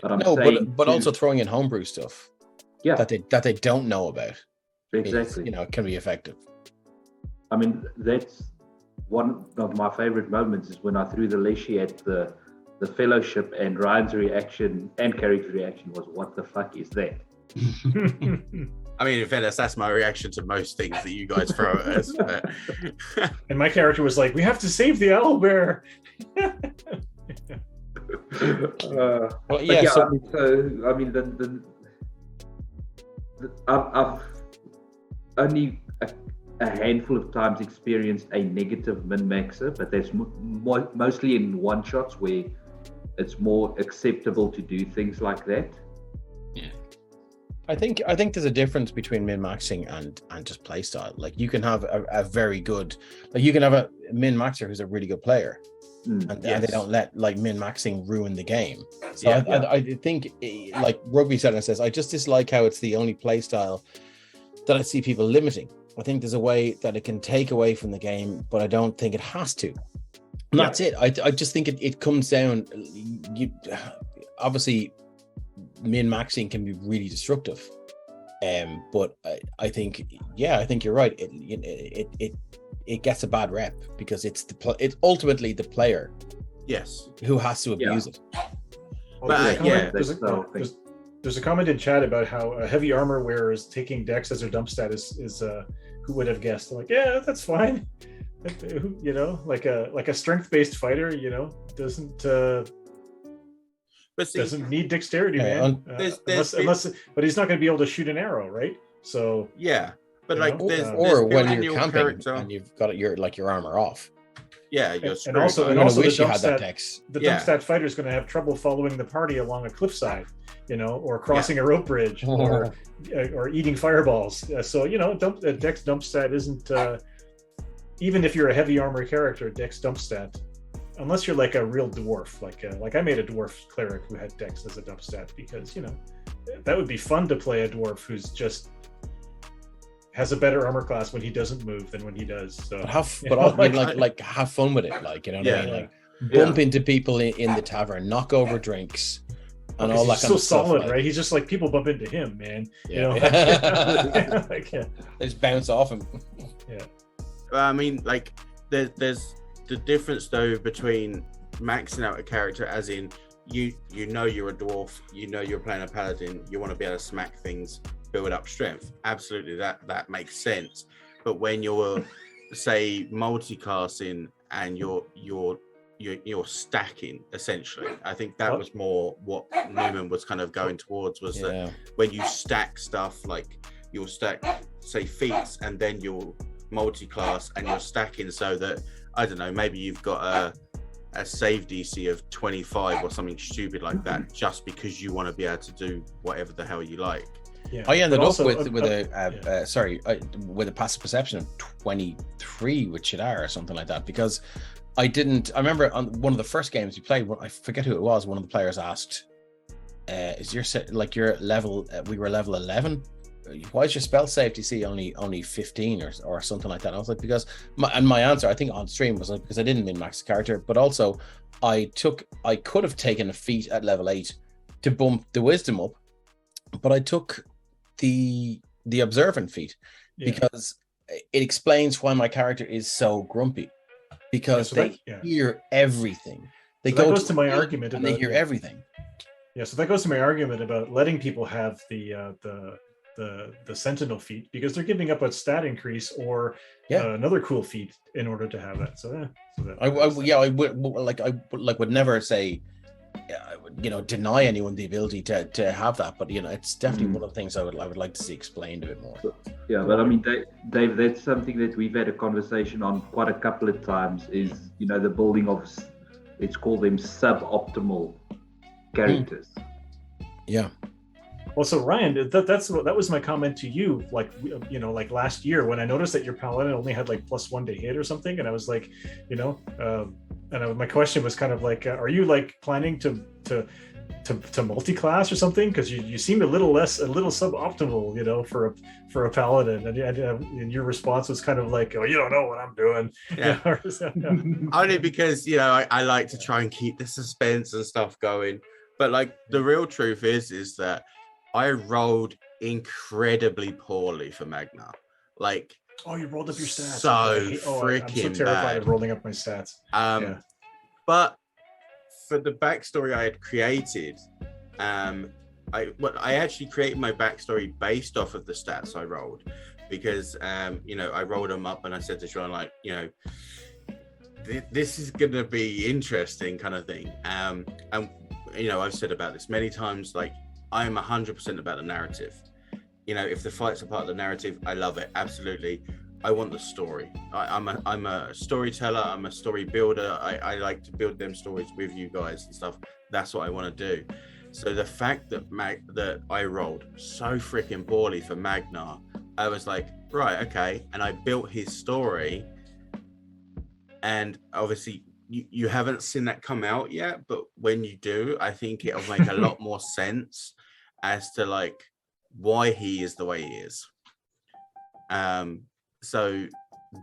But I'm saying but also throwing in homebrew stuff. Yeah. That they don't know about. Exactly. Is, can be effective. I mean, that's one of my favorite moments is when I threw the Leshy at the Fellowship, and Ryan's reaction and Carrick's reaction was, "What the fuck is that?" I mean, in fairness, that's my reaction to most things that you guys throw at us. But... And my character was like, "We have to save the owlbear." So I mean, I've only a handful of times experienced a negative min-maxer, but that's mostly in one-shots where it's more acceptable to do things like that. Yeah. I think there's a difference between min-maxing and just playstyle. Like you can have a very good, like you can have a min-maxer who's a really good player, and they don't let like min-maxing ruin the game. So I think, like Rugby said, says, I just dislike how it's the only playstyle that I see people limiting. I think there's a way that it can take away from the game, but I don't think it has to. And that's it. I just think it comes down. Obviously, min-maxing can be really destructive, but I think you're right. It gets a bad rep because it's ultimately the player, who has to abuse it. There's a comment in chat about how heavy armor wearers taking Dex as their dump stat is who would have guessed? I'm like, yeah, that's fine. Like a strength-based fighter, doesn't need dexterity, man. Unless, but he's not going to be able to shoot an arrow, right? So but when you're camping and you've got your armor off. Yeah, and also the dump Dex. stat fighter is going to have trouble following the party along a cliffside, or crossing a rope bridge, or eating fireballs. Dex dump stat isn't even if you're a heavy armor character. Dex dump stat, unless you're like a real dwarf, like I made a dwarf cleric who had Dex as a dump stat because that would be fun to play a dwarf who's just has a better armor class when he doesn't move than when he does. So, have fun with it, bump into people in the tavern, knock over drinks, and all that kind of stuff. So solid, right? He's just like people bump into him, man. They just bounce off him. Yeah. I mean, there's the difference though between maxing out a character, as in you're a dwarf, you're playing a paladin, you want to be able to smack things, build up strength. Absolutely, that makes sense. But when you're say multiclassing and you're stacking, essentially, I think that was more what Newman was kind of going towards, was that when you stack stuff, like you'll stack say feats and then you'll multi-class and you're stacking so that, I don't know, maybe you've got a save DC of 25 or something stupid like that, just because you want to be able to do whatever the hell you like. Yeah. I ended up with a passive perception of 23 with Shadar or something like that, because I remember on one of the first games we played, I forget who it was, one of the players asked, is your level, we were level 11, why is your spell save DC only 15 or something like that? And I was like, because my answer, I think on stream, was like, because I didn't min max the character, but also I could have taken a feat at level 8 to bump the wisdom up, but I took the observant feat because it explains why my character is so grumpy, because they hear everything. They go to my argument and they hear everything. Yeah, so that goes to my argument about letting people have the Sentinel feat, because they're giving up a stat increase or another cool feat in order to have that. I would never say, deny anyone the ability to have that, but it's definitely one of the things I would like to see explained a bit more. Yeah, but I mean, Dave, that's something that we've had a conversation on quite a couple of times. Is the building of, let's call them suboptimal characters. Yeah. Well, so Ryan, that was my comment to you, like last year when I noticed that your paladin only had like +1 to hit or something, and I was like, my question was kind of like, are you like planning to multi-class or something? Because you seemed a little suboptimal, for a paladin, and your response was kind of like, oh, you don't know what I'm doing. Yeah. Only because I like to try and keep the suspense and stuff going, but like the real truth is that I rolled incredibly poorly for Magna. Like, oh, you rolled up your stats. Freaking I'm so terrified bad of rolling up my stats. But for the backstory I had created, I actually created my backstory based off of the stats I rolled, because I rolled them up and I said to Sean, like, this is gonna be interesting, kind of thing. And I've said about this many times, like, I'm 100% about the narrative. If the fights are part of the narrative, I love it, absolutely. I want the story. I'm a storyteller. I'm a story builder. I like to build them stories with you guys and stuff. That's what I want to do. So the fact that I rolled so freaking poorly for Magnar, I was like, right, okay. And I built his story. And obviously you haven't seen that come out yet, but when you do, I think it'll make a lot more sense as to like why he is the way he is. So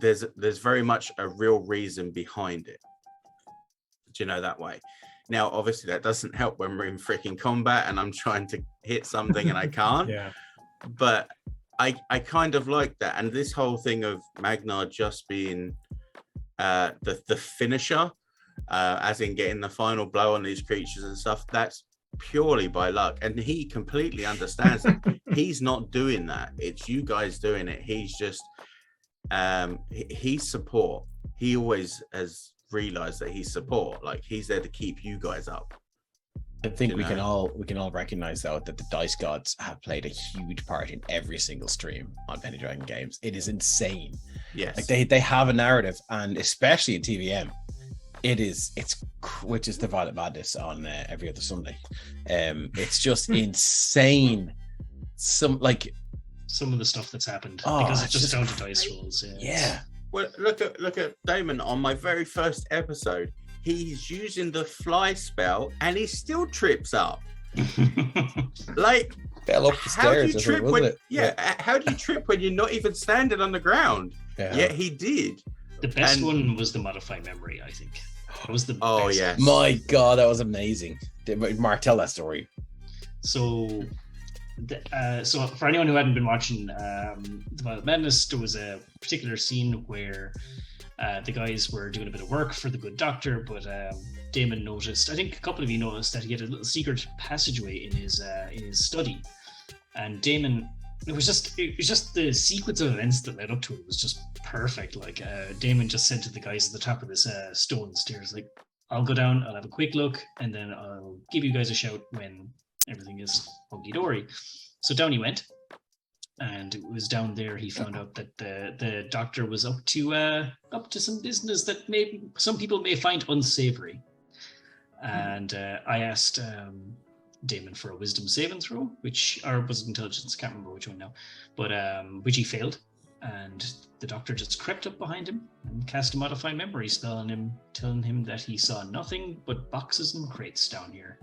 there's very much a real reason behind it, that way. Now, obviously, that doesn't help when we're in freaking combat and I'm trying to hit something and I can't. Yeah. But I kind of like that. And this whole thing of Magnar just being the finisher, as in getting the final blow on these creatures and stuff, that's purely by luck. And he completely understands it. He's not doing that. It's you guys doing it. He's just he's support. He always has realized that he's support. Like, he's there to keep you guys up. I think we can all recognize though that the dice gods have played a huge part in every single stream on Penny Dragon Games. It is insane. Yes, like they have a narrative, and especially in TVM, which is the Violet Madness on every other Sunday. It's just insane. Some of the stuff that's happened, because it's just down to dice rolls. Yeah. Well, look at Damon on my very first episode. He's using the fly spell and he still trips up. Like, fell up the stairs. How do you trip when you're not even standing on the ground? Yeah. Yet he did. The best one was the modify memory, I think. That was the best. Yeah. My God, that was amazing. Mark, tell that story. So for anyone who hadn't been watching the Violet Madness, there was a particular scene where the guys were doing a bit of work for the good doctor, but Damon noticed, I think a couple of you noticed, that he had a little secret passageway in his study. And Damon, it was just the sequence of events that led up to it was just perfect. Like, Damon just said to the guys at the top of this stone stairs, like, I'll go down, I'll have a quick look, and then I'll give you guys a shout when everything is hunky-dory. So down he went, and it was down there he found out that the doctor was up to some business that some people may find unsavory. And I asked Damon for a wisdom saving throw, or was it intelligence? I can't remember which one now, but which he failed. And the doctor just crept up behind him and cast a modify memory spell on him, telling him that he saw nothing but boxes and crates down here,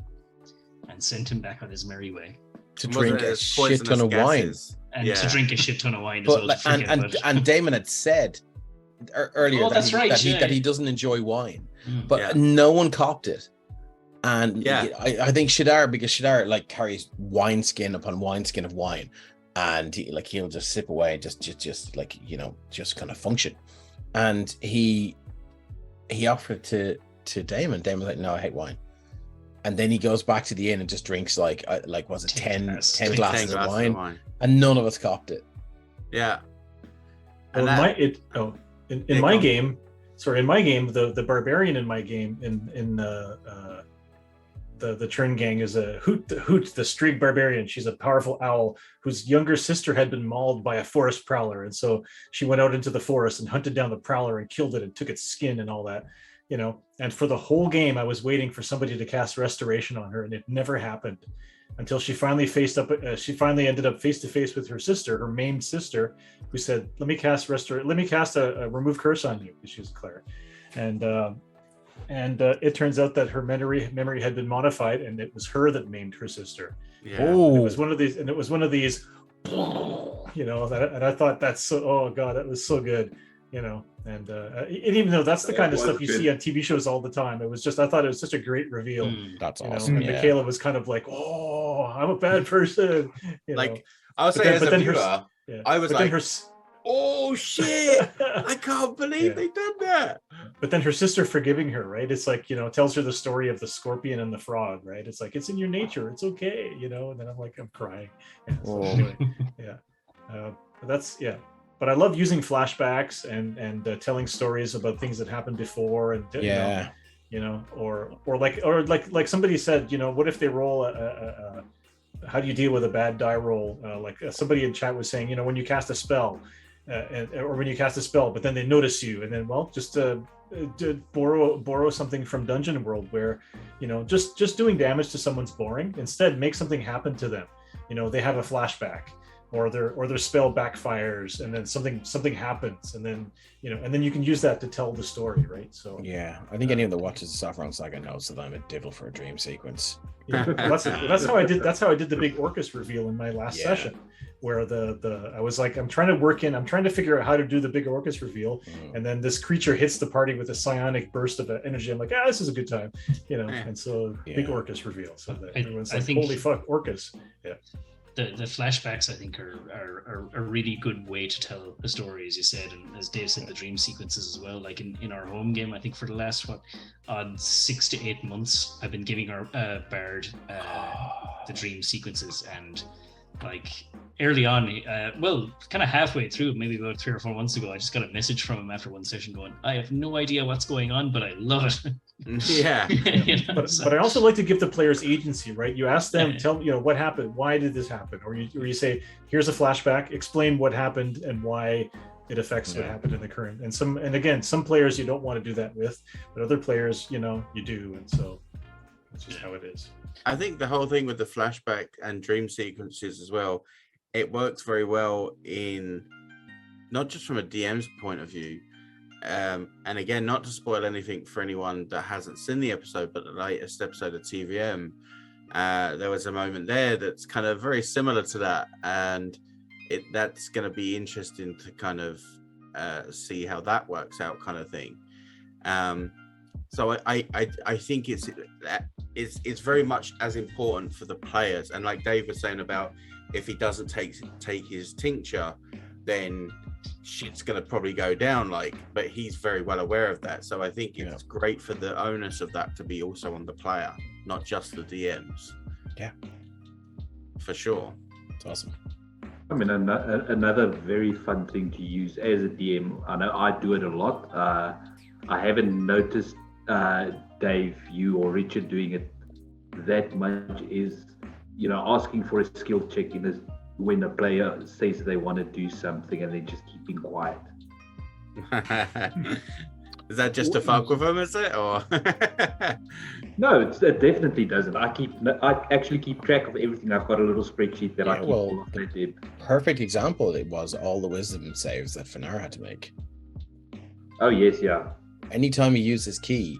and sent him back on his merry way. to Wasn't drink it a as shit ton poisonous of wine. gases? And Yeah. to drink a shit ton of wine as But well. like, to forget about it. and Damon had said earlier Oh, that, that's he, right, that, he, yeah, that he yeah. doesn't enjoy wine, Mm. but Yeah. no one copped it. And Yeah. I think Shadar, because Shadar like carries wineskin upon wineskin of wine, and he'll just sip away and just like, you know, just kind of function. And he offered to Damon. Damon was like, no, I hate wine. And then he goes back to the inn and just drinks like was it 10 glasses of wine, and none of us copped it. Yeah. Oh, in my game, the barbarian in my game in the Churn gang is a Hoot, the Strig barbarian. She's a powerful owl whose younger sister had been mauled by a forest prowler, and so she went out into the forest and hunted down the prowler and killed it and took its skin and all that, you know. And for the whole game, I was waiting for somebody to cast Restoration on her, and it never happened until she finally ended up face to face with her sister, her maimed sister, who said, "Let me cast a remove curse on you," because she was a cleric, and it turns out that her memory had been modified, and it was her that maimed her sister. Yeah. Oh, It was one of these, you know, and I thought that's so, oh god, that was so good, you know. And even though that's the kind of stuff you see on TV shows all the time, I thought it was such a great reveal. that's You know? awesome. And Yeah. Michaela was kind of like, "Oh, I'm a bad person." You Like, know? I'll say as a viewer, Yeah. I was But then like, oh shit, I can't believe Yeah. they done that. But then her sister forgiving her, right? It's like, you know, tells her the story of the scorpion and the frog, right? It's like, it's in your nature, it's okay, you know. And then I'm crying. Yeah, so Oh. anyway, yeah. But I love using flashbacks and telling stories about things that happened before, and Yeah. you know, or like somebody said, you know, what if they roll how do you deal with a bad die roll? Somebody in chat was saying, you know, when you cast a spell, or when you cast a spell, but then they notice you, and then, well, just borrow something from Dungeon World, where, you know, just doing damage to someone's boring. Instead, make something happen to them. You know, they have a flashback, or their spell backfires, and then something happens, and then, you know, and then you can use that to tell the story, right? So Yeah, I think anyone that watches the Saffron Saga knows that I'm a devil for a dream sequence. yeah, that's how I did the big Orcus reveal in my last session, where I was like, I'm trying to figure out how to do the big Orcus reveal, and then this creature hits the party with a psionic burst of energy. I'm like, this is a good time, you know. And so big Orcus reveal, so that everyone's like, holy fuck, Orcus. Yeah. The flashbacks, I think, are a really good way to tell a story, as you said, and as Dave said, the dream sequences as well. Like in our home game, I think for the last 6 to 8 months, I've been giving our bard the dream sequences, and like early on, kind of halfway through, maybe about 3 or 4 months ago, I just got a message from him after one session going, "I have no idea what's going on, but I love it." Yeah. You know, but I also like to give the players agency, right? You ask them, tell, you know, what happened, why did this happen, or you say, here's a flashback, explain what happened and why it affects what happened in the current. And again, some players you don't want to do that with, but other players, you know, you do, and so that's just how it is. I think the whole thing with the flashback and dream sequences as well, it works very well in not just from a DM's point of view. And again, not to spoil anything for anyone that hasn't seen the episode, but the latest episode of TVM, there was a moment there that's kind of very similar to that, and that's going to be interesting to kind of see how that works out, kind of thing. So I think it's very much as important for the players, and like Dave was saying about, if he doesn't take his tincture, then shit's gonna probably go down, but he's very well aware of that. So I think it's great for the onus of that to be also on the player, not just the DMs. Yeah, for sure. It's awesome. I mean, another very fun thing to use as a DM, I know I do it a lot. I haven't noticed Dave, you or Richard doing it that much, is, you know, asking for a skill check when a player says they want to do something and then just keeping quiet. Is that just to fuck with them, is it? Or No, it definitely doesn't. I actually keep track of everything. I've got a little spreadsheet that I keep all of that in. Perfect example, it was all the wisdom saves that Finar had to make. Oh yes, yeah. Anytime he used his key,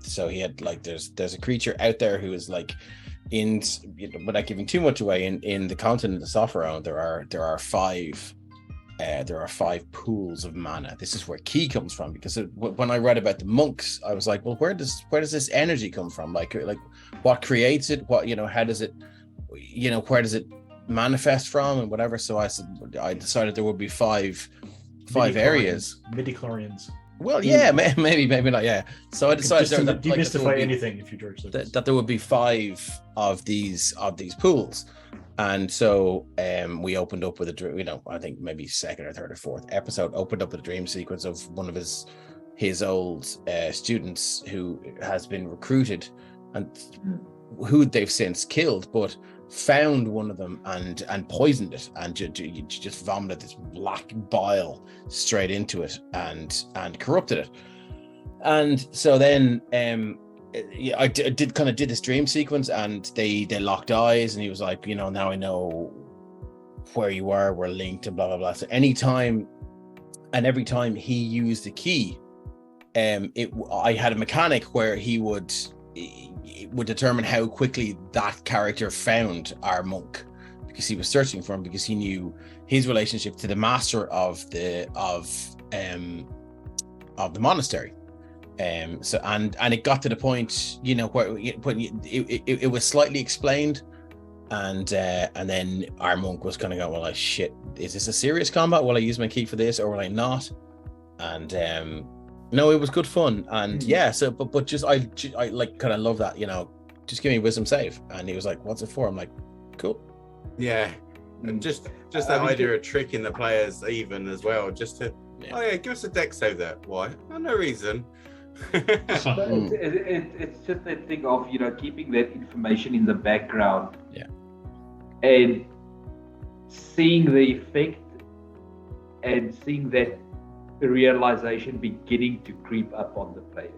so he had there's a creature out there who is without giving too much away, in the continent of Sophiron, there are five pools of mana. This is where ki comes from, because when I read about the monks, I was like, well, where does this energy come from? Like what creates it? What, how does it, where does it manifest from, and whatever. So I decided there would be five areas. Midi-chlorians. Well, yeah, maybe not. Yeah. So I decided just demystify anything if you George that there would be five of these pools. And so we opened up with a dream, I think maybe second or third or fourth episode, opened up with a dream sequence of one of his old students who has been recruited and who they've since killed, but found one of them and poisoned it, and just vomited this black bile straight into it and corrupted it. And so then I did this dream sequence, and they locked eyes, and he was like, now I know where you are, we're linked, and blah blah blah. So every time he used the key, I had a mechanic where it would determine how quickly that character found our monk, because he was searching for him, because he knew his relationship to the master of the monastery. So and it got to the point, where it was slightly explained, and then our monk was kind of going, well, shit, is this a serious combat? Will I use my key for this, or will I not? And no, it was good fun. And yeah, so but just I like kind of love that, just give me a wisdom save. And he was like, what's it for? I'm like, cool. Yeah. And just that idea of tricking the players even as well, just to give us a deck save there. Why? Oh, no reason. It's just that thing of keeping that information in the background, and seeing the effect, and seeing that realization beginning to creep up on the players.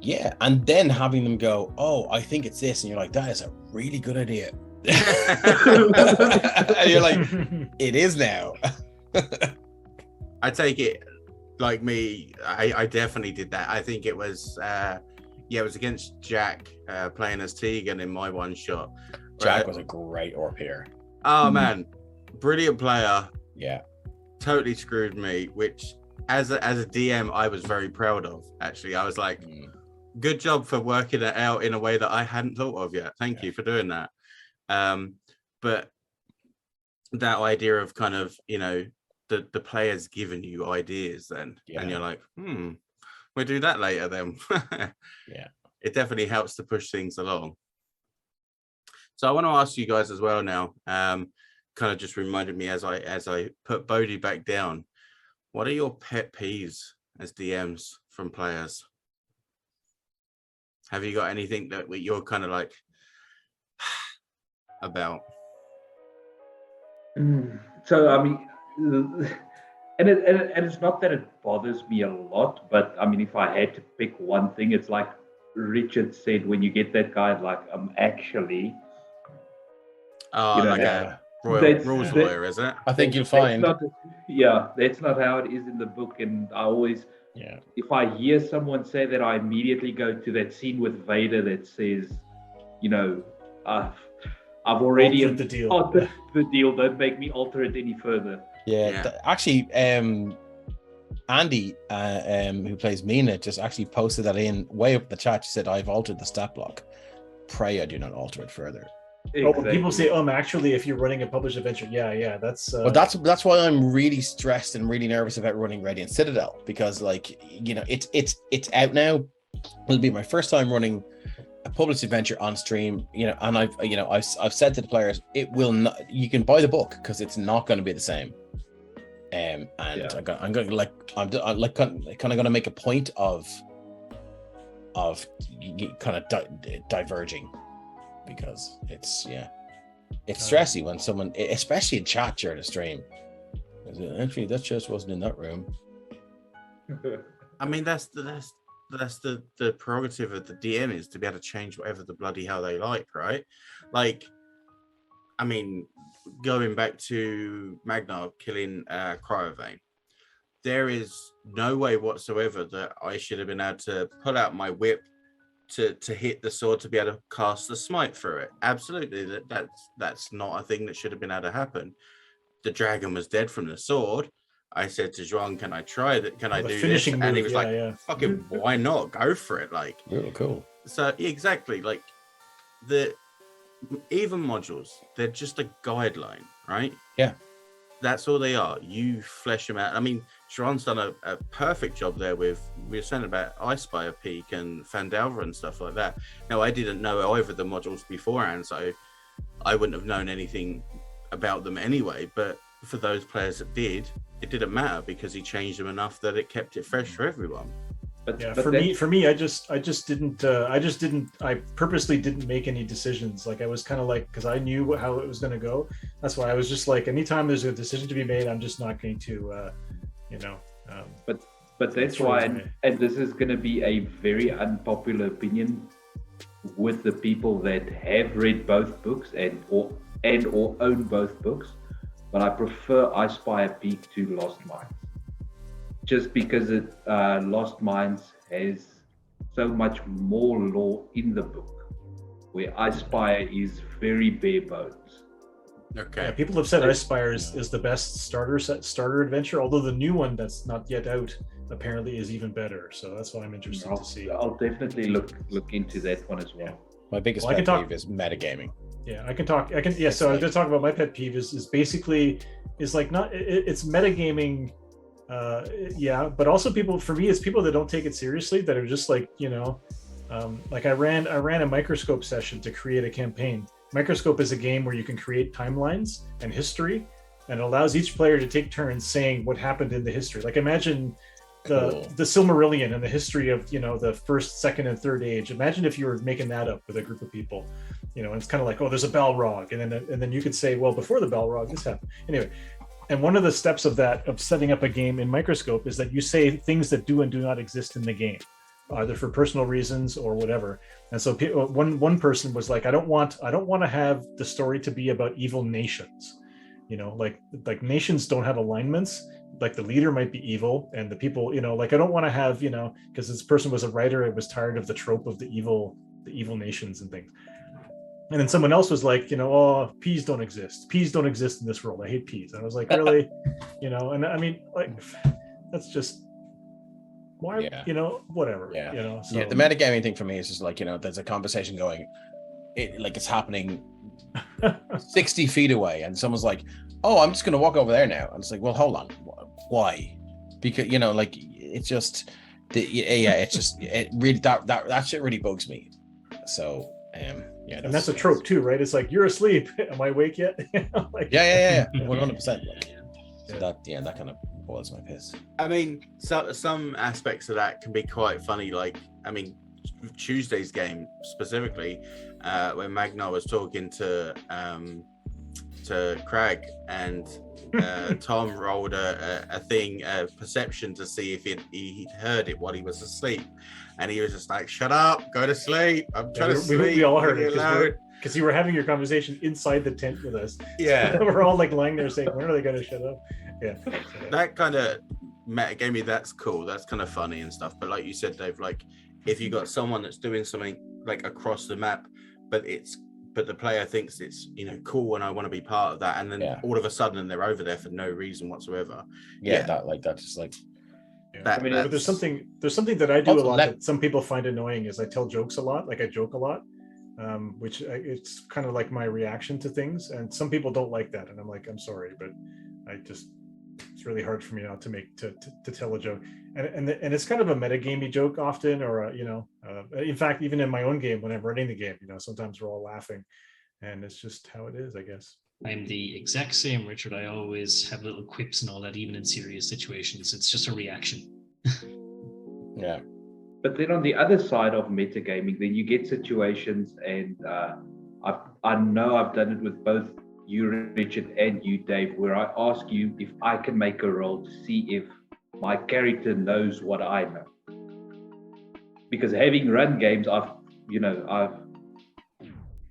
Yeah, and then having them go, oh, I think it's this, and you're like, that is a really good idea. And you're like, it is now. I take it. Like me, I definitely did that. I think it was it was against Jack, playing as Tegan in my one shot. Jack was a great Orpeer. Oh man, brilliant player. Yeah, totally screwed me, which as a DM I was very proud of. Actually, I was like, good job for working it out in a way that I hadn't thought of yet. Thank you for doing that. But that idea of kind of the players giving you ideas then, and you're like, we'll do that later then. Yeah, it definitely helps to push things along. So I want to ask you guys as well now, kind of just reminded me as I put Bodhi back down, what are your pet peeves as DMs from players? Have you got anything that you're kind of like about? So I mean, and it's not that it bothers me a lot, but I mean, if I had to pick one thing, it's like Richard said, when you get that guy like, actually, like a rules lawyer, is it? I think you'll find. That's not how it is in the book, and I always, if I hear someone say that, I immediately go to that scene with Vader that says, I've already altered the deal. Don't make me alter it any further. Actually, Andy, who plays Mina, just actually posted that in way up the chat. She said, I've altered the stat block. Pray I do not alter it further. Exactly. People say, actually, if you're running a published adventure, that's well, that's why I'm really stressed and really nervous about running Radiant Citadel, because it's out now. It'll be my first time running a published adventure on stream, and I've said to the players, it will not, you can buy the book because it's not going to be the same. I'm going to kind of going to make a point of kind of diverging, because it's stressy when someone, especially in chat during a stream, actually that just wasn't in that room. I mean, that's the prerogative of the DM, is to be able to change whatever the bloody hell they like, right? Like, I mean, going back to Magnar killing Cryovane, there is no way whatsoever that I should have been able to pull out my whip to hit the sword to be able to cast the smite through it. Absolutely, that's not a thing that should have been able to happen. The dragon was dead from the sword. I said to Joan, "Can I try that? Can I do this?" Move, And he was like, yeah. "Fucking, why not? Go for it!" Like, Really cool. so exactly, like the even modules, they're just a guideline, right? Yeah. That's all they are. You flesh them out. I mean, Sharon's done a perfect job there with, we were saying about Icespire Peak and Fandalva and stuff like that. Now, I didn't know either of the modules beforehand, so I wouldn't have known anything about them anyway. But for those players that did, it didn't matter because he changed them enough that it kept it fresh for everyone. But for me, I purposely didn't make any decisions. Like I was kind of like, because I knew how it was going to go. That's why I was just like, anytime there's a decision to be made, I'm just not going to, But that's why, and this is going to be a very unpopular opinion with the people that have read both books or own both books. But I prefer Icespire Peak to Lost Mines. Just because Lost Mines has so much more lore in the book, where Icespire is very bare bones. Okay. Yeah, people have said Icespire is the best starter adventure, although the new one that's not yet out apparently is even better. So that's why I'm interested to see. I'll definitely look into that one as well. Yeah. My biggest pet peeve is metagaming. Yeah, I can talk. So I was going to talk about my pet peeve is basically it's metagaming. But also for me, it's people that don't take it seriously, that are just like, like I ran a Microscope session to create a campaign. Microscope is a game where you can create timelines and history, and it allows each player to take turns saying what happened in the history. Like imagine the Silmarillion and the history of, the first, second, and third age. Imagine if you were making that up with a group of people, and it's kind of like, oh, there's a Balrog, and then you could say, well, before the Balrog, this happened. Anyway. And one of the steps of setting up a game in Microscope is that you say things that do and do not exist in the game, either for personal reasons or whatever. And so one person was like, I don't want to have the story to be about evil nations. Like nations don't have alignments. Like the leader might be evil, and the people, like I don't want to have, because this person was a writer, and was tired of the trope of the evil nations and things. And then someone else was like, oh, peas don't exist. Peas don't exist in this world. I hate peas. And I was like, really? And I mean, like, that's just why, whatever. Yeah. So. Yeah, the metagaming thing for me is just like, there's a conversation going, it's happening 60 feet away, and someone's like, oh, I'm just going to walk over there now. And it's like, well, hold on. Why? Because, like, it's just, it really, that shit really bugs me. So, yeah, and that's a trope too, right? It's like, you're asleep. Am I awake yet? Like, yeah, 100%. That kind of boils my piss. I mean, some aspects of that can be quite funny. Like, I mean, Tuesday's game specifically, when Magnar was talking to Crag, and Tom rolled a perception to see if he heard it while he was asleep. And he was just like, shut up, go to sleep. I'm trying to sleep. We all heard it because you were having your conversation inside the tent with us. Yeah. We're all like lying there saying, when are they going to shut up? Yeah. That kind of metagaming, that's cool. That's kind of funny and stuff. But like you said, Dave, like if you got someone that's doing something like across the map, but the player thinks it's, cool and I want to be part of that. And then all of a sudden they're over there for no reason whatsoever. Yeah. That's just like, but there's something that I do a lot that some people find annoying is I tell jokes a lot. Like I joke a lot, which it's kind of like my reaction to things. And some people don't like that. And I'm like, I'm sorry, but it's really hard for me now to tell a joke. And it's kind of a metagamey joke often, or, in fact, even in my own game, when I'm running the game, sometimes we're all laughing, and it's just how it is, I guess. I'm the exact same, Richard. I always have little quips and all that, even in serious situations. It's just a reaction. Yeah. But then on the other side of metagaming, then you get situations, and I know I've done it with both you, Richard, and you, Dave, where I ask you if I can make a roll to see if my character knows what I know. Because having run games, I've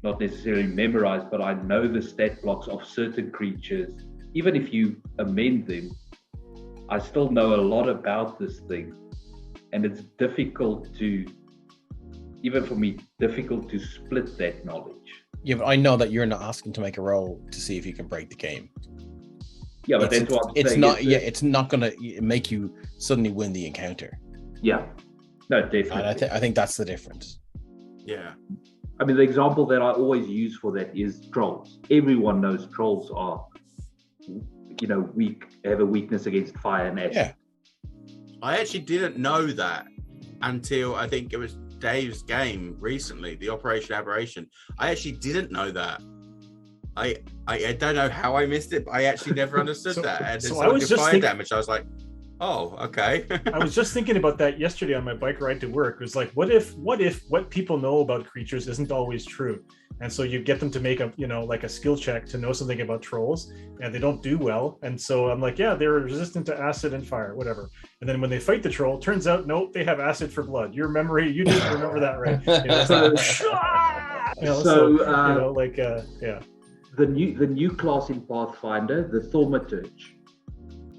not necessarily memorized, but I know the stat blocks of certain creatures. Even if you amend them, I still know a lot about this thing. And it's difficult to even for me, difficult to split that knowledge. Yeah, but I know that you're not asking to make a roll to see if you can break the game. Yeah, but that's what I'm saying. It's not going to make you suddenly win the encounter. Yeah, no, definitely. And I think that's the difference. Yeah. I mean, the example that I always use for that is trolls. Everyone knows trolls are, have a weakness against fire and acid. Yeah. I actually didn't know that until I think it was Dave's game recently, the Operation Aberration. I actually didn't know that. I don't know how I missed it, but I actually never understood that. And so I was just thinking, damage. I was like, oh, okay. I was just thinking about that yesterday on my bike ride to work. It was like, what if what people know about creatures isn't always true? And so you get them to make a skill check to know something about trolls, and they don't do well. And so I'm like, yeah, they're resistant to acid and fire, whatever. And then when they fight the troll, turns out, nope, they have acid for blood. Your memory, you didn't remember that right. The new class in Pathfinder, the Thaumaturge,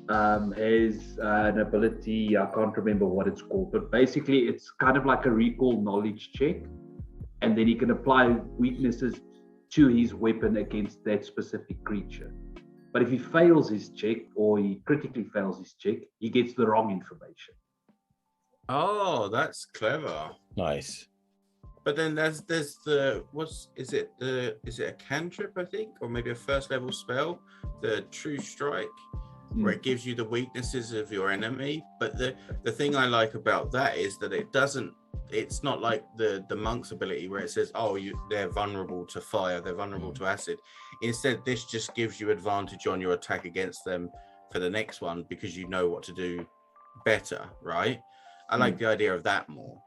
has an ability, I can't remember what it's called, but basically it's kind of like a recall knowledge check, and then he can apply weaknesses to his weapon against that specific creature. But if he fails his check, or he critically fails his check, he gets the wrong information. Oh, that's clever. Nice. But then there's the is it a cantrip, I think, or maybe a first level spell, the True Strike, where it gives you the weaknesses of your enemy. But the thing I like about that is that it's not like the monk's ability where it says, oh, they're vulnerable to fire, they're vulnerable to acid. Instead, this just gives you advantage on your attack against them for the next one because you know what to do better, right? I like the idea of that more.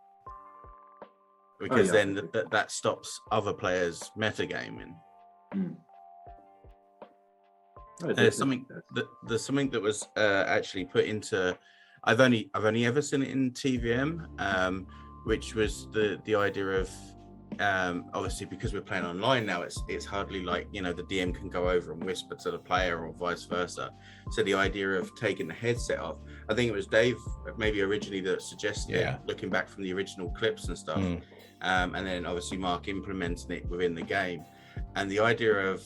Because then that stops other players metagaming. There's something that was actually put into. I've only ever seen it in TVM, which was the idea of obviously because we're playing online now, it's hardly like the DM can go over and whisper to the player or vice versa. So the idea of taking the headset off, I think it was Dave maybe originally that suggested it, looking back from the original clips and stuff. And then obviously Mark implementing it within the game, and the idea of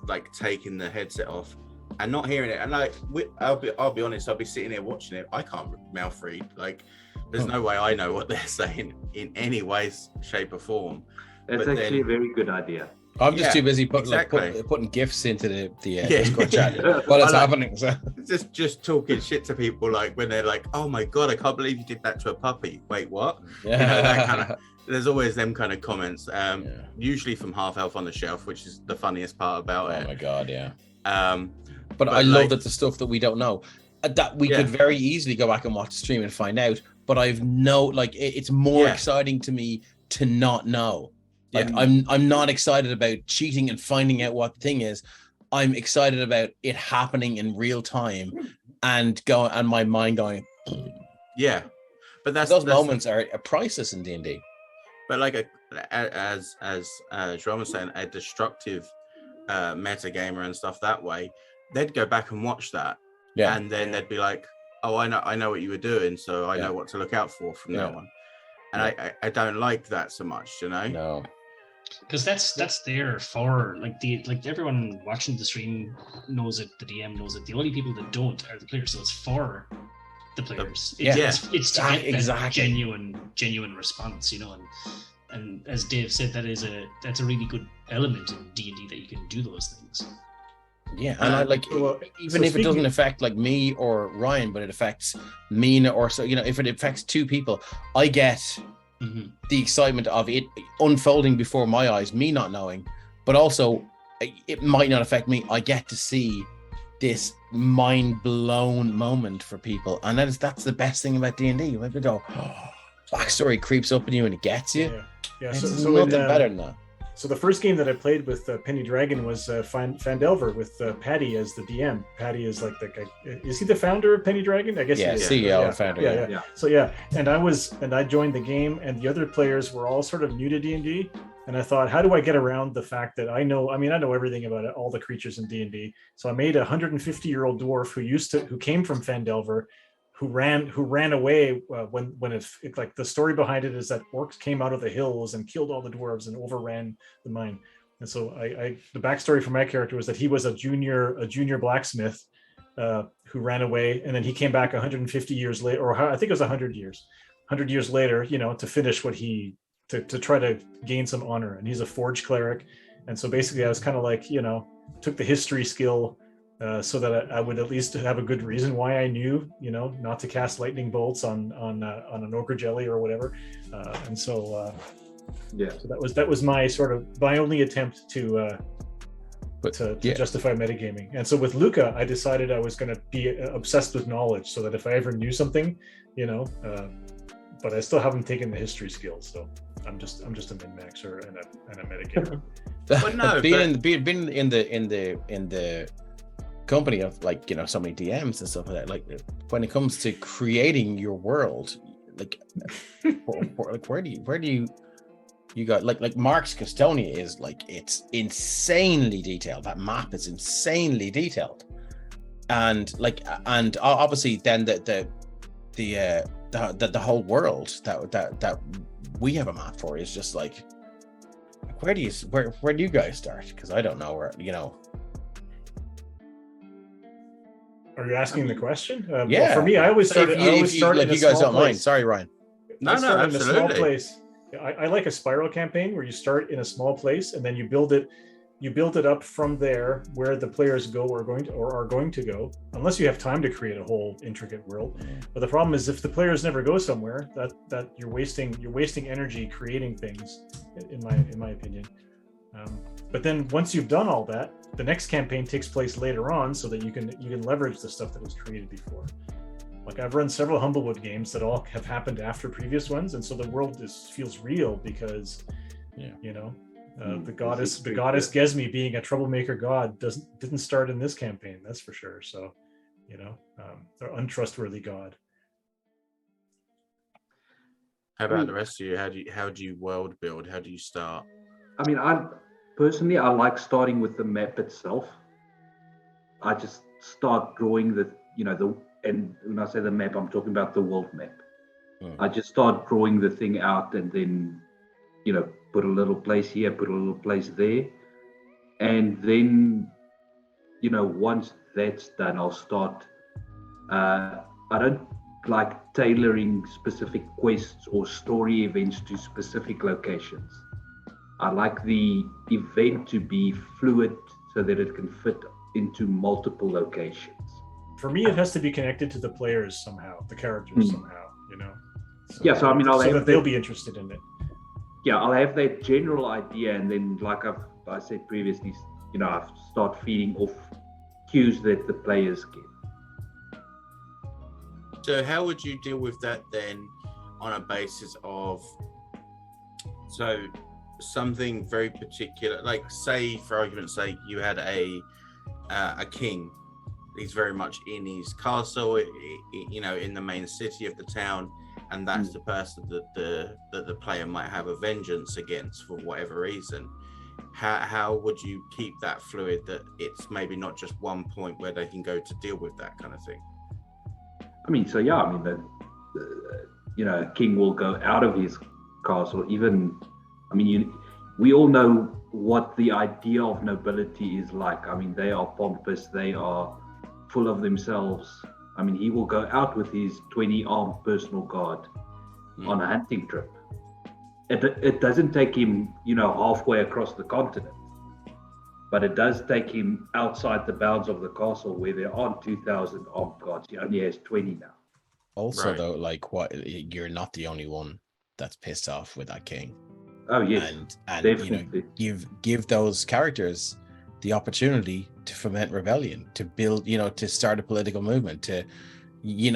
like taking the headset off and not hearing it. And like I'll be honest, I'll be sitting here watching it. I can't mouth read. Like there's no way I know what they're saying in any way, shape, or form. That's actually a very good idea. I'm just too busy putting gifs into the Discord chat while it's happening. So just talking shit to people, like when they're like, "Oh my god, I can't believe you did that to a puppy." Wait, what? Yeah. That kind of. There's always them kind of comments, usually from Half Elf on the Shelf, which is the funniest part about it. Oh my god, yeah. But I love that the stuff that we don't know, that we could very easily go back and watch the stream and find out. But it's more exciting to me to not know. Like I'm not excited about cheating and finding out what the thing is. I'm excited about it happening in real time and my mind going. Yeah, but those moments are priceless in D&D. But like as Jerome was saying, a destructive metagamer and stuff that way, they'd go back and watch that, and then they'd be like, "Oh, I know what you were doing, so I know what to look out for from now on." And I don't like that so much, No, because that's there for like everyone watching the stream knows it, the DM knows it. The only people that don't are the players, so it's for the players. It's to get that genuine response, and as Dave said, that's a really good element in D&D that you can do those things. Yeah, and I like even if it doesn't affect like me or Ryan, but it affects Mina or so. If it affects two people, I get the excitement of it unfolding before my eyes, me not knowing, but also it might not affect me. I get to see this mind blown moment for people, and that's the best thing about D&D. You have to go, backstory creeps up in you and it gets you. Yeah, so nothing better than that. So the first game that I played with Penny Dragon was Fandelver with Patty as the DM. Patty is like the guy. Is he the founder of Penny Dragon? I guess he is. CEO and founder. Yeah. So and I joined the game, and the other players were all sort of new to D&D. And I thought, how do I get around the fact that I know everything about all the creatures in D&D. So I made a 150-year-old dwarf who came from Fandelver, who ran away when it like the story behind it is that orcs came out of the hills and killed all the dwarves and overran the mine. And so I the backstory for my character was that he was a junior blacksmith who ran away, and then he came back 150 years later, or I think it was 100 years later, to finish what he to try to gain some honor. And he's a forge cleric, and so basically I was kind of like, took the history skill so that I would at least have a good reason why I knew, not to cast lightning bolts on an ogre jelly or whatever, and so. So that was my only attempt to justify metagaming. And so with Luca, I decided I was going to be obsessed with knowledge, so that if I ever knew something, but I still haven't taken the history skills, so I'm just a min-maxer and a metagamer. But no, being in the company of so many DMs and stuff like that, like when it comes to creating your world, where do you got like Mark's Custonia is it's insanely detailed. That map is insanely detailed, and obviously then the whole world that we have a map for is just where do you guys start? Because I don't know where. Are you asking the question? Yeah. Well, for me, I always started. You guys don't mind. Sorry, Ryan. No, absolutely. In a small place. I like a spiral campaign where you start in a small place and then you build it up from there where the players go or are going to go, unless you have time to create a whole intricate world. But the problem is if the players never go somewhere, that you're wasting energy creating things, in my opinion. But then once you've done all that, the next campaign takes place later on, so that you can leverage the stuff that was created before. Like I've run several Humblewood games that all have happened after previous ones, and so the world feels real because, the goddess Gesmi being a troublemaker god didn't start in this campaign, that's for sure. So, they're untrustworthy god. How about the rest of you? How do you world build? How do you start? I mean, I like starting with the map itself. I just start drawing and when I say the map, I'm talking about the world map. I just start drawing the thing out and then, put a little place here, put a little place there. And then, once that's done, I'll start. I don't like tailoring specific quests or story events to specific locations. I like the event to be fluid so that it can fit into multiple locations. For me, it has to be connected to the players somehow, the characters somehow, So I mean, that they'll be interested in it. Yeah, I'll have that general idea, and then, like I said previously, I start feeding off cues that the players get. So, how would you deal with that then, on a basis of something very particular? Like, say, for argument's sake, you had a king. He's very much in his castle, in the main city of the town, and that's the person that the player might have a vengeance against for whatever reason. How would you keep that fluid, that it's maybe not just one point where they can go to deal with that kind of thing? I mean, a king will go out of his castle. We all know what the idea of nobility is like. I mean, they are pompous, they are full of themselves. I mean, he will go out with his 20-armed personal guard on a hunting trip. It doesn't take him, halfway across the continent, but it does take him outside the bounds of the castle where there aren't 2,000 armed guards. He only has 20 now. Also, right. Though, you're not the only one that's pissed off with that king. Oh yes, and definitely. Give those characters the opportunity to foment rebellion, to build, to start a political movement, to,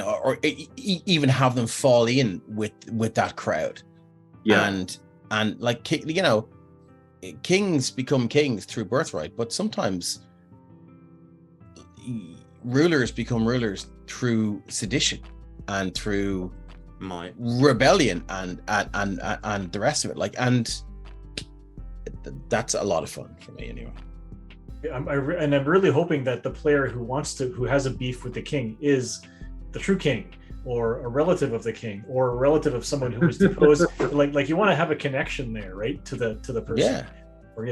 or even have them fall in with that crowd. Yeah. And kings become kings through birthright, but sometimes rulers become rulers through sedition and through rebellion and the rest of it. And that's a lot of fun for me anyway. I'm really hoping that the player who has a beef with the king is the true king, or a relative of the king, or a relative of someone who was deposed. like you want to have a connection there, right, to the person. Yeah. Or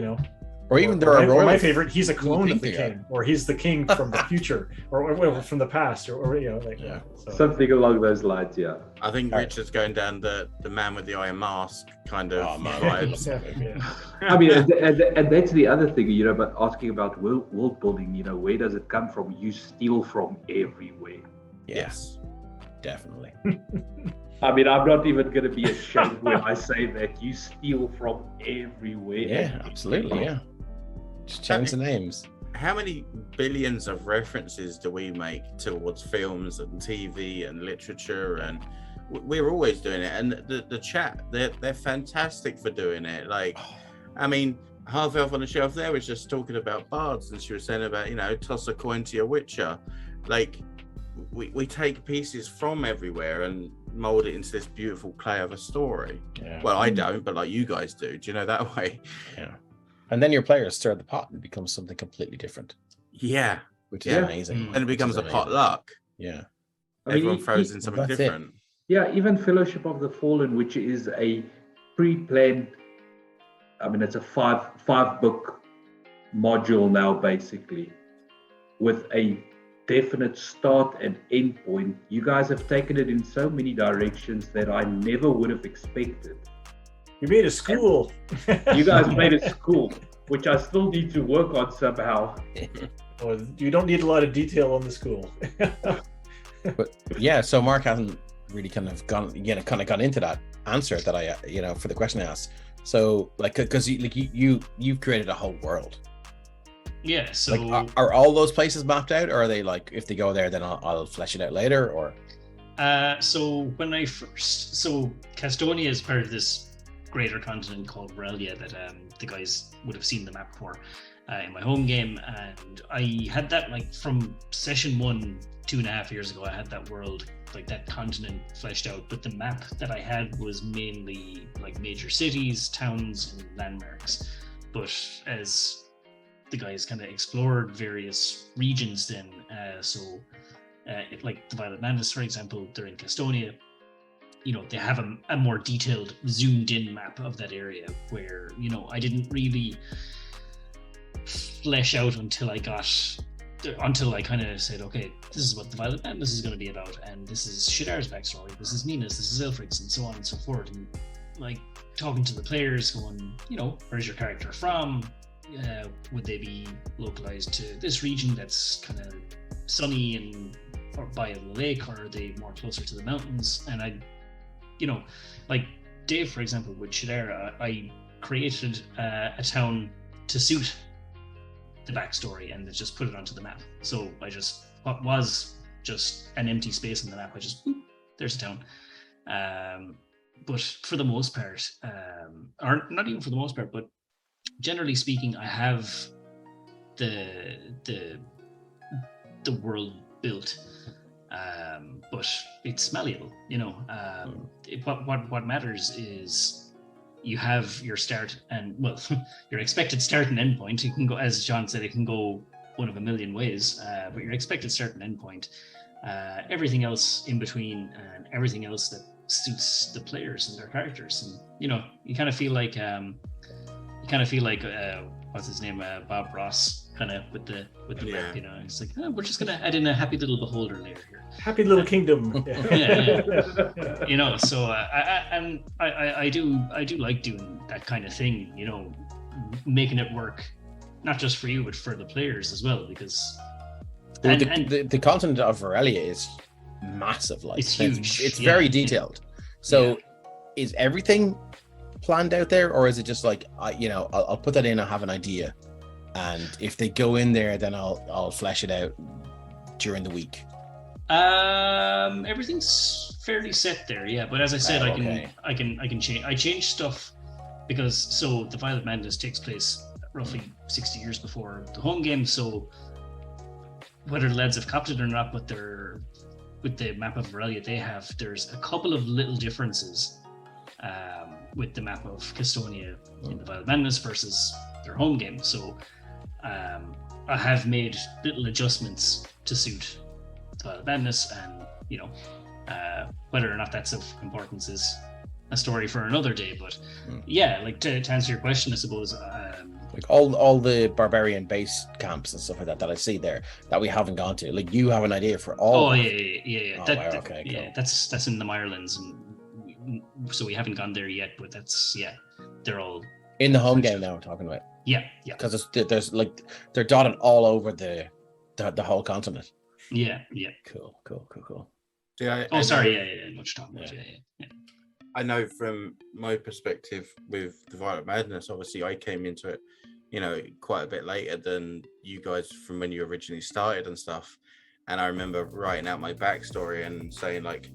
or even there are or my favorite, he's a clone of the they king, or he's the king from the future, or from the past, or Yeah. Something along those lines. Yeah. I think Richard's going down the man with the iron mask kind of vibes. I mean, and that's the other thing, but asking about world building, where does it come from? You steal from everywhere. Yes, definitely. I mean, I'm not even going to be ashamed when I say that you steal from everywhere. Yeah, absolutely. Yeah. Just change the names. How many billions of references do we make towards films and TV and literature? And we're always doing it. And the chat, they're fantastic for doing it. Like, I mean, Half Elf on the Shelf there was just talking about bards, and she was saying about, toss a coin to your witcher. Like, we take pieces from everywhere and mold it into this beautiful clay of a story. Yeah. Well, I don't, but like you guys do. Do you know that way? Yeah. And then your players stir the pot and it becomes something completely different. Yeah. Which is amazing. And it becomes a potluck. Yeah. Everyone throws in something different. Yeah, even Fellowship of the Fallen, which is a pre-planned, it's a five book module now, basically, with a definite start and end point. You guys have taken it in so many directions that I never would have expected. You made a school. You guys made a school, which I still need to work on somehow. Well, you don't need a lot of detail on the school. But yeah, so Mark hasn't really kind of gone into that answer that I, for the question I asked. So because you've created a whole world. Yeah. So are all those places mapped out, or are they like, if they go there, then I'll flesh it out later, or? So Castonia is part of this greater continent called Relia that the guys would have seen the map for in my home game, and I had that from session 1 2.5 years ago. I had that world, that continent fleshed out, but the map that I had was mainly major cities, towns, and landmarks. But as the guys kind of explored various regions, then the Violet Madness, for example, they're in Castonia. They have a more detailed, zoomed in map of that area where, I didn't really flesh out until I kind of said, okay, this is what the Violet Madness is going to be about, and this is Shadar's backstory, this is Nina's, this is Elfric's, and so on and so forth. And talking to the players, going, where's your character from? Would they be localized to this region that's kind of sunny or by the lake, or are they more closer to the mountains? And like Dave, for example, with Shadara, I created a town to suit the backstory and just put it onto the map. So what was just an empty space on the map, I just, there's a town. But for the most part, or not even for the most part, but generally speaking, I have the world built, but it's malleable. What matters is you have your start and your expected start and end point. You can go, as John said, it can go one of a million ways, but your expected start and end point, everything else in between, and everything else that suits the players and their characters. And you kind of feel like what's his name, Bob Ross, kind of with the rep. It's like, we're just gonna add in a happy little beholder layer here. Happy little kingdom. Yeah. So I do like doing that kind of thing. Making it work, not just for you but for the players as well, because the continent of Aurelia is massive. It's huge. It's very detailed. So is everything planned out there, or is it just I'll put that in, I'll have an idea, and if they go in there, then I'll flesh it out during the week? Everything's fairly set there, but as I said, I can change. I change stuff because the Violet Madness takes place roughly 60 years before the home game. So whether the lads have copied it or not, but with the map of Aurelia there's a couple of little differences with the map of Castonia in the Violet Madness versus their home game. So I have made little adjustments to suit the Violet Madness, and Whether or not that's of importance is a story for another day. But yeah, like to answer your question, I suppose. Like all the barbarian base camps and stuff like that I see there that we haven't gone to. Like you have an idea for all. Oh yeah. Oh, wow, okay, yeah, cool. That's in the Irelands, and so we haven't gone there yet. But that's they're all In the home game now we're talking about. Yeah. Because there's like they're dotted all over the whole continent. Yeah. Cool. Yeah. Sorry. Yeah. Much talking about. Yeah. I know from my perspective with the Violet Madness, obviously I came into it, quite a bit later than you guys from when you originally started and stuff. And I remember writing out my backstory and saying like,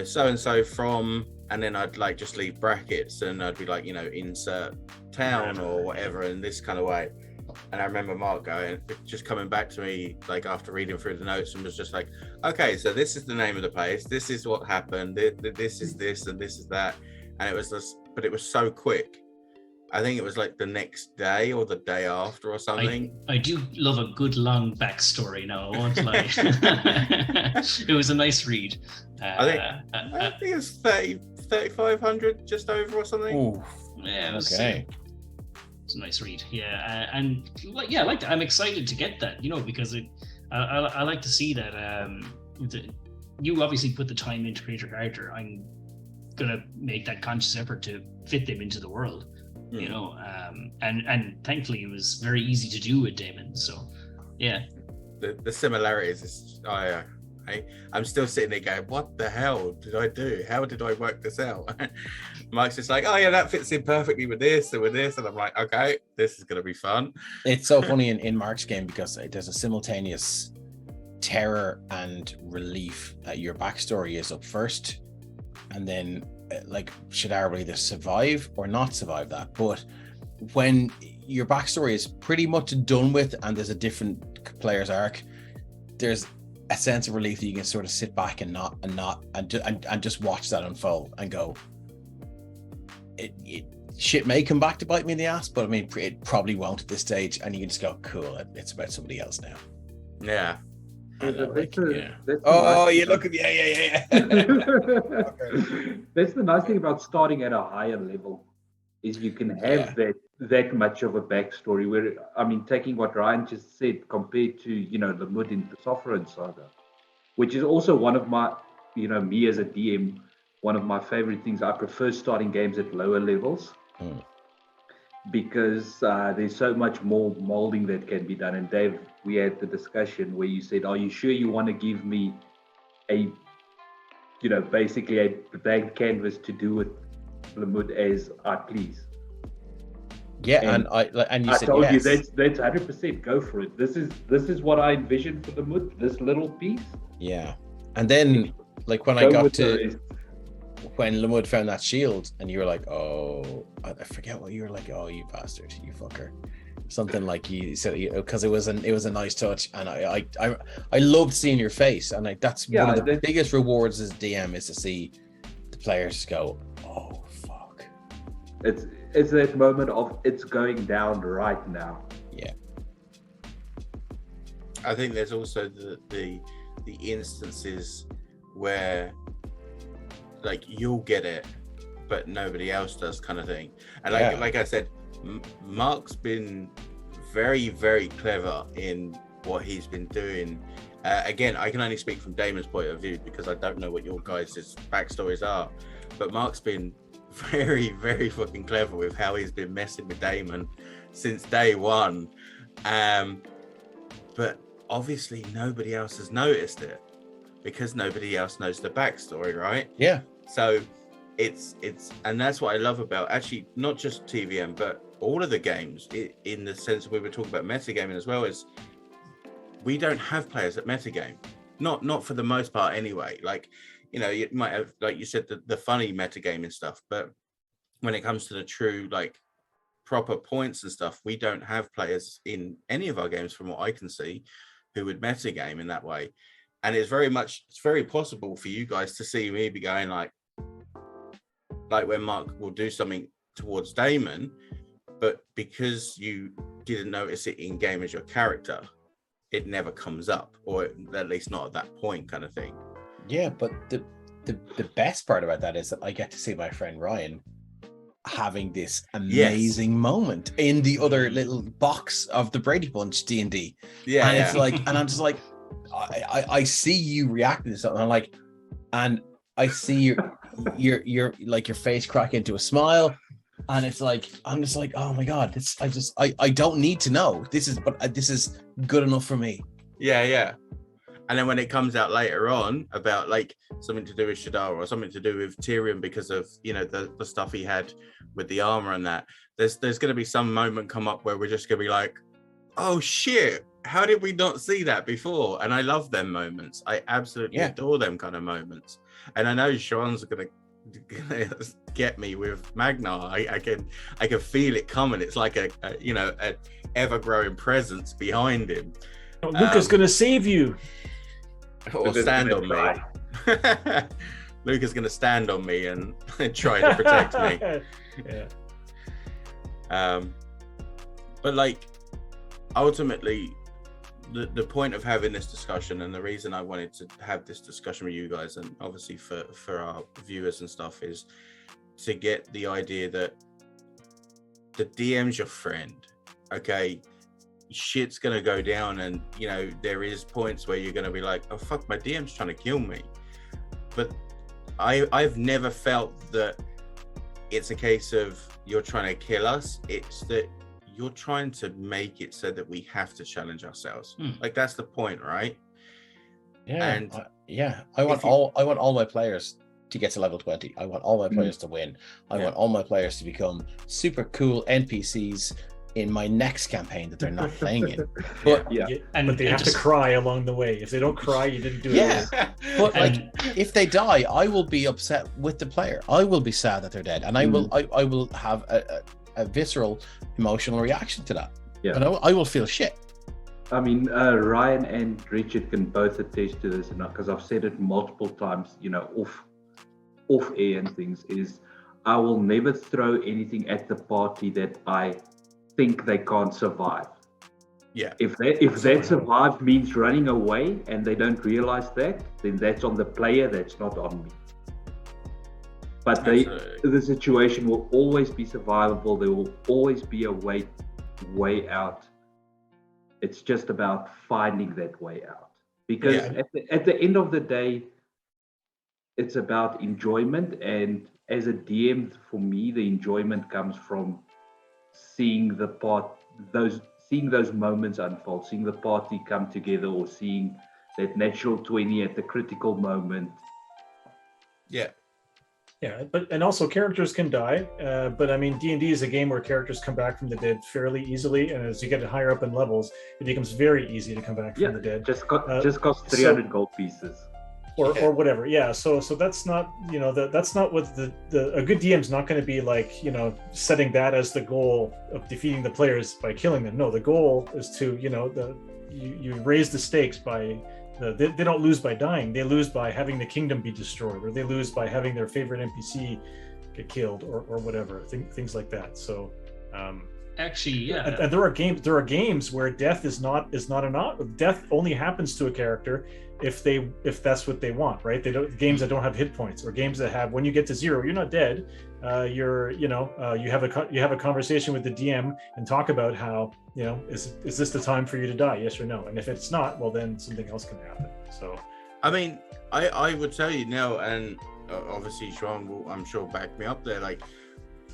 so-and-so from, and then I'd like just leave brackets and I'd be like, insert town or whatever in this kind of way. And I remember Mark just coming back to me like after reading through the notes and was just like, okay, so this is the name of the place, this is what happened, this is this and this is that. And it was just, but it was so quick. I think it was like the next day or the day after or something. I do love a good long backstory now, I won't lie. It was a nice read. I think it was 3,500 just over or something. Ooh, yeah, it was, okay. It's a nice read, and like I'm excited to get that, because I like to see that. You obviously put the time in to create your character. I'm gonna make that conscious effort to fit them into the world, and thankfully it was very easy to do with Damon. So, yeah, the similarities is I'm still sitting there going, what the hell did I do? How did I work this out? Mike's just like, oh yeah, that fits in perfectly with this and with this. And I'm like, okay, this is going to be fun. It's so funny in Mark's game because there's a simultaneous terror and relief that your backstory is up first. And then like Shadar will either survive or not survive that. But when your backstory is pretty much done with and there's a different player's arc, there's a sense of relief that you can sort of sit back and just watch that unfold and go, shit may come back to bite me in the ass, but I mean it probably won't at this stage, and you can just go, cool, it's about somebody else now. Yeah. Oh, you look at yeah. That's the nice thing about starting at a higher level, is you can have that much of a backstory. Where I mean, taking what Ryan just said compared to the Mud in the Sovereign Saga, which is also one of my me as a DM, one of my favorite things. I prefer starting games at lower levels because there's so much more molding that can be done. And Dave, we had the discussion where you said, are you sure you want to give me a basically a blank canvas to do with Lamud as I please? Yeah, and you I said told yes. you that's 100%. Go for it. This is what I envisioned for the Mud. This little piece. Yeah, and then like when I got to when Lamud found that shield, and you were like, oh, I forget what you were like. Oh, you bastard, you fucker, something like you said, because it was a nice touch, and I loved seeing your face, and that's one of the biggest rewards as DM is to see the players go, oh fuck. It's that moment of it's going down right now. Yeah. I think there's also the instances where like you'll get it but nobody else does, kind of thing. And like I said, Mark's been very, very clever in what he's been doing. Again, I can only speak from Damon's point of view because I don't know what your guys' backstories are, but Mark's been very, very fucking clever with how he's been messing with Damon since day one. But obviously nobody else has noticed it because nobody else knows the backstory, right? Yeah. So it's and that's what I love about actually not just TVM but all of the games, in the sense we were talking about metagaming as well, is we don't have players that metagame, not for the most part anyway. Like, you might have, like you said, the funny metagaming stuff, but when it comes to the true like proper points and stuff, we don't have players in any of our games from what I can see who would metagame in that way. And it's very possible for you guys to see me be going like when Mark will do something towards Damon, but because you didn't notice it in game as your character, it never comes up, or at least not at that point, kind of thing. Yeah, but the best part about that is that I get to see my friend Ryan having this amazing moment in the other little box of the Brady Bunch D&D. Yeah, and it's like, and I'm just like, I see you reacting to something. I'm like, and I see your like your face crack into a smile, and it's like, I'm just like, oh my god, I don't need to know. This is good enough for me. Yeah. And then when it comes out later on about like something to do with Shadar or something to do with Tyrion because of, you know, the stuff he had with the armor and that, there's going to be some moment come up where we're just going to be like, oh shit, how did we not see that before? And I love them moments. I absolutely adore them kind of moments. And I know Sean's going to get me with Magnar. I can feel it coming. It's like a ever-growing presence behind him. Luca's going to save you. Or stand on me. Luca's going to stand on me and try to protect me. Yeah. But like, ultimately, the point of having this discussion, and the reason I wanted to have this discussion with you guys, and obviously for our viewers and stuff, is to get the idea that the DM's your friend. Okay, shit's gonna go down, and you know there is points where you're gonna be like, oh fuck, my DM's trying to kill me. But I've never felt that it's a case of you're trying to kill us. It's that you're trying to make it so that we have to challenge ourselves. Like that's the point, right? Yeah. And I want all my players to get to level 20. I want all my players to win. I want all my players to become super cool NPCs in my next campaign that they're not playing in. But but they have to cry along the way. If they don't cry, you didn't do it. But like, if they die, I will be upset with the player. I will be sad that they're dead, and I will have a visceral emotional reaction to that. And I will feel shit. I mean, Ryan and Richard can both attest to this, because I've said it multiple times, you know, off air and things, is I will never throw anything at the party that I think they can't survive. Yeah. If that survive means running away and they don't realize that, then that's on the player, that's not on me. But the situation will always be survivable. There will always be a way out. It's just about finding that way out. Because at the end of the day, it's about enjoyment. And as a DM, for me, the enjoyment comes from seeing those moments unfold, seeing the party come together, or seeing that natural 20 at the critical moment. And also characters can die, but I mean D&D is a game where characters come back from the dead fairly easily, and as you get higher up in levels, it becomes very easy to come back from the dead. Just cost 300 gold pieces. Or whatever. So that's not, you know, that's not what a good DM's not going to be like, you know, setting that as the goal of defeating the players by killing them. No, the goal is to, you know, you raise the stakes by they don't lose by dying. They lose by having the kingdom be destroyed, or they lose by having their favorite NPC get killed, or whatever, things like that. So actually, and there are games where death is not an death only happens to a character if that's what they want, right? Games that don't have hit points, or games that have, when you get to 0, you're not dead. You have a conversation with the DM and talk about how, you know, is this the time for you to die? Yes or no? And if it's not, well, then something else can happen. So, I mean, I would tell you now, and obviously Sean will, I'm sure, back me up there. Like,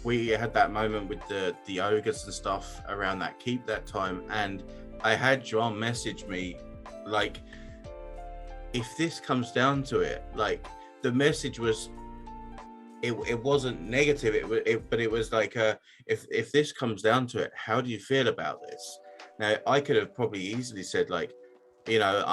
we had that moment with the ogres and stuff around that keep that time, and I had John message me like, if this comes down to it, like, the message was, it wasn't negative, but it was like, if this comes down to it, how do you feel about this? Now, I could have probably easily said, like, you know,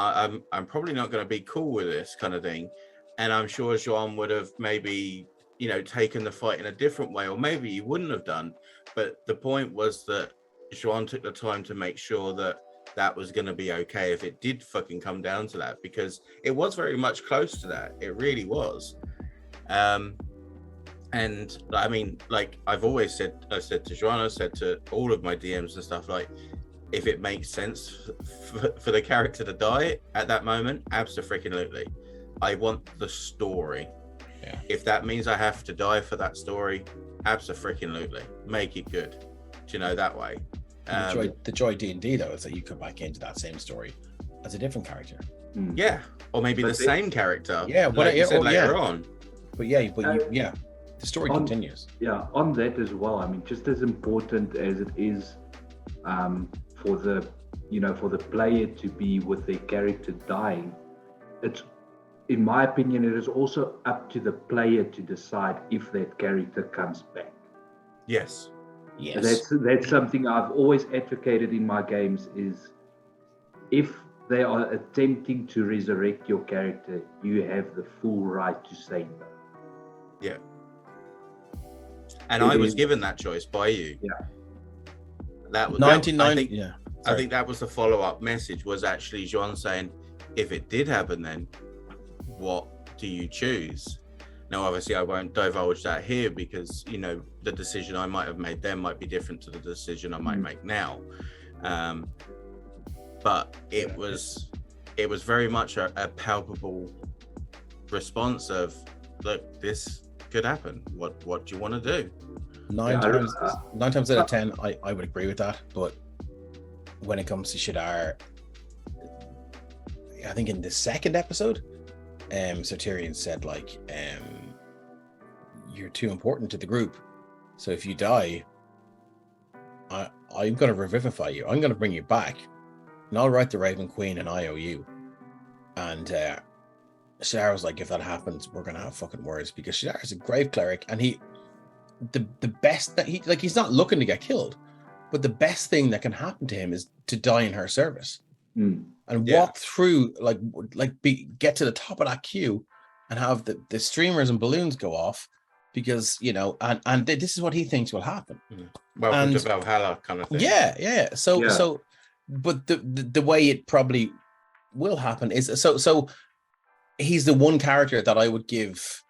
I'm probably not going to be cool with this kind of thing, and I'm sure Joan would have maybe, you know, taken the fight in a different way, or maybe he wouldn't have done. But the point was that Joan took the time to make sure that was going to be okay if it did fucking come down to that, because it was very much close to that. It really was. And I mean, like I've always said, I said to Joanna, I said to all of my DMs and stuff, like, if it makes sense for the character to die at that moment, absolutely. I want the story. Yeah. If that means I have to die for that story, abso-freaking-lutely. Make it good. Do you know, that way. The joy D&D though is that you come back into that same story as a different character. Yeah, or maybe the same character. Yeah, like you said later on. But the story continues. Yeah, on that as well. I mean, just as important as it is for the player to be with their character dying, it's, in my opinion, it is also up to the player to decide if that character comes back. Yes. That's something I've always advocated in my games, is if they are attempting to resurrect your character, you have the full right to say no. Yeah. And I was given that choice by you. Yeah. That was 1990. I think that was the follow-up message, was actually Jean saying, if it did happen, then what do you choose? Now, obviously, I won't divulge that here because, you know, the decision I might have made then might be different to the decision I might make now. But it was very much a palpable response of, look, this could happen. What do you want to do? Nine times out of 10, I would agree with that. But when it comes to Shadar, I think in the second episode, so Tyrion said, like, you're too important to the group. So if you die, I'm going to revivify you. I'm going to bring you back. And I'll write the Raven Queen and IOU. And Shadar was like, if that happens, we're going to have fucking words, because Shadar is a grave cleric, and the best that he's not looking to get killed, but the best thing that can happen to him is to die in her service and walk through, get to the top of that queue and have the streamers and balloons go off, because, you know, and this is what he thinks will happen. Welcome to Valhalla kind of thing. Yeah. So, but the way it probably will happen is, so he's the one character that I would give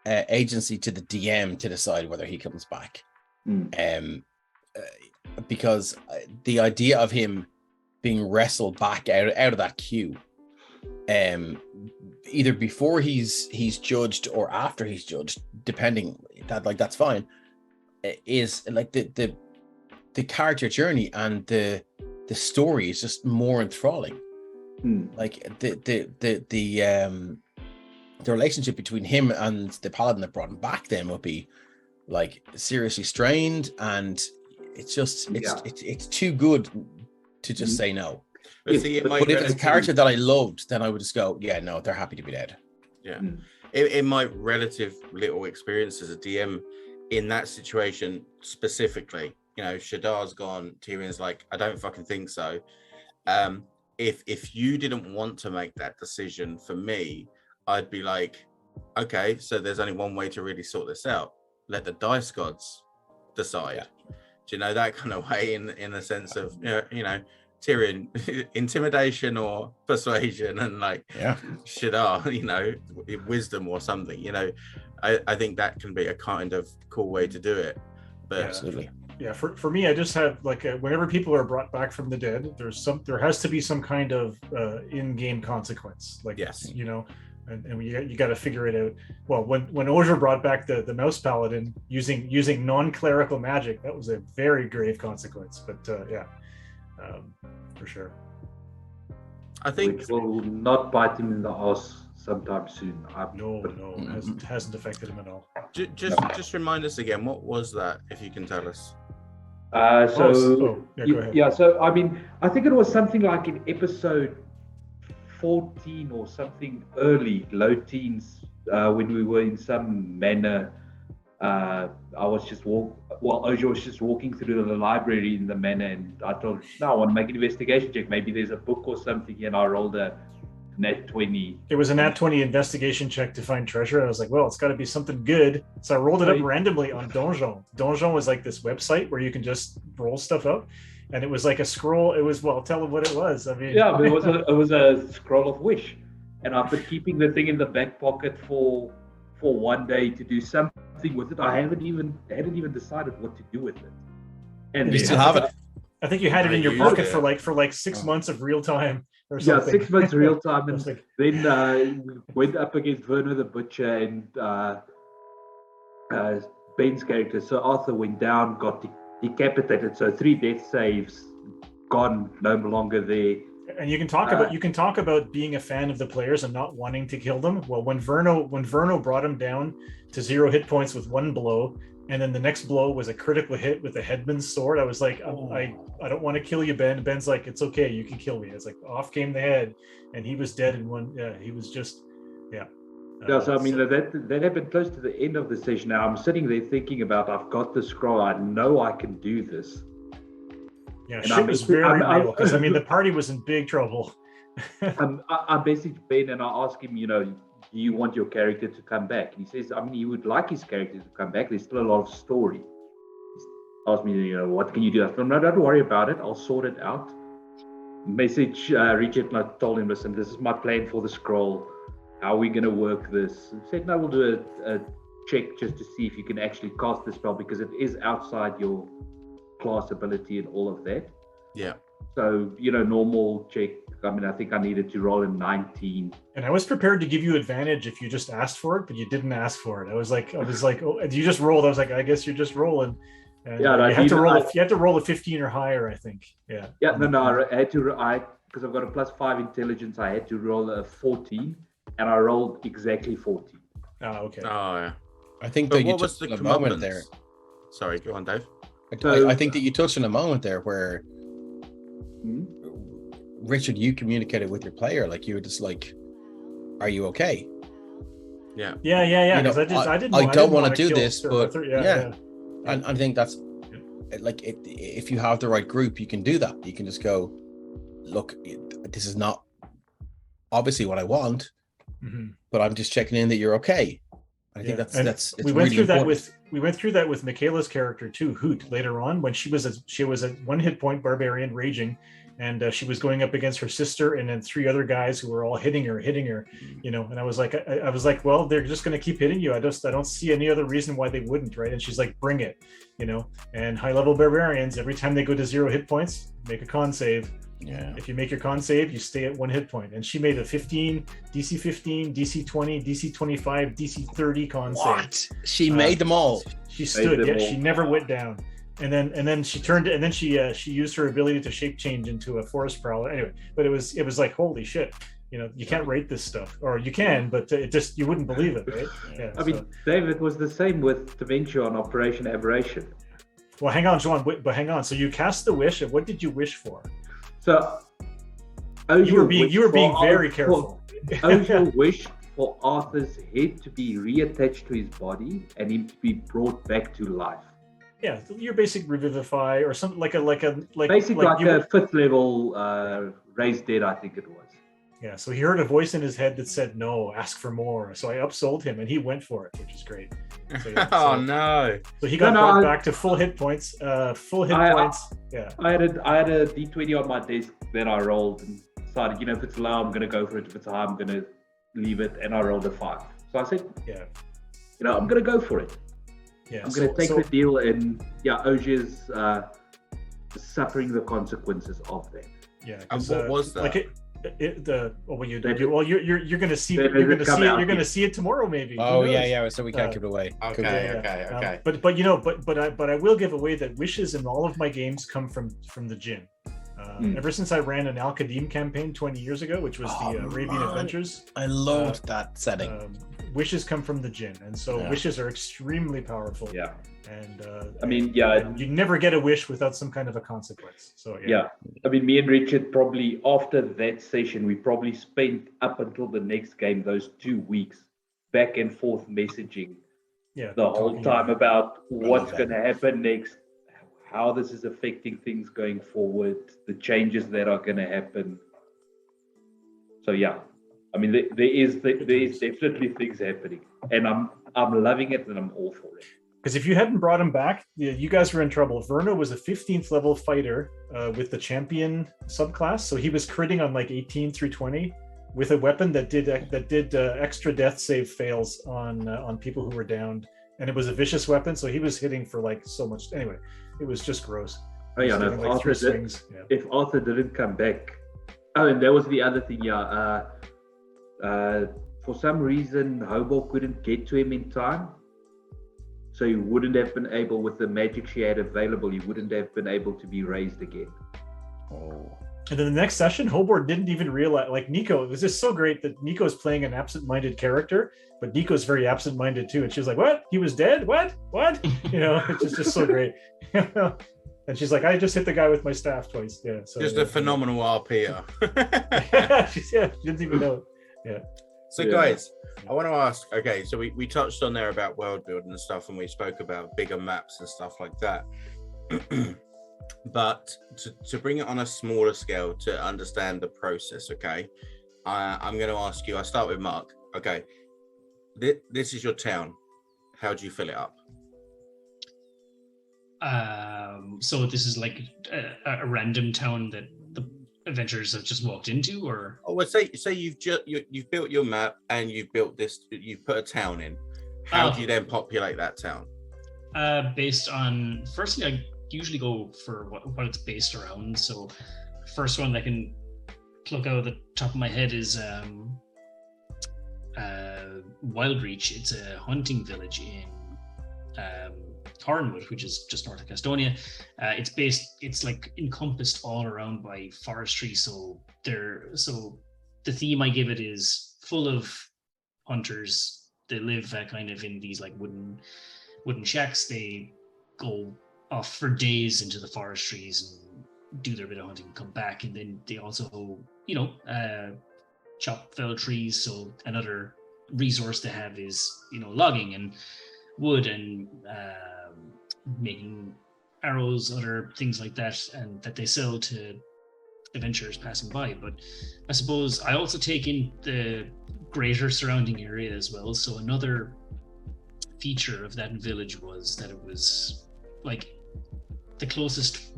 agency to the DM to decide whether he comes back. Because the idea of him being wrestled back out of that queue, either before he's judged or after he's judged, depending, that's fine, is like the character journey and the story is just more enthralling. Like the relationship between him and the paladin that brought him back then would be like seriously strained, and it's just it's too good to just say no. But if it's a character that I loved, then I would just go, yeah, no, they're happy to be dead. Yeah. In my relative little experience as a DM in that situation specifically, you know, Shadar's gone, Tyrion's like, I don't fucking think so. If you didn't want to make that decision for me, I'd be like, okay, so there's only one way to really sort this out. Let the dice gods decide. Yeah. Do you know, that kind of way, in the sense of, you know, Tyrion, intimidation or persuasion, and like Shadar, you know, wisdom or something. You know, I think that can be a kind of cool way to do it. But absolutely. Yeah, for me, I just have whenever people are brought back from the dead, there has to be some kind of in-game consequence. Like, yes, you know, and you got to figure it out. Well, when Oger brought back the mouse paladin using non-clerical magic, that was a very grave consequence. But for sure. I think it will not bite him in the ass sometime soon. No, it hasn't affected him at all. Just remind us again, what was that, if you can tell us? Go ahead. Yeah, so I mean, I think it was something like in episode 14 or something, low teens, when we were in some manor. Oger was just walking through the library in the manor, and I thought, no, I want to make an investigation check. Maybe there's a book or something, and I rolled a nat 20. It was a nat 20 investigation check to find treasure. I was like, well, it's got to be something good. So I rolled it up randomly on Donjon. Donjon was like this website where you can just roll stuff up, and it was like a scroll. It was, well, tell them what it was. I mean, yeah, but it was a scroll of wish, and I've been keeping the thing in the back pocket for one day to do something with it. I hadn't even decided what to do with it. And you still have it? I think you had it in your pocket for like 6 months of real time. or Yeah, something. 6 months real time, I and was like, then we went up against Werner the Butcher and Ben's character. So Arthur went down, got decapitated. So 3 death saves, gone, no longer there. and you can talk about being a fan of the players and not wanting to kill them. Well, when Verno brought him down to 0 hit points with 1 blow, and then the next blow was a critical hit with a headman's sword, I was like, I don't want to kill you, Ben. Ben's like, it's okay, you can kill me. It's like off came the head, and he was dead in one. Yeah, he was just, yeah. Yeah, so I mean that happened close to the end of the session. Now I'm sitting there thinking about, I've got the scroll. I know I can do this. Yeah, shit was very real, because I mean the party was in big trouble. I messaged Ben and I asked him, do you want your character to come back? And he says, I mean, he would like his character to come back. There's still a lot of story. He asked me, what can you do? I said, no, don't worry about it. I'll sort it out. Message Richard, and I told him, listen, this is my plan for the scroll. How are we going to work this? He said, no, we'll do a check just to see if you can actually cast the spell, because it is outside your class ability and all of that. Yeah. So, normal check. I mean, I think I needed to roll a 19. And I was prepared to give you advantage if you just asked for it, but you didn't ask for it. I was like, oh, you just rolled. I was like, I guess you're just rolling. And yeah, you had to roll a 15 or higher, I think. Yeah. Yeah, no, I had to. Because I've got a +5 intelligence, I had to roll a 14, and I rolled exactly 14. Oh, okay. Oh, yeah. I think But that you what was touched the on a moment commandments? there. Sorry, go on, Dave. I think that you touched on a moment there where Richard, you communicated with your player, like you were just like, "Are you okay?" Yeah. Yeah. Because I don't want to do kill this, but yeah. And I think that's like if you have the right group, you can do that. You can just go, look, this is not obviously what I want, but I'm just checking in that you're okay. I think that's we went through that with Michaela's character too, Hoot, later on, when she was a 1 hit point barbarian raging, and she was going up against her sister and then 3 other guys who were all hitting her, and I was like, well, they're just going to keep hitting you. I don't see any other reason why they wouldn't, right? And she's like, bring it, and high level barbarians, every time they go to 0 hit points, make a con save. Yeah. If you make your con save, you stay at 1 hit point. And she made a 15, DC 15, DC 20, DC 25, DC 30 con save. She made them all. She stood. Yeah, she never went down. And then she turned, and then she used her ability to shape change into a forest prowler. Anyway, but it was like, holy shit. You can't rate this stuff, or you can, but it just, you wouldn't believe it, right? Yeah. I mean, Dave, it was the same with Dementia on Operation Aberration. Well, hang on, Joan, but hang on. So you cast the wish, and what did you wish for? So you were being very careful. Ojo wished for Arthur's head to be reattached to his body and him to be brought back to life. Yeah, your basic revivify or something like a 5th level raised dead, I think it was. Yeah, so he heard a voice in his head that said, no, ask for more. So I upsold him and he went for it, which is great. So, No. So he got brought back to full hit points. Yeah. I had a D20 on my desk that I rolled and decided, if it's low, I'm going to go for it. If it's high, I'm going to leave it. And I rolled a 5. So I said, I'm going to go for it. Yeah, I'm going to take the deal. And Oja's suffering the consequences of that. Yeah. And what was that? You're going to see it see it tomorrow, maybe. Oh yeah. So we can't give it away. Okay. But I will give away that wishes in all of my games come from the gin. Ever since I ran an Al-Qadim campaign 20 years ago, which was the Arabian Adventures. I loved that setting. Wishes come from the gin, and so wishes are extremely powerful. Yeah. And you never get a wish without some kind of a consequence. So I mean, me and Richard probably after that session, we probably spent up until the next game those 2 weeks back and forth messaging the whole time about what's going to happen next, how this is affecting things going forward, the changes that are going to happen. So I mean, there is definitely things happening, and I'm loving it, and I'm all for it. Because if you hadn't brought him back, you guys were in trouble. Verno was a 15th level fighter with the champion subclass, so he was critting on like 18 through 20 with a weapon that did extra death save fails on people who were downed, and it was a vicious weapon, so he was hitting for like so much. Anyway, it was just gross. If Arthur didn't come back, Oh, and that was the other thing. Yeah. For some reason, Hobol couldn't get to him in time. So he wouldn't have been able, with the magic she had available, he wouldn't have been able to be raised again. Oh. And then the next session, Hobor didn't even realize, like Nico, it was just so great that Nico's playing an absent-minded character, but Nico's very absent-minded too. And she was like, what? He was dead? What? You know, it's just so great. And she's like, I just hit the guy with my staff twice. Yeah. So Just a phenomenal RPer. she didn't even know it. Yeah. So guys, I want to ask, okay, so we touched on there about world building and stuff, and we spoke about bigger maps and stuff like that. But to bring it on a smaller scale, to understand the process, okay, I'm going to ask you, I start with Mark. Okay, this is your town. How do you fill it up? So this is like a random town that the adventurers have just walked into, or? Oh, well, say you've built your map and you've built this, you put a town in. How do you then populate that town? Based on, firstly, I usually go for what it's based around. So first one that I can pluck out of the top of my head is Wildreach. It's a hunting village in Hornwood, which is just north of Gastonia. It's like encompassed all around by forestry. So the theme I give it is full of hunters. They live kind of in these like wooden shacks. They go off for days into the forestries and do their bit of hunting and come back. And then they also, chop fell trees. So another resource they have is, logging and wood and making arrows, other things like that, and that they sell to adventurers passing by. But I suppose I also take in the greater surrounding area as well. So another feature of that village was that it was like the closest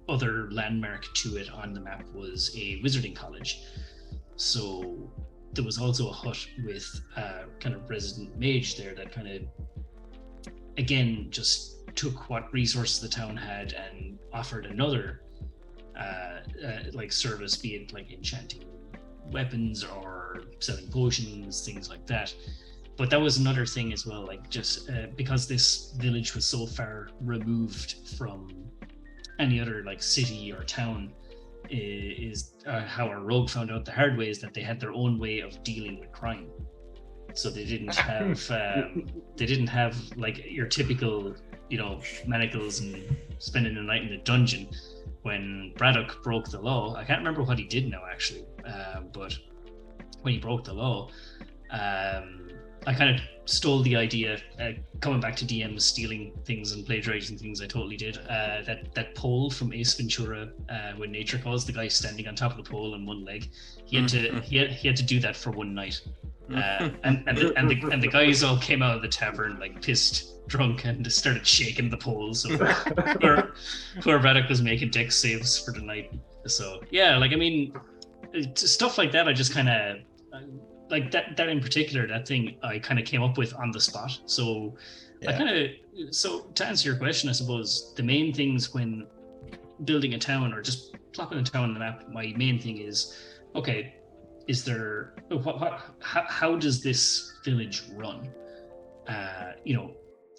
other landmark to it on the map was a wizarding college. So there was also a hut with a kind of resident mage there that kind of, again, just took what resources the town had and offered another like service, be it like enchanting weapons or selling potions, things like that. But that was another thing as well, like just because this village was so far removed from any other like city or town, is how our rogue found out the hard way, is that they had their own way of dealing with crime. So they didn't have like your typical, manacles and spending the night in a dungeon. When Braddock broke the law, I can't remember what he did now actually, but when he broke the law, I kind of stole the idea, coming back to DMs stealing things and plagiarizing things. I totally did. That pole from Ace Ventura, when nature calls, the guy standing on top of the pole on one leg, he had to do that for one night. And the guys all came out of the tavern like pissed drunk and just started shaking the pole. So poor Braddock was making dex saves for the night. So yeah, like I mean, stuff like that. I just kind of like that in particular. That thing I kind of came up with on the spot. So so to answer your question, I suppose the main things when building a town or just plopping a town on the map, my main thing is, okay, is there how does this village run?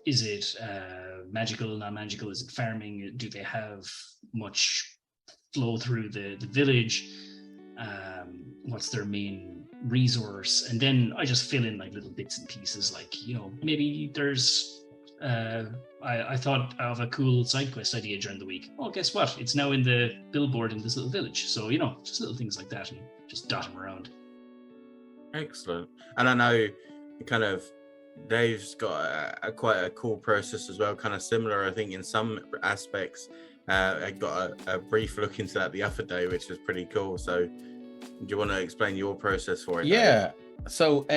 Is it magical, non-magical? Is it farming? Do they have much flow through the village? What's their main resource? And then I just fill in like little bits and pieces, like maybe there's I thought of a cool side quest idea during the week. Oh, guess what? It's now in the billboard in this little village. So just little things like that, and just dot them around. Excellent. And I know kind of Dave's got quite a cool process as well, kind of similar, I think, in some aspects. I got a brief look into that the other day, which was pretty cool. So do you want to explain your process for it? Yeah. Dave? So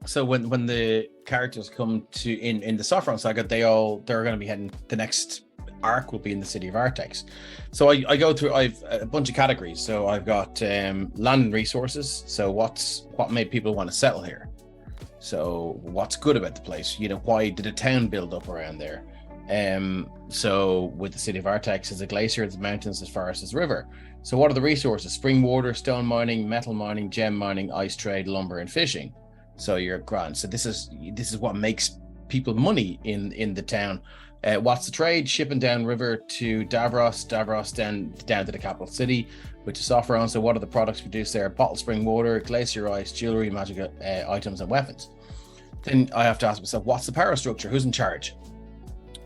so when the characters come to in the Saffron Saga, they're going to be heading, the next arc will be in the city of Artex. So I go through, I've a bunch of categories. So I've got land and resources. So what made people want to settle here? So what's good about the place? Why did a town build up around there? So with the city of Artex is a glacier, it's mountains as far as this river. So what are the resources? Spring water, stone mining, metal mining, gem mining, ice trade, lumber, and fishing. So you're grand. So this is what makes people money in the town. What's the trade? Shipping down river to Davros down to the capital city, which is Sophoron. So what are the products produced there? Bottled spring water, glacier ice, jewelry, magic items, and weapons. Then I have to ask myself, what's the power structure? Who's in charge?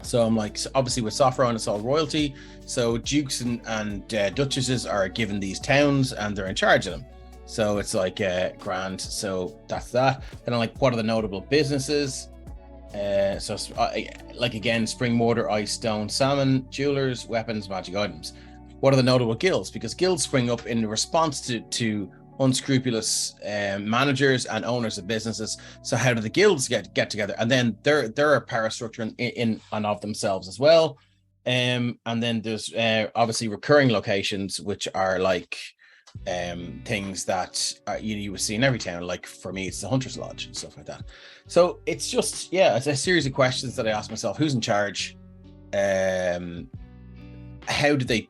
So I'm like, so obviously with Sophoron, it's all royalty. So dukes and duchesses are given these towns and they're in charge of them. So it's like grand. So that's that. Then I'm like, what are the notable businesses? Like again, spring water, ice, stone, salmon, jewelers, weapons, magic items. What are the notable guilds? Because guilds spring up in response to unscrupulous managers and owners of businesses. So how do the guilds get together? And then they're a power structure in and of themselves as well. And then there's obviously recurring locations, which are like things that you would see in every town. Like for me, it's the Hunter's Lodge and stuff like that. So it's just, it's a series of questions that I ask myself. Who's in charge? How do they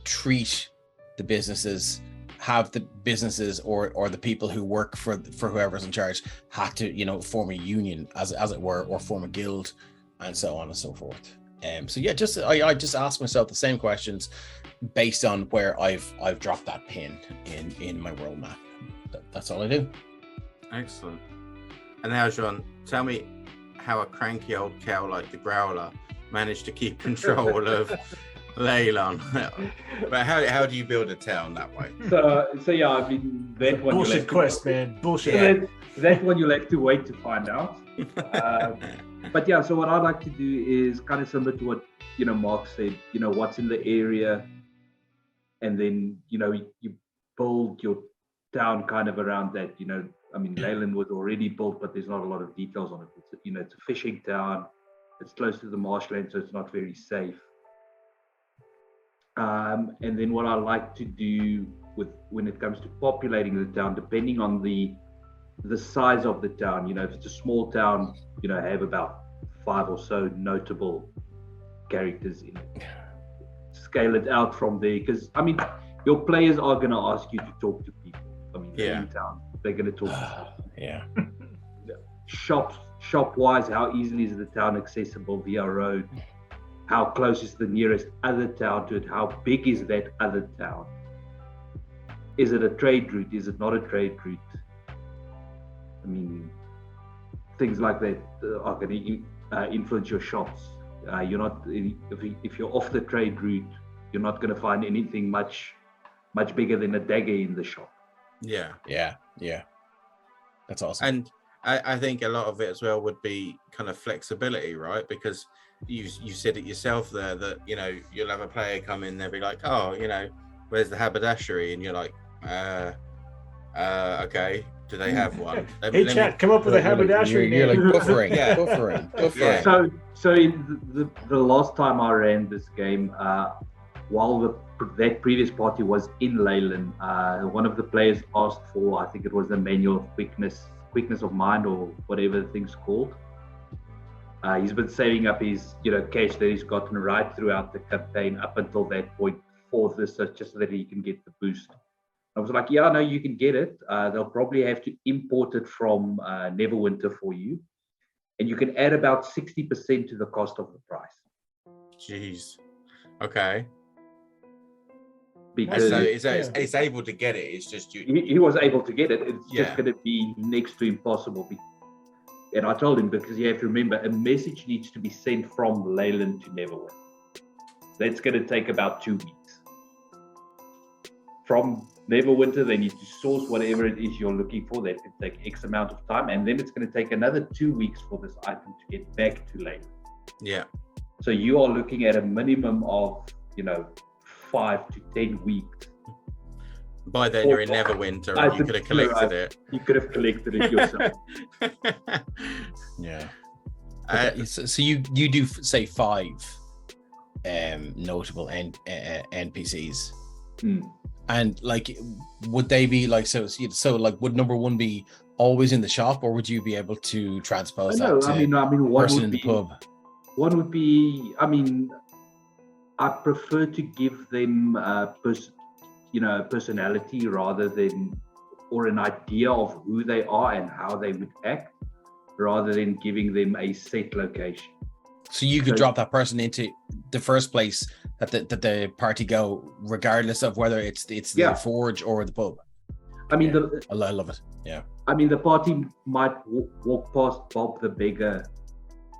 treat the businesses? Have the businesses or the people who work for whoever's in charge have to form a union as it were, or form a guild, and so on and so forth. So yeah, I just ask myself the same questions based on where I've dropped that pin in my world map. That's all I do. Excellent. And now, John, tell me how a cranky old cow like the Growler managed to keep control of Leyland. But how do you build a town that way? So yeah, I mean, that one bullshit quest, man. Bullshit. That one you'll have to wait to find out. But yeah, so what I like to do is kind of similar to what Mark said. What's in the area, and then you build your town kind of around that. I mean, Leyland was already built, but there's not a lot of details on it. It's a fishing town. It's close to the marshland, so it's not very safe. And then what I like to do when it comes to populating the town, depending on the size of the town, if it's a small town, I have about 5 or so notable characters in it. Scale it out from there, because I mean, your players are going to ask you to talk to people. I mean, they're in town, they're going to talk to people. Shop wise, how easily is the town accessible via road? How close is the nearest other town to it? How big is that other town? Is it a trade route? Is it not a trade route? I mean, things like that are going to influence your shops. You're not, if you're off the trade route, you're not going to find anything much bigger than a dagger in the shop. Yeah. That's awesome. And I think a lot of it as well would be kind of flexibility, right? Because you said it yourself there that you'll have a player come in, they'll be like, oh, where's the haberdashery? And you're like, okay, do they have one? Hey, chat, come up with a haberdashery. You're like buffering. So in the last time I ran this game, while that previous party was in Leyland, one of the players asked for, I think it was the manual of quickness of mind, or whatever the thing's called. He's been saving up his cash that he's gotten right throughout the campaign up until that point for this, just so that he can get the boost. I was like, yeah, no, you can get it. They'll probably have to import it from Neverwinter for you, and you can add about 60% to the cost of the price. Jeez. Okay. Because it's able to get it. It's just he was able to get it. It's just going to be next to impossible. And I told him, because you have to remember, a message needs to be sent from Leyland to Neverwinter. That's going to take about 2 weeks. From Neverwinter, they need to source whatever it is you're looking for. That can take X amount of time, and then it's going to take another 2 weeks for this item to get back to Leyland. Yeah. So you are looking at a minimum of 5 to 10 weeks. By then you're in Neverwinter, and you could have collected it. You could have collected it yourself. Yeah. So you do say 5 notable NPCs. And like, would they be like, so like, would number 1 be always in the shop, or would you be able to transpose that to I mean, what person would in be, the pub? One would be, I mean, I prefer to give them personality rather than, or an idea of who they are and how they would act, rather than giving them a set location. So you could drop that person into the first place that the party go, regardless of whether it's the forge or the pub. I mean, I love it. Yeah. I mean, the party might walk past Bob the beggar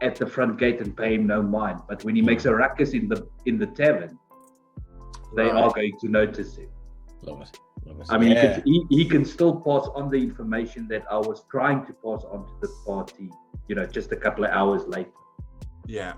at the front gate and pay him no mind, but when he makes a ruckus in the tavern, they are going to notice him. Love it. I mean, he can still pass on the information that I was trying to pass on to the party, just a couple of hours later. Yeah.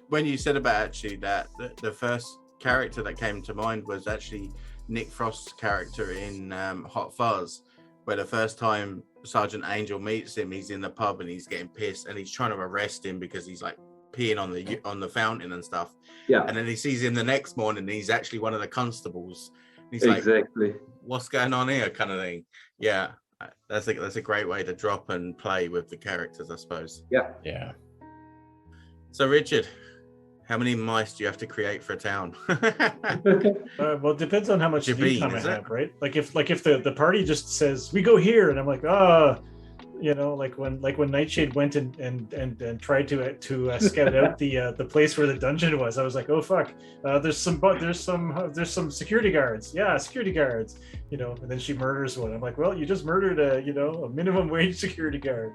When you said about actually that, the first character that came to mind was actually Nick Frost's character in Hot Fuzz, where the first time Sergeant Angel meets him, he's in the pub and he's getting pissed and he's trying to arrest him because he's like peeing on the fountain and stuff. Yeah. And then he sees him the next morning and he's actually one of the constables. He's exactly. Like, what's going on here, kind of thing. Yeah. That's a great way to drop and play with the characters, I suppose. Yeah. So Richard, how many mice do you have to create for a town? Well, it depends on how much lead time I have, right? Like if the party just says we go here, and I'm like, like when Nightshade went and tried to scout out the place where the dungeon was, I was like, oh fuck, there's some security guards. Yeah, security guards. And then she murders one. I'm like, well, you just murdered a minimum wage security guard.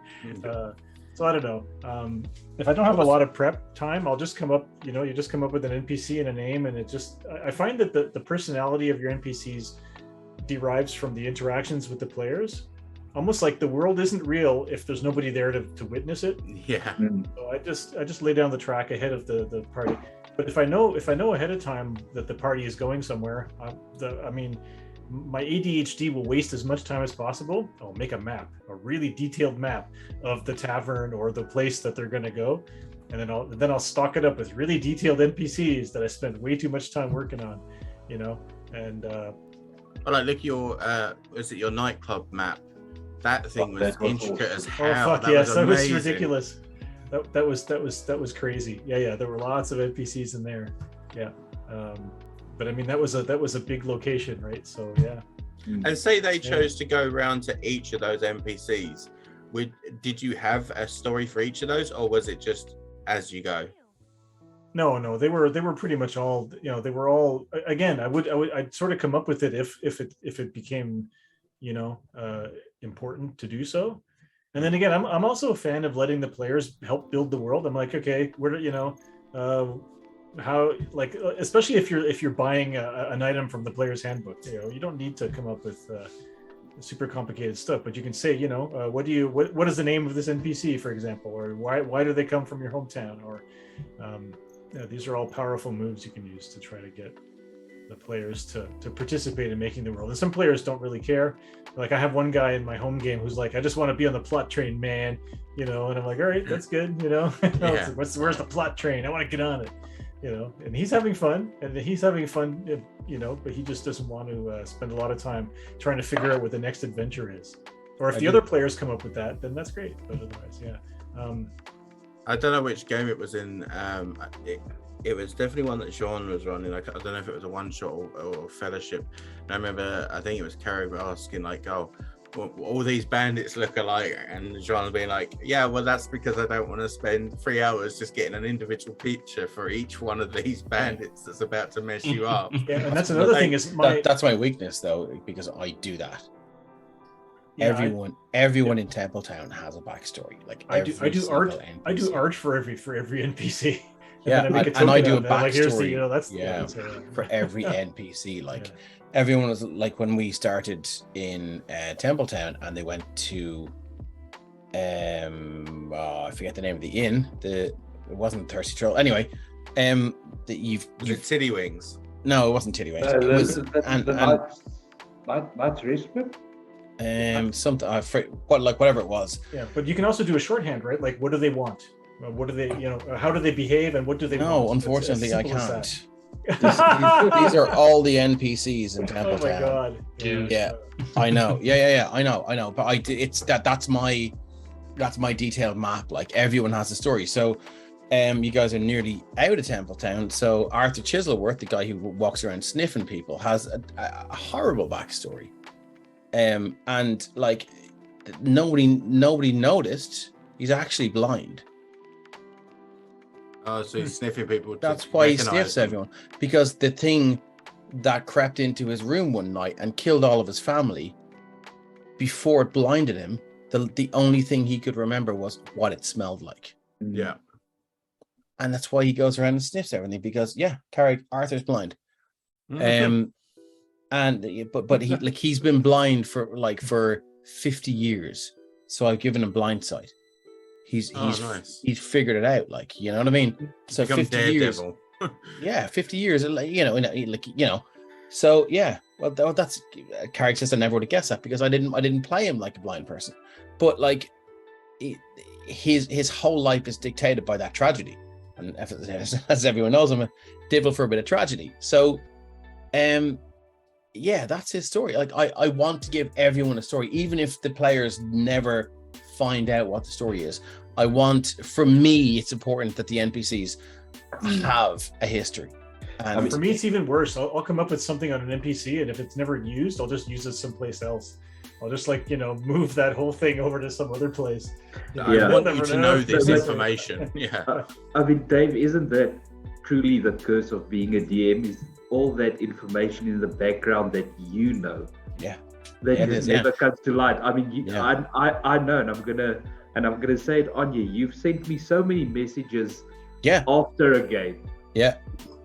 So I don't know. If I don't have a lot of prep time, I'll just come up, you just come up with an NPC and a name, and I find that the personality of your NPCs derives from the interactions with the players. Almost like the world isn't real if there's nobody there to witness it. Yeah. So I just lay down the track ahead of the party. But if I know ahead of time that the party is going somewhere, my ADHD will waste as much time as possible. I'll make a really detailed map of the tavern or the place that they're going to go, and then I'll stock it up with really detailed NPCs that I spend way too much time working on, And well, like look at your is it your nightclub map? That thing was intricate as hell. Oh fuck yes, that was ridiculous. That was crazy. Yeah, there were lots of NPCs in there. Yeah. But I mean, that was a big location, right? So yeah. And say they chose to go around to each of those NPCs. Did you have a story for each of those, or was it just as you go? No, they were pretty much all. They were all. Again, I'd sort of come up with it if it became, important to do so. And then again, I'm also a fan of letting the players help build the world. I'm like, okay, how, like, especially if you're buying an item from the player's handbook, you don't need to come up with super complicated stuff, but you can say, what is the name of this NPC, for example, or why do they come from your hometown, or these are all powerful moves you can use to try to get the players to participate in making the world. And some players don't really care. Like I have one guy in my home game who's like, I just want to be on the plot train, man, and I'm like, all right, that's good, Yeah. Where's the plot train? I want to get on it. And he's having fun, but he just doesn't want to spend a lot of time trying to figure out what the next adventure is. Or if the other players come up with that, then that's great. But otherwise, yeah. I don't know which game it was in. It was definitely one that Sean was running. Like, I don't know if it was a one shot or fellowship. And I remember, I think it was Carrie asking like, "Oh, all these bandits look alike," and Sean being like, "Yeah, well, that's because I don't want to spend 3 hours just getting an individual picture for each one of these bandits that's about to mess you up." Yeah, and that's another thing is that's my weakness though, because I do that. Yeah, everyone in Templetown has a backstory. Like I do art. NPC. I do art for every NPC. And I do a backstory. Like, for every NPC. Like everyone was like, when we started in Templetown and they went to I forget the name of the inn. It wasn't Thirsty Troll. Anyway, was it Titty Wings? No, it wasn't Titty Wings. It was Knight's Respite. Something whatever it was. Yeah, but you can also do a shorthand, right? Like, what do they want? What do they, how do they behave, and what do they want? No, unfortunately, I can't. These are all the NPCs in Templetown. Oh my god! Dude. Yeah, I know. Yeah, I know. But that's my detailed map. Like everyone has a story. So You guys are nearly out of Templetown. So Arthur Chiselworth, the guy who walks around sniffing people, has a horrible backstory. And like nobody noticed he's actually blind. Oh, so he's sniffing people. That's why he sniffs everyone. Because the thing that crept into his room one night and killed all of his family, before it blinded him, the only thing he could remember was what it smelled like. Yeah. And that's why he goes around and sniffs everything, because Arthur's blind. Mm-hmm. But he's been blind for 50 years. So I've given him blind sight. He's nice. He's figured it out, like, you know what I mean? So 50 years. Yeah, 50 years, So yeah, well, that's a character I never would have guessed that, because I didn't play him like a blind person. But like his whole life is dictated by that tragedy. And as everyone knows, I'm a devil for a bit of tragedy. So that's his story. Like I want to give everyone a story, even if the players never find out what the story is. For me, it's important that the NPCs have a history. And for me, it's even worse. I'll come up with something on an NPC, and if it's never used, I'll just use it someplace else. I'll just move that whole thing over to some other place. I want you to know this information. Yeah. I mean, Dave, isn't that truly the curse of being a DM? Is all that information in the background that you know? Yeah. That never comes to light. I mean, I know, and I'm gonna say it on you. You've sent me so many messages. Yeah. After a game. Yeah.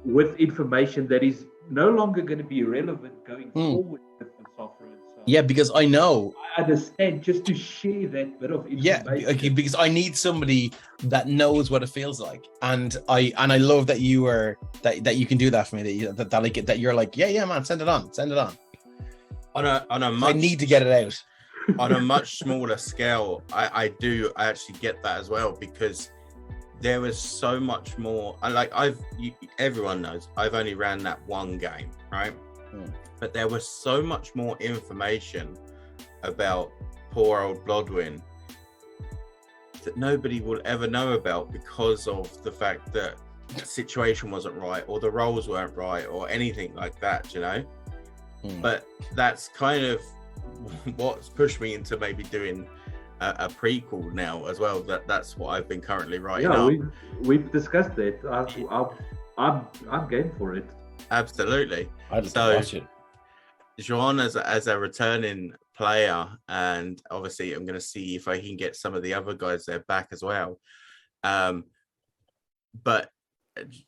With information that is no longer going to be relevant going forward with the software and so on. Yeah, because I know. I understand, just to share that bit of information. Yeah, because I need somebody that knows what it feels like, and I love that you you can do that for me. That you're like, yeah, man, send it on. On a much, I need to get it out. On a much smaller scale, I actually get that as well, because there was so much more. Everyone knows I've only ran that one game, right? But there was so much more information about poor old Blodwyn that nobody will ever know about, because of the fact that the situation wasn't right, or the roles weren't right, or anything like that, you know. But that's kind of what's pushed me into maybe doing a prequel now as well. That's what I've been currently writing up. We've discussed it. I'm game for it. Absolutely. I'd love to watch it. Joan, as a returning player, and obviously I'm going to see if I can get some of the other guys there back as well. But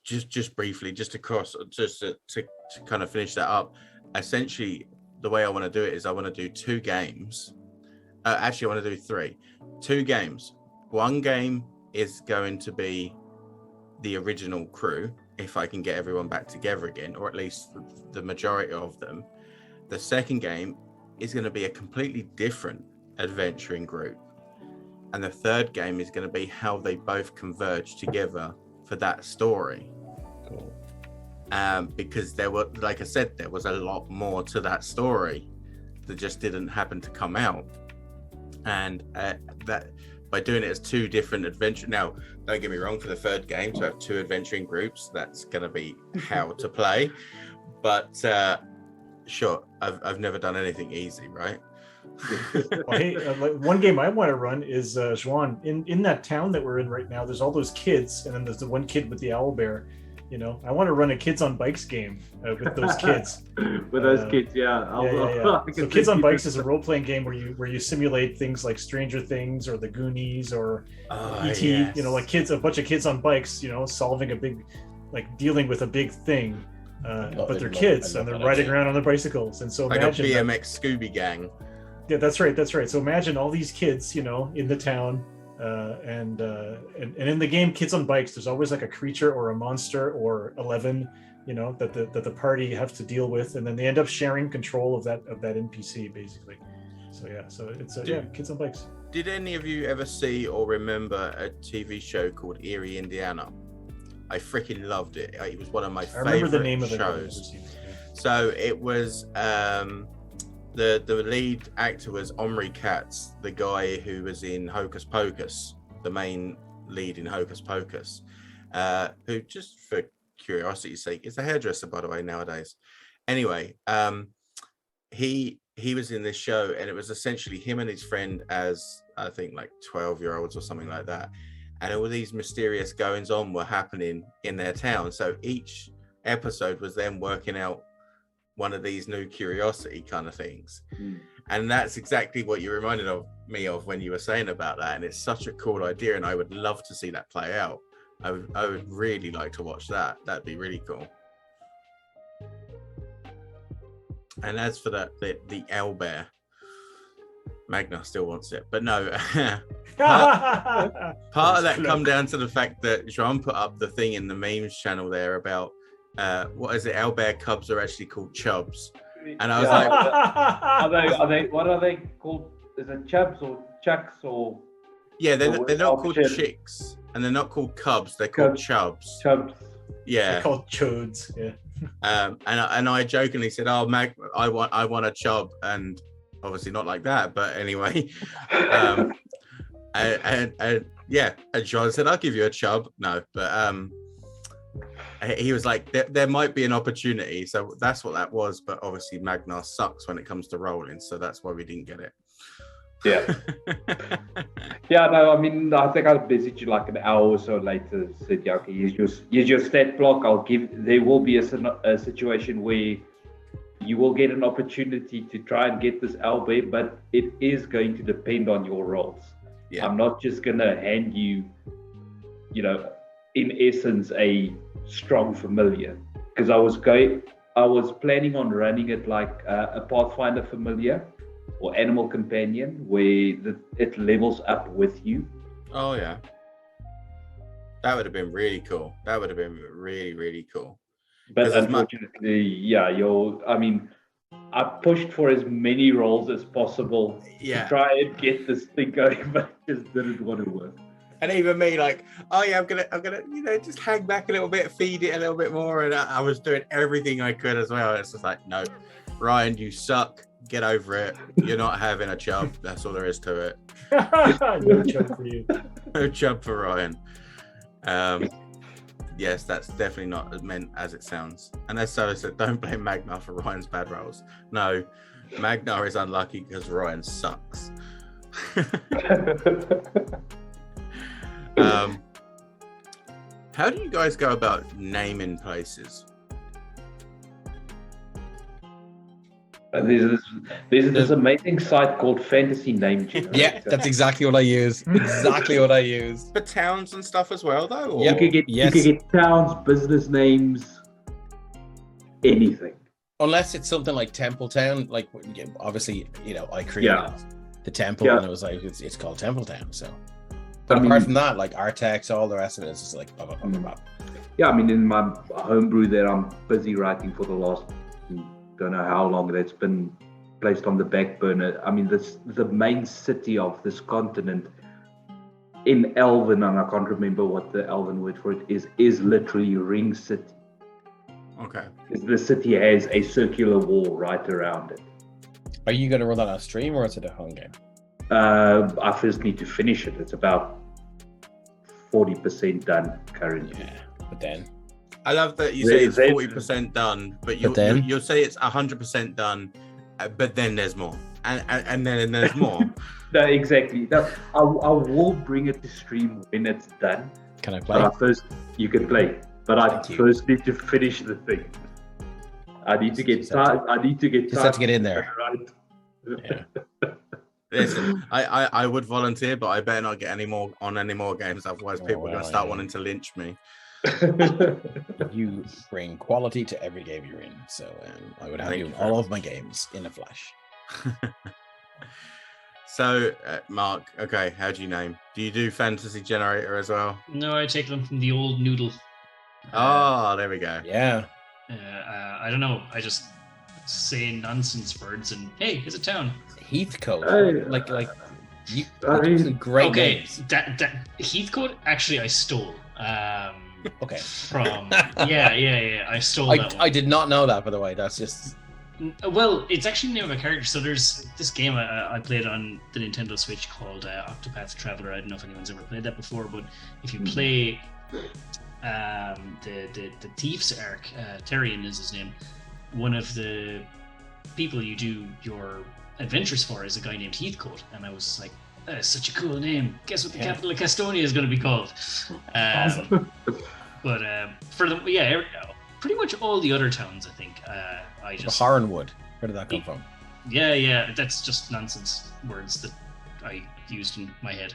just briefly, just to kind of finish that up. Essentially, the way I want to do it is I want to do 2 games. Actually, I want to do 3. 2 games. One game is going to be the original crew, if I can get everyone back together again, or at least the majority of them. The second game is going to be a completely different adventuring group. And the third game is going to be how they both converge together for that story. Cool. Because there were, like I said, there was a lot more to that story that just didn't happen to come out. And that by doing it as 2 different adventure. Now, don't get me wrong, for the third game to have 2 adventuring groups, that's going to be how to play. But sure, I've never done anything easy, right? Well, hey, one game I want to run is Juan. In that town that we're in right now, there's all those kids, and then there's the one kid with the owlbear. You know, I want to run a Kids on Bikes game with those kids. With those kids, yeah. So Kids on Bikes is a role-playing game where you simulate things like Stranger Things or The Goonies or E.T. Yes. You know, like a bunch of kids on bikes. You know, solving a big, dealing with a big thing. But they're kids and they're riding around on their bicycles. And so imagine like a BMX Scooby gang. Yeah, that's right. So imagine all these kids, you know, in the town. And in the game Kids on Bikes, there's always like a creature or a monster or 11, you know, that the party have to deal with, and then they end up sharing control of that NPC basically. So yeah, so it's Kids on Bikes. Did any of you ever see or remember a TV show called Erie, Indiana? I freaking loved it. It was one of my favorite shows. I remember the name of it. So it was the lead actor was Omri Katz, the guy who was in Hocus Pocus, the main lead in Hocus Pocus. who, just for curiosity's sake, is a hairdresser, by the way, nowadays. Anyway, he was in this show, and it was essentially him and his friend as, I think, like 12-year-olds or something like that. And all these mysterious goings on were happening in their town. So each episode was them working out one of these new curiosity kind of things. And that's exactly what you reminded me of when you were saying about that. And it's such a cool idea, and I would love to see that play out. I would really like to watch that. That'd be really cool. And as for the owlbear, Magna still wants it, but no. part of that come down to the fact that Jean put up the thing in the memes channel there about what is it? Owlbear cubs are actually called chubs, and I was like, are they? What are they called? Is it chubs or chucks or? Yeah, they're not called chicks, and they're not called cubs. They're called chubs. Chubs. Yeah. They're called chodes. Yeah. And I jokingly said, "Oh, Mag, I want a chub," and obviously not like that, but anyway. And yeah, and John said, "I'll give you a chub." No, but he was like, there might be an opportunity, so that's what that was. But obviously, Magnar sucks when it comes to rolling, so that's why we didn't get it. Yeah. Yeah, no, I mean, I think I messaged you like an hour or so later. Said, yeah, okay, here's your stat block. There will be a situation where you will get an opportunity to try and get this owlbear, but it is going to depend on your rolls. Yeah. I'm not just going to hand you, in essence, a strong familiar, because I was planning on running it like a Pathfinder familiar or animal companion, where it levels up with you. Oh yeah, that would have been really cool. That would have been really, really cool. But unfortunately, I pushed for as many rolls as possible to try and get this thing going, but it just didn't want to work. And even me, like, oh yeah, I'm gonna, just hang back a little bit, feed it a little bit more, and I was doing everything I could as well. It's just like, no, Ryan, you suck. Get over it. You're not having a chub. That's all there is to it. No chub for you. No chub for Ryan. Yes, that's definitely not as meant as it sounds. And as Solo said, don't blame Magnar for Ryan's bad rolls. No, Magnar is unlucky because Ryan sucks. How do you guys go about naming places? There's this amazing site called Fantasy Name Generator. Yeah, that's exactly what I use. Exactly what I use. For towns and stuff as well, though? Or? You could get towns, business names, anything. Unless it's something like Templetown, like obviously, I created the temple and it was like it's called Templetown. So, but apart from that, like Artex, all the rest of it is just like blah, blah, blah, blah. Yeah, I mean, in my homebrew there, I'm busy writing for the last. Don't know how long that's been placed on the back burner. I mean, the main city of this continent in Elven, and I can't remember what the Elven word for it is literally Ring City. Okay. The city has a circular wall right around it. Are you going to run that on stream or is it a home game? I first need to finish it. It's about 40% done currently. Yeah, but then. I love that you say it's 40% done, but you'll say it's 100% done, but then there's more, and then there's more. No, exactly. I will bring it to stream when it's done. Can I play? You can play, but I first need to finish the thing. I need to get time. I need to get time. Just have to get in there. Right. Yeah. Listen, I would volunteer, but I better not get any more games. Otherwise, people are going to start wanting to lynch me. You bring quality to every game you're in, so I would have you in all of my games in a flash. So, Mark, okay, how do you name? Do you do Fantasy Generator as well? No, I take them from the old Noodle. Oh, there we go. Yeah. I don't know. I just say nonsense words and hey, here's a town. Heathcote. Like you. Great names. That Heathcote. Actually, I stole. Okay. From yeah. I stole that one. I did not know that, by the way. That's just. Well, it's actually the name of a character. So there's this game I played on the Nintendo Switch called Octopath Traveler. I don't know if anyone's ever played that before, but if you play the Thief's arc, Tyrion is his name. One of the people you do your adventures for is a guy named Heathcote, and I was like, that is such a cool name. Guess what the capital of Castonia is going to be called? But for the pretty much all the other towns, I think I just Harrenwood. Where did that come from? Yeah, that's just nonsense words that I used in my head.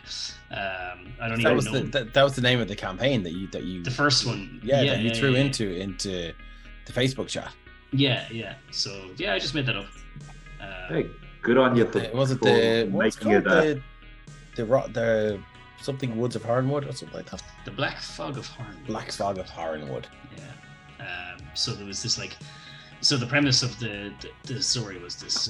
I don't even know. That was the name of the campaign that you the first one. That you threw into the Facebook chat. Yeah. So I just made that up. Hey, good on you. The something Woods of Harrenwood or something like that. The Black Fog of Harrenwood. Black Fog of Harrenwood. Yeah. So there was this so the premise of the story was this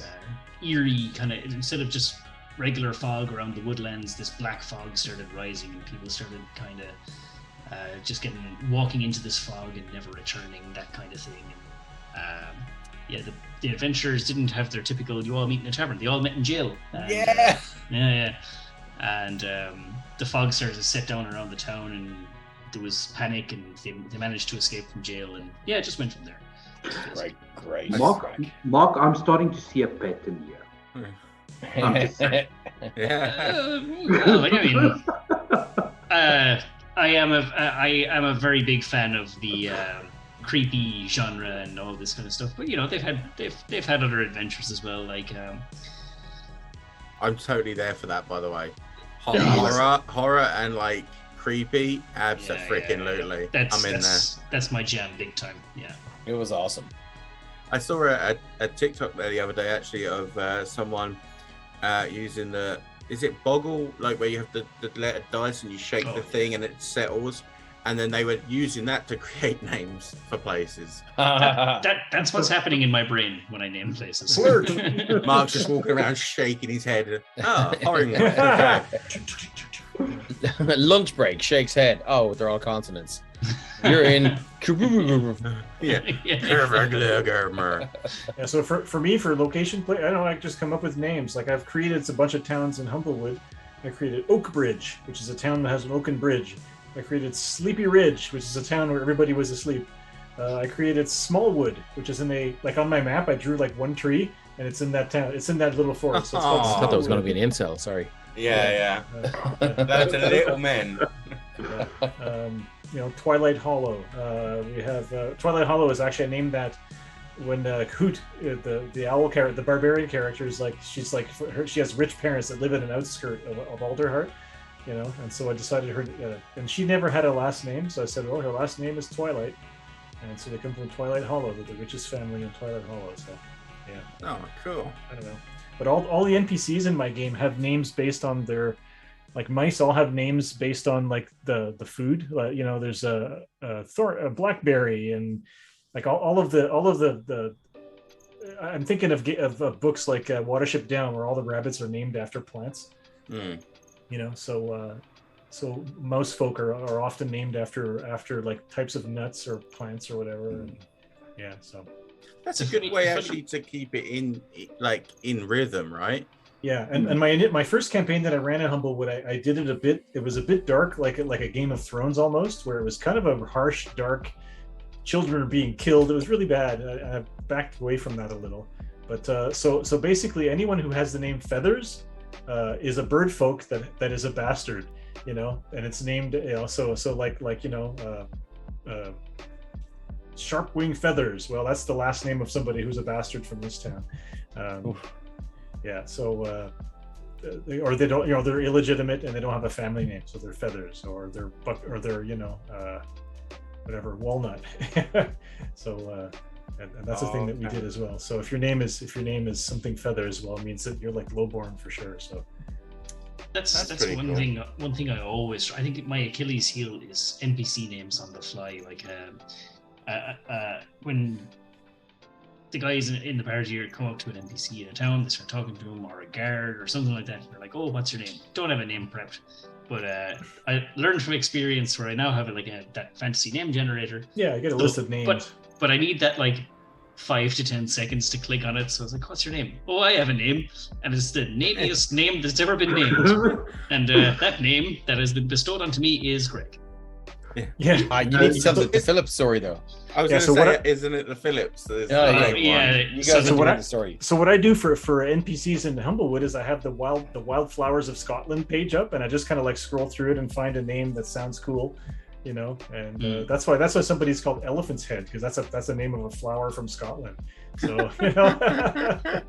eerie kind of, instead of just regular fog around the woodlands, this black fog started rising, and people started kind of just walking into this fog and never returning, that kind of thing. And the adventurers didn't have their typical "you all meet in a tavern." They all met in jail. And, and the fog started to set down around the town, and there was panic, and they managed to escape from jail, and it just went from there. Great. Mark, I'm starting to see a pattern here. I am a very big fan of the creepy genre and all this kind of stuff, but they've had other adventures as well. Like I'm totally there for that, by the way. Horror and like creepy, freaking-lutely. I'm in there. That's my jam, big time. Yeah, it was awesome. I saw a TikTok there the other day actually of someone using is it Boggle, like where you have the letter dice and you shake the thing and it settles, and then they were using that to create names for places. That's what's happening in my brain when I name places. Mark's just walking around shaking his head. Horrible. Lunch break, shakes head. Oh, they're all consonants. You're in. Yeah. So for me, for location play, I just come up with names. Like I've created a bunch of towns in Humblewood. I created Oak Bridge, which is a town that has an oaken bridge. I created Sleepy Ridge, which is a town where everybody was asleep. I created Smallwood, which is on my map, I drew like one tree, and it's in that town. It's in that little forest. So it's called I thought that was going to be an incel. Sorry. Yeah. That's a little man. Twilight Hollow. We have Twilight Hollow is actually named that when Hoot, the owl character, the barbarian character, is like she has rich parents that live in an outskirt of Alderheart, and so I decided and she never had a last name, so I said, her last name is Twilight, and so they come from Twilight Hollow, the richest family in Twilight Hollow. So yeah. Oh, cool. I don't know. But all the NPCs in my game have names based on their, like mice all have names based on like the food. There's a blackberry, and like all of the. I'm thinking of books like Watership Down, where all the rabbits are named after plants. So mouse folk are often named after like types of nuts or plants or whatever. And, so. That's a good way actually to keep it in rhythm, right? Yeah, and my first campaign that I ran at Humblewood, I did it a bit. It was a bit dark, like a Game of Thrones almost, where it was kind of a harsh, dark. Children are being killed. It was really bad. I backed away from that a little. But so basically, anyone who has the name Feathers is a bird folk that is a bastard, and it's named Sharp-winged Feathers. Well, that's the last name of somebody who's a bastard from this town. So or they don't, they're illegitimate and they don't have a family name, so they're Feathers, or they're whatever, Walnut. So and that's a thing that we did as well. So if your name is something Feathers, well, it means that you're like lowborn for sure. So that's one cool thing. One thing I always, I think my Achilles heel is NPC names on the fly. Like when the guys in the party come up to an NPC in a town, they start talking to him, or a guard or something like that. They're like, "Oh, what's your name?" Don't have a name prepped, but I learned from experience where I now have that fantasy name generator. Yeah, I get a list of names. But I need that 5 to 10 seconds to click on it. So I was like, "What's your name?" "Oh, I have a name, and it's the namiest name that's ever been named, and that name that has been bestowed onto me is Greg." Yeah. You need to tell the Phillips story though. I was Yeah, going to so say, what isn't it the Phillips? yeah. You guys So need what to I- read the story. So what I do for NPCs in Humblewood is I have the Wildflowers of Scotland page up, and I just kind of like scroll through it and find a name that sounds cool, you know. And that's why somebody's called Elephant's Head, because that's the name of a flower from Scotland. So you know.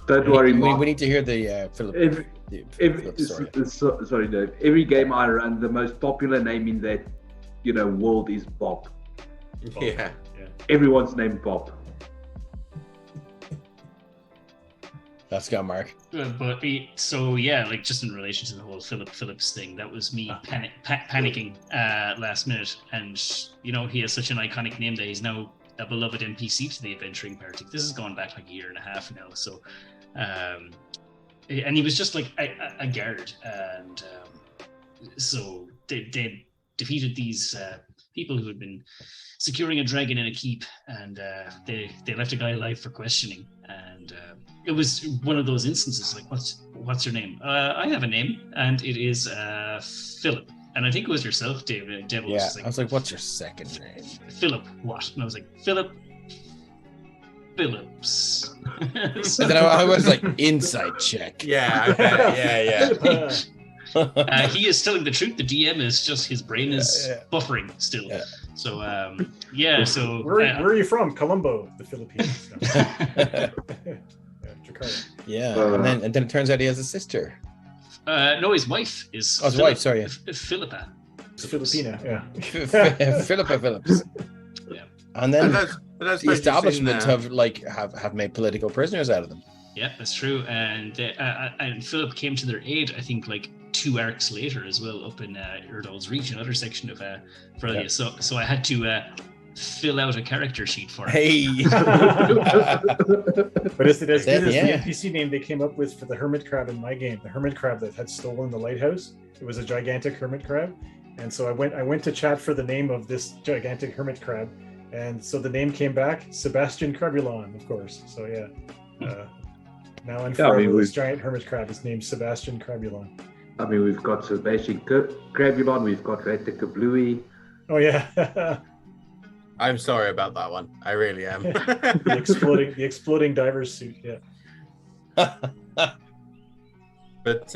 Don't worry, We Mark. need to hear the Philip. Philip story. Sorry, Dave. Every game I run, the most popular name in that, world is Bob. Yeah. Everyone's named Bob. Let's go, Mark. But so yeah, like just in relation to the whole Phillips thing, that was me panicking last minute, and he has such an iconic name that he's now a beloved NPC to the adventuring party. This is going back like a year and a half now, so and he was just like a guard, and so they defeated these people who had been securing a dragon in a keep, and they left a guy alive for questioning, and it was one of those instances like, what's your name? I have a name, and it is Philip. And I think it was yourself, David. Yeah, I was like, what's your second name? Philip what? And I was like, Philip Phillips. And then I was like, inside check. Yeah, I bet. Yeah. He is telling the truth. The DM is just, his brain is buffering still. Yeah. So so where are you from? Colombo, the Philippines. Jakarta. Yeah, and then it turns out he has a sister. No, his wife is. Oh, his wife. Sorry, Philippa. It's Filipina. Yeah. Philippa Phillips. Yeah. And then But the establishment have made political prisoners out of them. Yeah, that's true. And Philip came to their aid, I think, like 2 arcs later as well, up in Erdal's Reach, another section of Frelia. Yeah. So I had to fill out a character sheet for him. Hey. But is it as good as the NPC name they came up with for the hermit crab in my game? The hermit crab that had stolen the lighthouse. It was a gigantic hermit crab, and so I went to chat for the name of this gigantic hermit crab, and so the name came back, Sebastian Crabulon, of course. So yeah. Now and forever, this giant hermit crab is named Sebastian Crabulon. I mean, we've got Sebastian Crabulon, we've got Ratikablui. Oh yeah. I'm sorry about that one. I really am. the exploding diver's suit. Yeah. But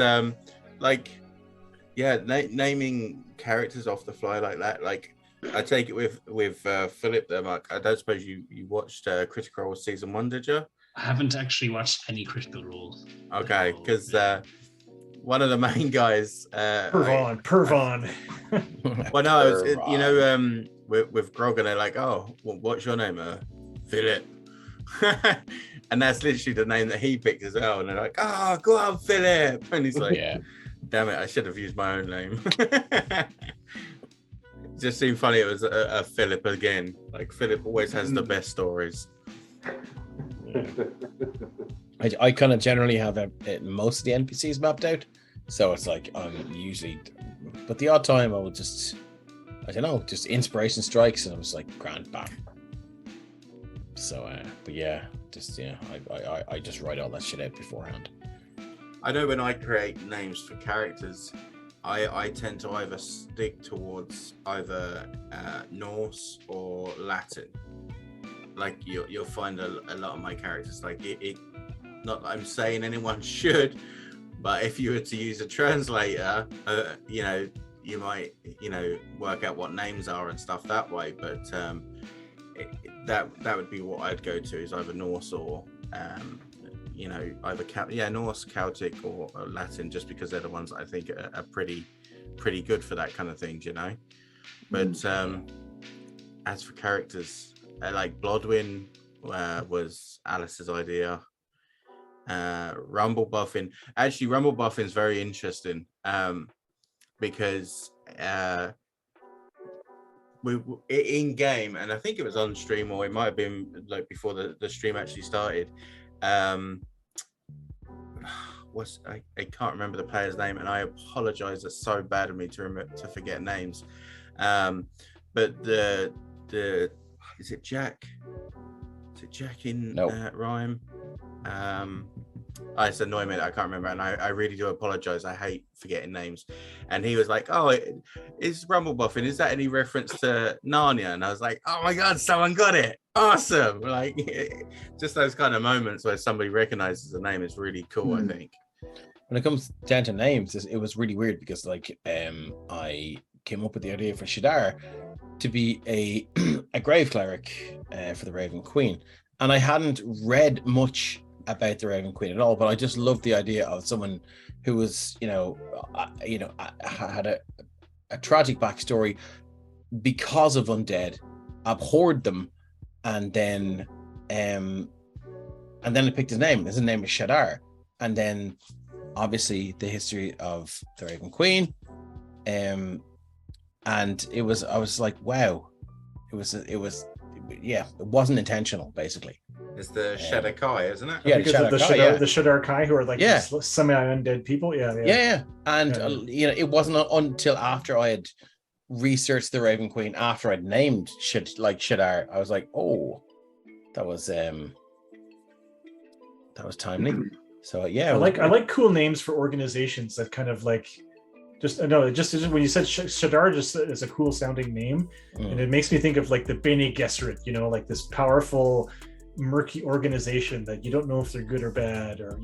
naming characters off the fly like that, like I take it with Philip there, Mark. I don't suppose you watched Critical Role season 1, did you? I haven't actually watched any Critical Role. Okay, because one of the main guys, Pervon. Well, no, it was, with Grog, and they're like, "Oh, what's your name?" Philip. And that's literally the name that he picked as well. And they're like, "Oh, go on, Philip." And he's like, Yeah. "Damn it, I should have used my own name." It just seemed funny. It was a Philip again. Like Philip always has the best stories. I kind of generally have most of the NPCs mapped out, so it's like I'm usually, but the odd time I will just, I don't know, just inspiration strikes and I'm just like grand bam. So, but yeah, I just write all that shit out beforehand. I know when I create names for characters, I tend to either stick towards either Norse or Latin. Like you'll find a lot of my characters, like it not that I'm saying anyone should, but if you were to use a translator, you might work out what names are and stuff that way. But that would be what I'd go to, is either Norse or either Norse, Celtic, or Latin, just because they're the ones that I think are pretty good for that kind of thing, But as for characters, like Blodwyn was Alice's idea. Rumble Buffin is very interesting because we in game, and I think it was on stream, or it might have been like before the stream actually started. I can't remember the player's name, and I apologize. It's so bad of me to forget names. But the is it Jack? Is it Jack in Rhyme? It's annoying me that I can't remember, and I really do apologize. I hate forgetting names. And he was like, "Oh, is Rumblebuffin? Is that any reference to Narnia?" And I was like, "Oh my god, someone got it! Awesome!" Like, just those kind of moments where somebody recognizes the name is really cool. I think. When it comes down to names, it was really weird because like I came up with the idea for Shadar to be a grave cleric for the Raven Queen, and I hadn't read much about the Raven Queen at all, but I just loved the idea of someone who was, had a tragic backstory because of undead, abhorred them, and then I picked his name. His name is Shadar, and then obviously the history of the Raven Queen, and I was like, wow, it wasn't intentional, basically. It's the Shadar-kai, isn't it? Yeah, because of the Shadar-kai, who are like semi-undead people. Yeah. And it wasn't until after I had researched the Raven Queen, after I'd named Shadar, I was like, oh, that was timely. So yeah, I like cool names for organizations that kind of like just when you said Shadar, just is a cool sounding name, and it makes me think of like the Bene Gesserit, like this powerful, murky organization that you don't know if they're good or bad, or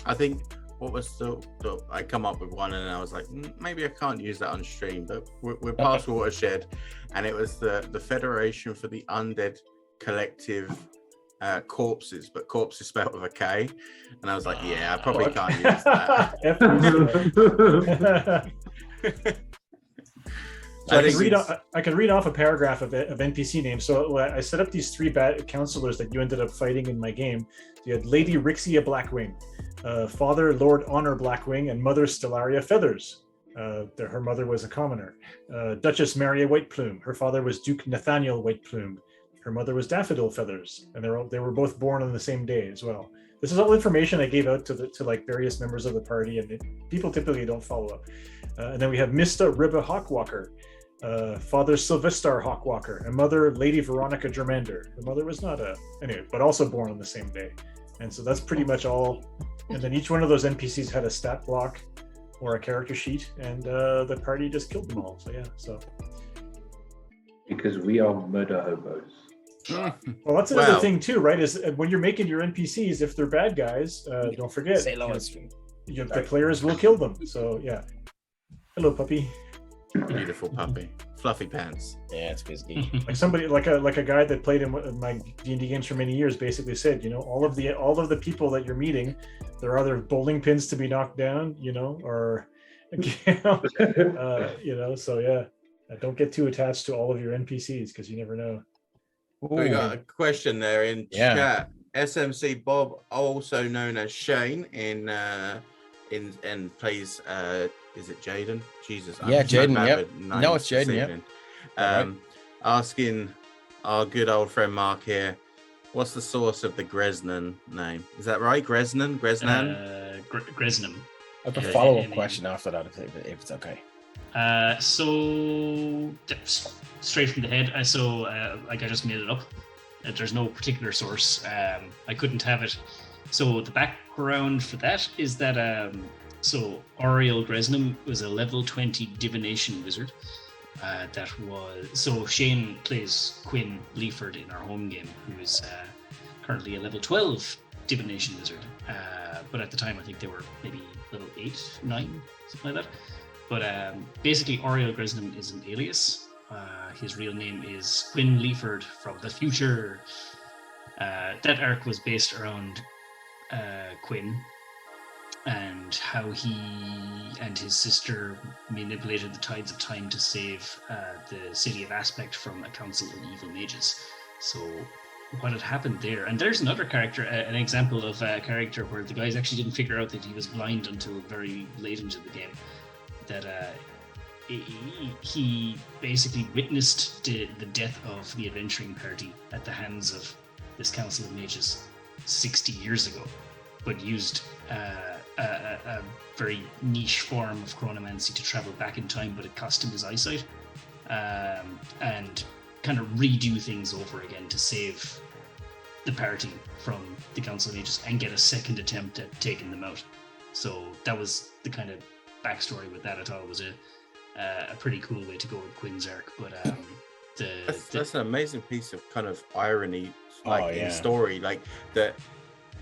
I think what was I come up with one, and I was like, maybe I can't use that on stream, but we're past Watershed, and it was the Federation for the Undead Collective Corpses, but corpse is spelled with a K, and I was like, I probably can't use that. So I can read off a paragraph of NPC names. So I set up these 3 bad counselors that you ended up fighting in my game. You had Lady Rixia Blackwing, Father Lord Honor Blackwing, and Mother Stellaria Feathers. Her mother was a commoner. Duchess Maria Whiteplume. Her father was Duke Nathaniel Whiteplume. Her mother was Daffodil Feathers, and they were both born on the same day as well. This is all information I gave out to like various members of the party, and people typically don't follow up. And then we have Mista Ribba Hawkwalker, Father Sylvestar Hawkwalker, and Mother Lady Veronica Germander. Her mother was not but also born on the same day. And so that's pretty much all. And then each one of those NPCs had a stat block or a character sheet, and the party just killed them all. So because we are murder hobos. Well, that's another thing too, right? Is when you're making your NPCs, if they're bad guys, don't forget the players will kill them. So yeah. Hello, puppy. Beautiful puppy, fluffy pants. Yeah, it's busy. Like somebody, like a guy that played in my D&D games for many years, basically said, all of the people that you're meeting, they're either bowling pins to be knocked down, or, So yeah, don't get too attached to all of your NPCs because you never know. We got a question there in chat. SMC Bob, also known as Shane, in plays. Is it Jaden? Jesus. Yeah, Jaden. Yep. No, it's Jaden. Yeah. Asking our good old friend Mark here, what's the source of the Gresnan name? Is that right? Gresnan? Gresnam. I have a follow-up question after that, if it's okay. So straight from the head. I just made it up. There's no particular source. I couldn't have it. So the background for that is that so Oriel Gresnam was a level 20 divination wizard. Shane plays Quinn Leaford in our home game, who is currently a level 12 divination wizard. But at the time, I think they were maybe level 8, 9, something like that. But basically, Oriel Gresnam is an alias. His real name is Quinn Leaford from the future. That arc was based around Quinn and how he and his sister manipulated the tides of time to save the city of Aspect from a council of evil mages. So what had happened there, and there's another character, an example of a character where the guys actually didn't figure out that he was blind until very late into the game, that he basically witnessed the death of the adventuring party at the hands of this council of mages 60 years ago, but used a very niche form of chronomancy to travel back in time, but it cost him his eyesight, and kind of redo things over again to save the party from the Council of Mages and get a second attempt at taking them out. So that was the kind of backstory with that. I thought it was a pretty cool way to go with Quinn's arc. But that's an amazing piece of kind of irony, like in story, like that,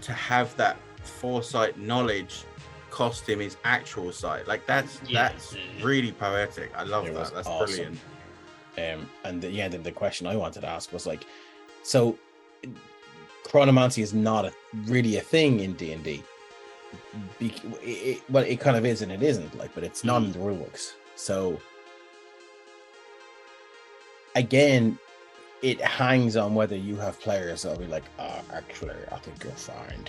to have that foresight knowledge cost him his actual sight. Like that's really poetic. I love that. That's awesome. Brilliant. And the question I wanted to ask was like, so chronomancy is not really a thing in D&D. Well, it kind of is and it isn't, like, but it's not in the rule books. So again, it hangs on whether you have players that'll be like, actually, I think you're fine.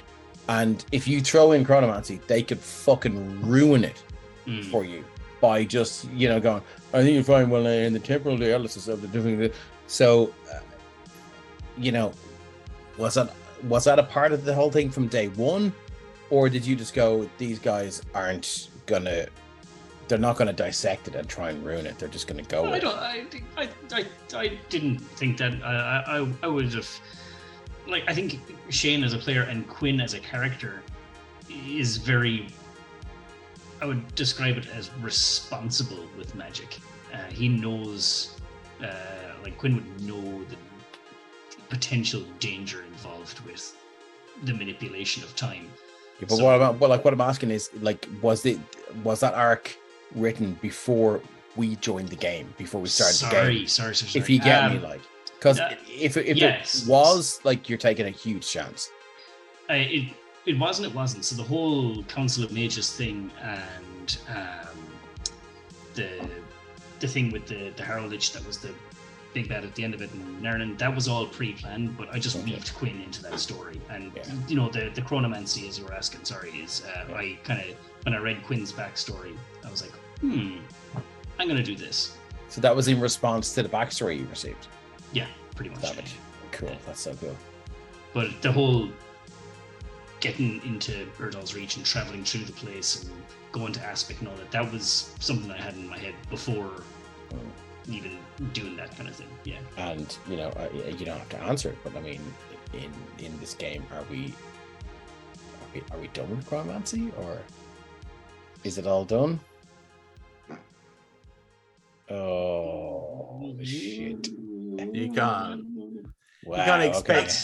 And if you throw in chronomancy, they could fucking ruin it for you by just, going, I think you're fine. Well, in the temporal dialysis of the different. So, was that a part of the whole thing from day one? Or did you just go, these guys they're not gonna dissect it and try and ruin it. They're just gonna go. I didn't think that. I would have, I think Shane as a player and Quinn as a character is very. I would describe it as responsible with magic. He knows, Quinn would know the potential danger involved with the manipulation of time. Yeah, but what I'm asking is, was that arc written before we joined the game, before we started the game? Sorry. If you get me, because if it was, you're taking a huge chance. It wasn't. So the whole Council of Mages thing and the thing with the Heraldage that was the big bad at the end of it and Nerlin, that was all pre-planned, but I just weaved Quinn into that story. And the chronomancy, as you were asking, is I kind of, when I read Quinn's backstory, I was like, I'm gonna do this. So that was in response to the backstory you received? Yeah, pretty much. Savage. Cool. That's so cool. But the whole getting into Erdal's Reach and traveling through the place and going to Aspic and all that was something I had in my head before even doing that kind of thing. Yeah. And you don't have to answer it, but I mean, in this game, are we done with chronomancy, or is it all done? Oh shit! You can't. Wow,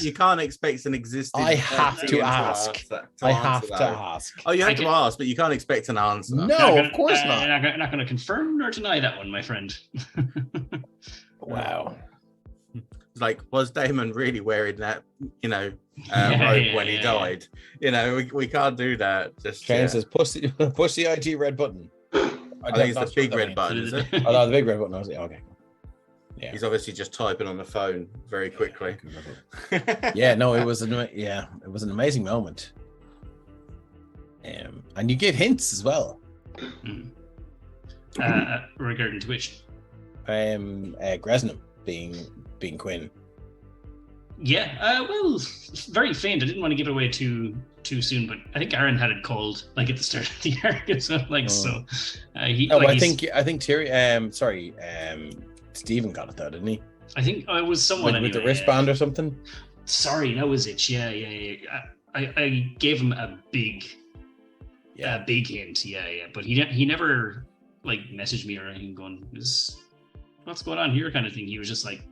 you can't expect an existing. I have to ask. I have to ask. Oh, you have to ask, but you can't expect an answer. No, of course not. I'm not going to confirm nor deny that one, my friend. Wow. Was Damon really wearing that, robe when he died? We can't do that. Just James says, push the IG red button. I think it's the big red button, is it? Oh, no, the big red button. Okay. Yeah. He's obviously just typing on the phone very quickly. Yeah, no, it was an amazing moment. And you gave hints as well. Regarding to which? Gresnam being Quinn. Yeah, well, very faint. I didn't want to give it away too soon, but I think Aaron had it called at the start of the arc. So I think Terry. Stephen got it though, didn't he? I think it was someone with the wristband or something. Sorry, that was it. Yeah. I gave him a big hint. Yeah. But he never messaged me or anything going, what's going on here kind of thing. He was just like,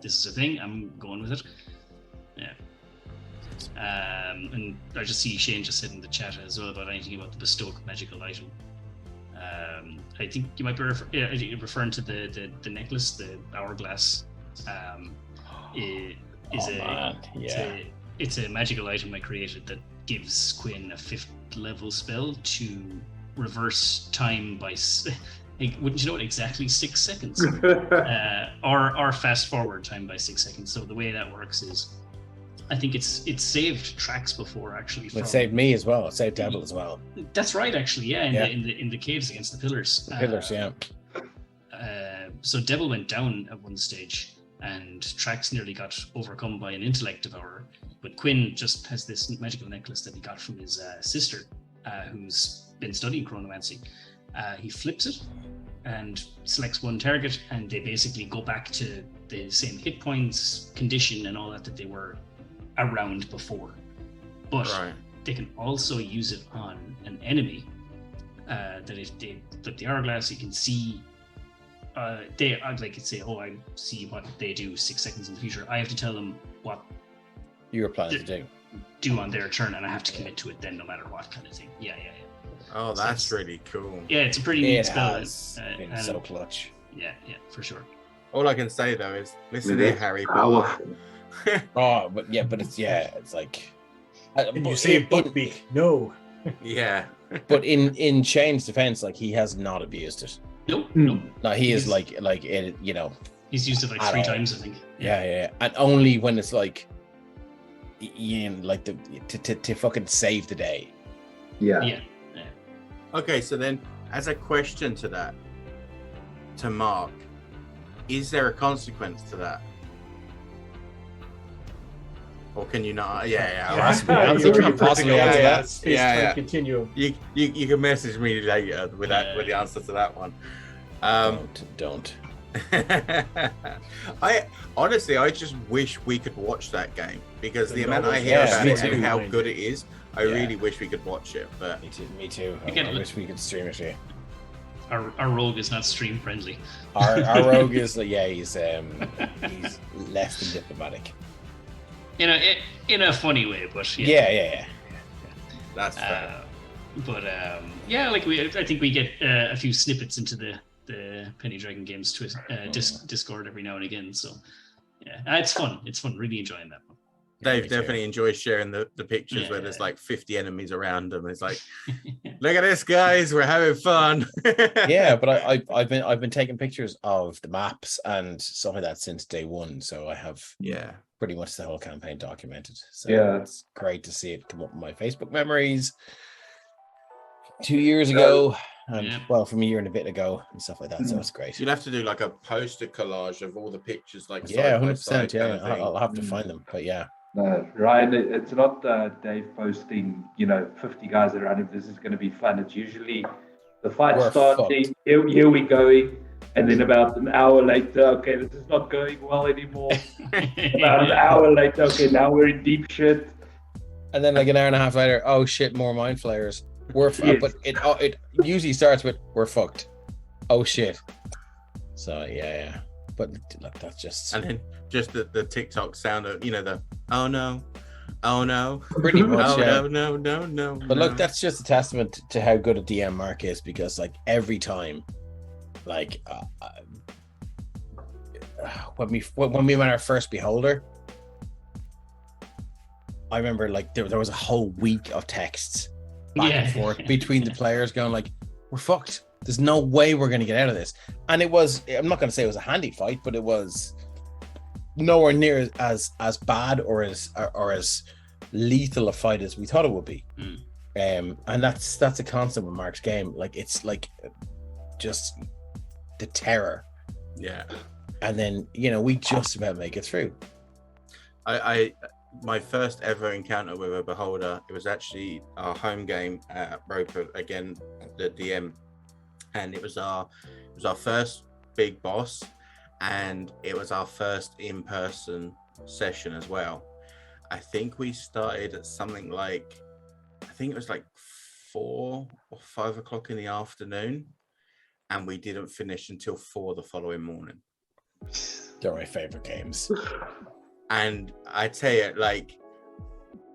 this is a thing. I'm going with it. Yeah. And I just see Shane just said in the chat as well about anything about the bespoke magical item. I think you might be referring to the necklace, the hourglass. It's a magical item I created that gives Quinn a 5th level spell to reverse time by. Wouldn't you know it, exactly 6 seconds, or fast forward time by 6 seconds. So the way that works is, I think it's saved tracks before actually. It saved me as well. It saved Devil as well. That's right, actually. Yeah, in the caves against the pillars. The pillars, yeah. So Devil went down at one stage, and Trax nearly got overcome by an intellect devourer. But Quinn just has this magical necklace that he got from his sister, who's been studying chronomancy. He flips it, and selects one target, and they basically go back to the same hit points, condition, and all that they were around before. But they can also use it on an enemy. That if they flip the hourglass, you can see. I'd like to say, I see what they do 6 seconds in the future. I have to tell them what you were planning to do on their turn, and I have to commit to it then, no matter what kind of thing. Yeah. Oh, that's really cool. Yeah, it's a pretty neat spell. It's so clutch. Yeah, for sure. All I can say though is, listen here, Harry Potter. but it's like. And you say Buckbeak? No. Yeah. But in Shane's defense, like, he has not abused it. Nope. No, he is like it, He's used it like 3 times, I think. Yeah, and only when it's like, like to fucking save the day. Yeah. Okay, so then, as a question to that, to Mark, is there a consequence to that? Or can you not? Continue. You can message me later with the answer to that one. Don't. I just wish we could watch that game, because the amount I hear about it and how good it is, I really wish we could watch it. But me too. I wish we could stream it here. Our rogue is not stream friendly. Our rogue is he's less than diplomatic. In a funny way, but yeah. That's fair. But I think we get a few snippets into the Penny Dragon Games Discord every now and again. So yeah, it's fun. It's fun. Really enjoying that one. Dave definitely enjoys sharing the pictures where there's like 50 enemies around them. It's like, look at this, guys, we're having fun. Yeah, but I've been taking pictures of the maps and stuff like that since day one. So I have pretty much the whole campaign documented. So it's great to see it come up in my Facebook memories 2 years ago. And from a year and a bit ago and stuff like that, so it's great. You'll have to do like a poster collage of all the pictures, like 100%. Yeah, I'll have to find them, but yeah. Ryan, it's not Dave posting, 50 guys around him. This is going to be fun. It's usually the fight starting. Here we going, and then about an hour later, okay, this is not going well anymore. About an hour later, okay, now we're in deep shit. And then like an hour and a half later, oh shit, more mind flayers. But it usually starts with "we're fucked." Oh shit! So yeah. But look, that's just and then just the TikTok sound of the oh no, pretty much. No. But look, that's just a testament to how good a DM Mark is, because like every time, like when we met our first beholder, I remember like there was a whole week of texts back and forth between the players going like, we're fucked. There's no way we're going to get out of this. And it was, I'm not going to say it was a handy fight, but it was nowhere near as bad or as lethal a fight as we thought it would be. And that's a constant with Mark's game. Like, it's like just the terror. Yeah. And then, we just about make it through. My first ever encounter with a beholder, it was actually our home game at Roper, again, the DM, and it was our first big boss, and it was our first in-person session as well. I think we started at something like, I think it was like 4 or 5 o'clock in the afternoon, and we didn't finish until 4 the following morning. They're my favorite games. And I tell you, like,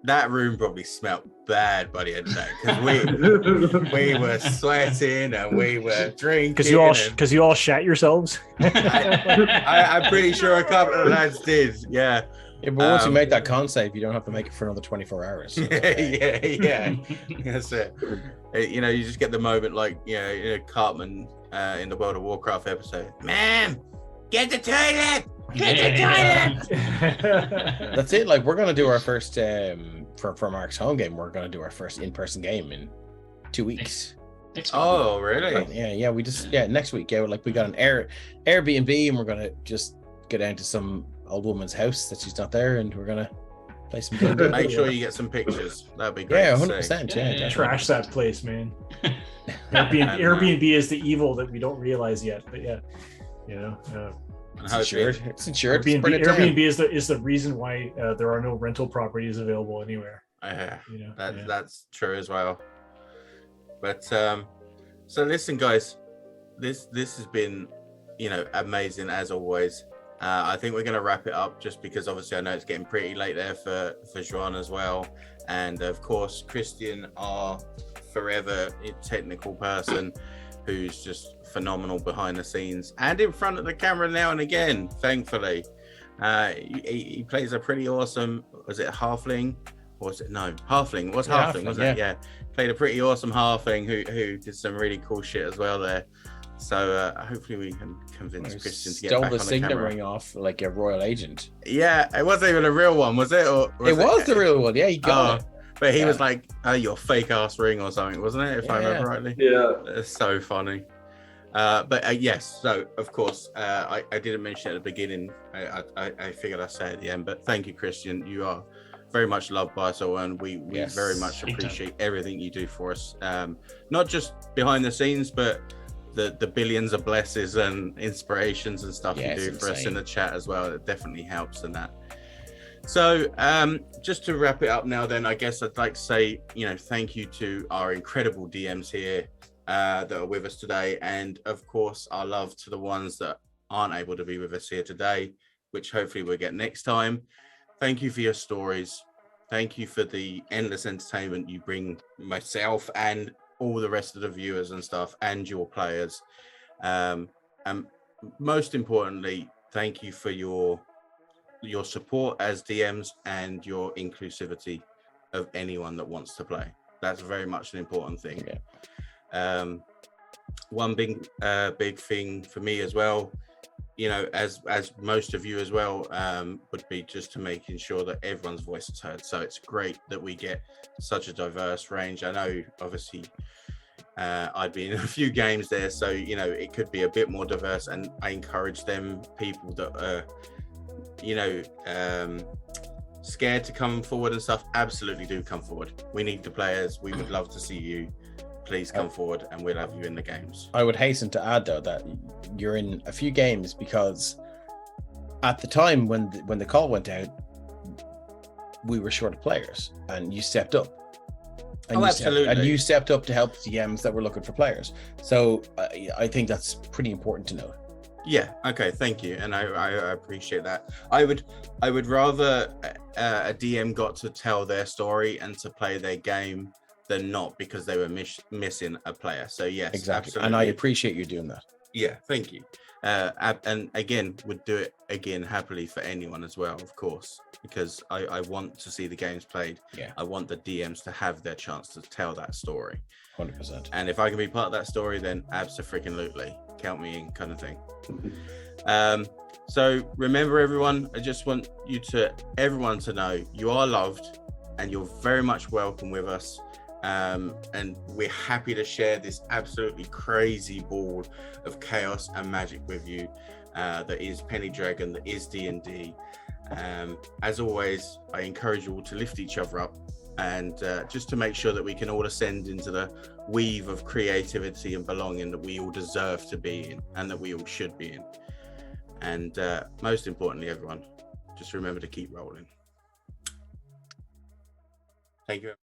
that room probably smelled bad by the end of that, because we were sweating and we were drinking. Because you all shat yourselves. I'm pretty sure a couple of lads did. Yeah. But once you make that con save, you don't have to make it for another 24 hours. So yeah. That's it. You just get the moment like, Cartman in the World of Warcraft episode. Ma'am, get the toilet. That's it. Like, we're gonna do our first for Mark's home game. We're gonna do our first in-person game in 2 weeks. Oh, really? Yeah. We just next week. Yeah, like we got an Airbnb, and we're gonna just go down to some old woman's house that she's not there, and we're gonna play some games. Make sure you get some pictures. That'd be great. Yeah, 100%. Yeah, trash that place, man. Airbnb is the evil that we don't realize yet. But yeah, and It's hopefully- insured. It's insured. Just burn it Airbnb down. is the reason why there are no rental properties available anywhere. Yeah, Yeah. that's true as well. But so listen, guys, this has been amazing as always. I think we're going to wrap it up just because obviously I know it's getting pretty late there for Joan as well, and of course Christian, our forever technical person, who's just phenomenal behind the scenes and in front of the camera now and again. Thankfully, he plays a pretty awesome. Was it halfling? Or was it halfling? It was halfling, wasn't it? Yeah, played a pretty awesome halfling who did some really cool shit as well there. So hopefully we can convince Christian to get back on the signet camera. ring off like a royal agent. Yeah, it wasn't even a real one, was it? Or It was the real one. Yeah, he got it. But he was like, your fake ass ring or something, wasn't it? If I remember rightly. Yeah. It's so funny. But yes, so of course, I didn't mention it at the beginning. I figured I'd say it at the end, but thank you, Christian. You are very much loved by us all, and we very much appreciate everything you do for us. Not just behind the scenes, but the billions of blesses and inspirations and stuff you do for us in the chat as well. It definitely helps in that. So just to wrap it up now, then I guess I'd like to say, thank you to our incredible DMs here that are with us today, and of course our love to the ones that aren't able to be with us here today, which hopefully we'll get next time. Thank you for your stories. Thank you for the endless entertainment you bring myself and all the rest of the viewers and stuff and your players. And most importantly, thank you for your support as DMs and your inclusivity of anyone that wants to play. That's very much an important thing. One big thing for me as well, as most of you as well, would be just to making sure that everyone's voice is heard. So it's great that we get such a diverse range. I know obviously I'd be in a few games there, so it could be a bit more diverse, and I encourage them people that are scared to come forward and stuff, absolutely do come forward. We need the players. We would love to see you. Please come forward and we'll have you in the games. I would hasten to add though that you're in a few games because at the time when the call went out, we were short of players and you stepped up. And you stepped up to help DMs that were looking for players. So I think that's pretty important to know. Yeah. Okay. Thank you, and I appreciate that. I would rather a DM got to tell their story and to play their game than not because they were missing a player. So yes, exactly. Absolutely. And I appreciate you doing that. Yeah. Thank you. And again, would do it again happily for anyone as well, of course, because I want to see the games played. Yeah. I want the DMs to have their chance to tell that story. 100%. And if I can be part of that story, then absolutely count me in, kind of thing. So remember, everyone, I just want everyone to know you are loved and you're very much welcome with us. And we're happy to share this absolutely crazy ball of chaos and magic with you that is Penny Dragon, that is D&D. As always, I encourage you all to lift each other up and just to make sure that we can all ascend into the weave of creativity and belonging that we all deserve to be in and that we all should be in. And most importantly, everyone, just remember to keep rolling. Thank you.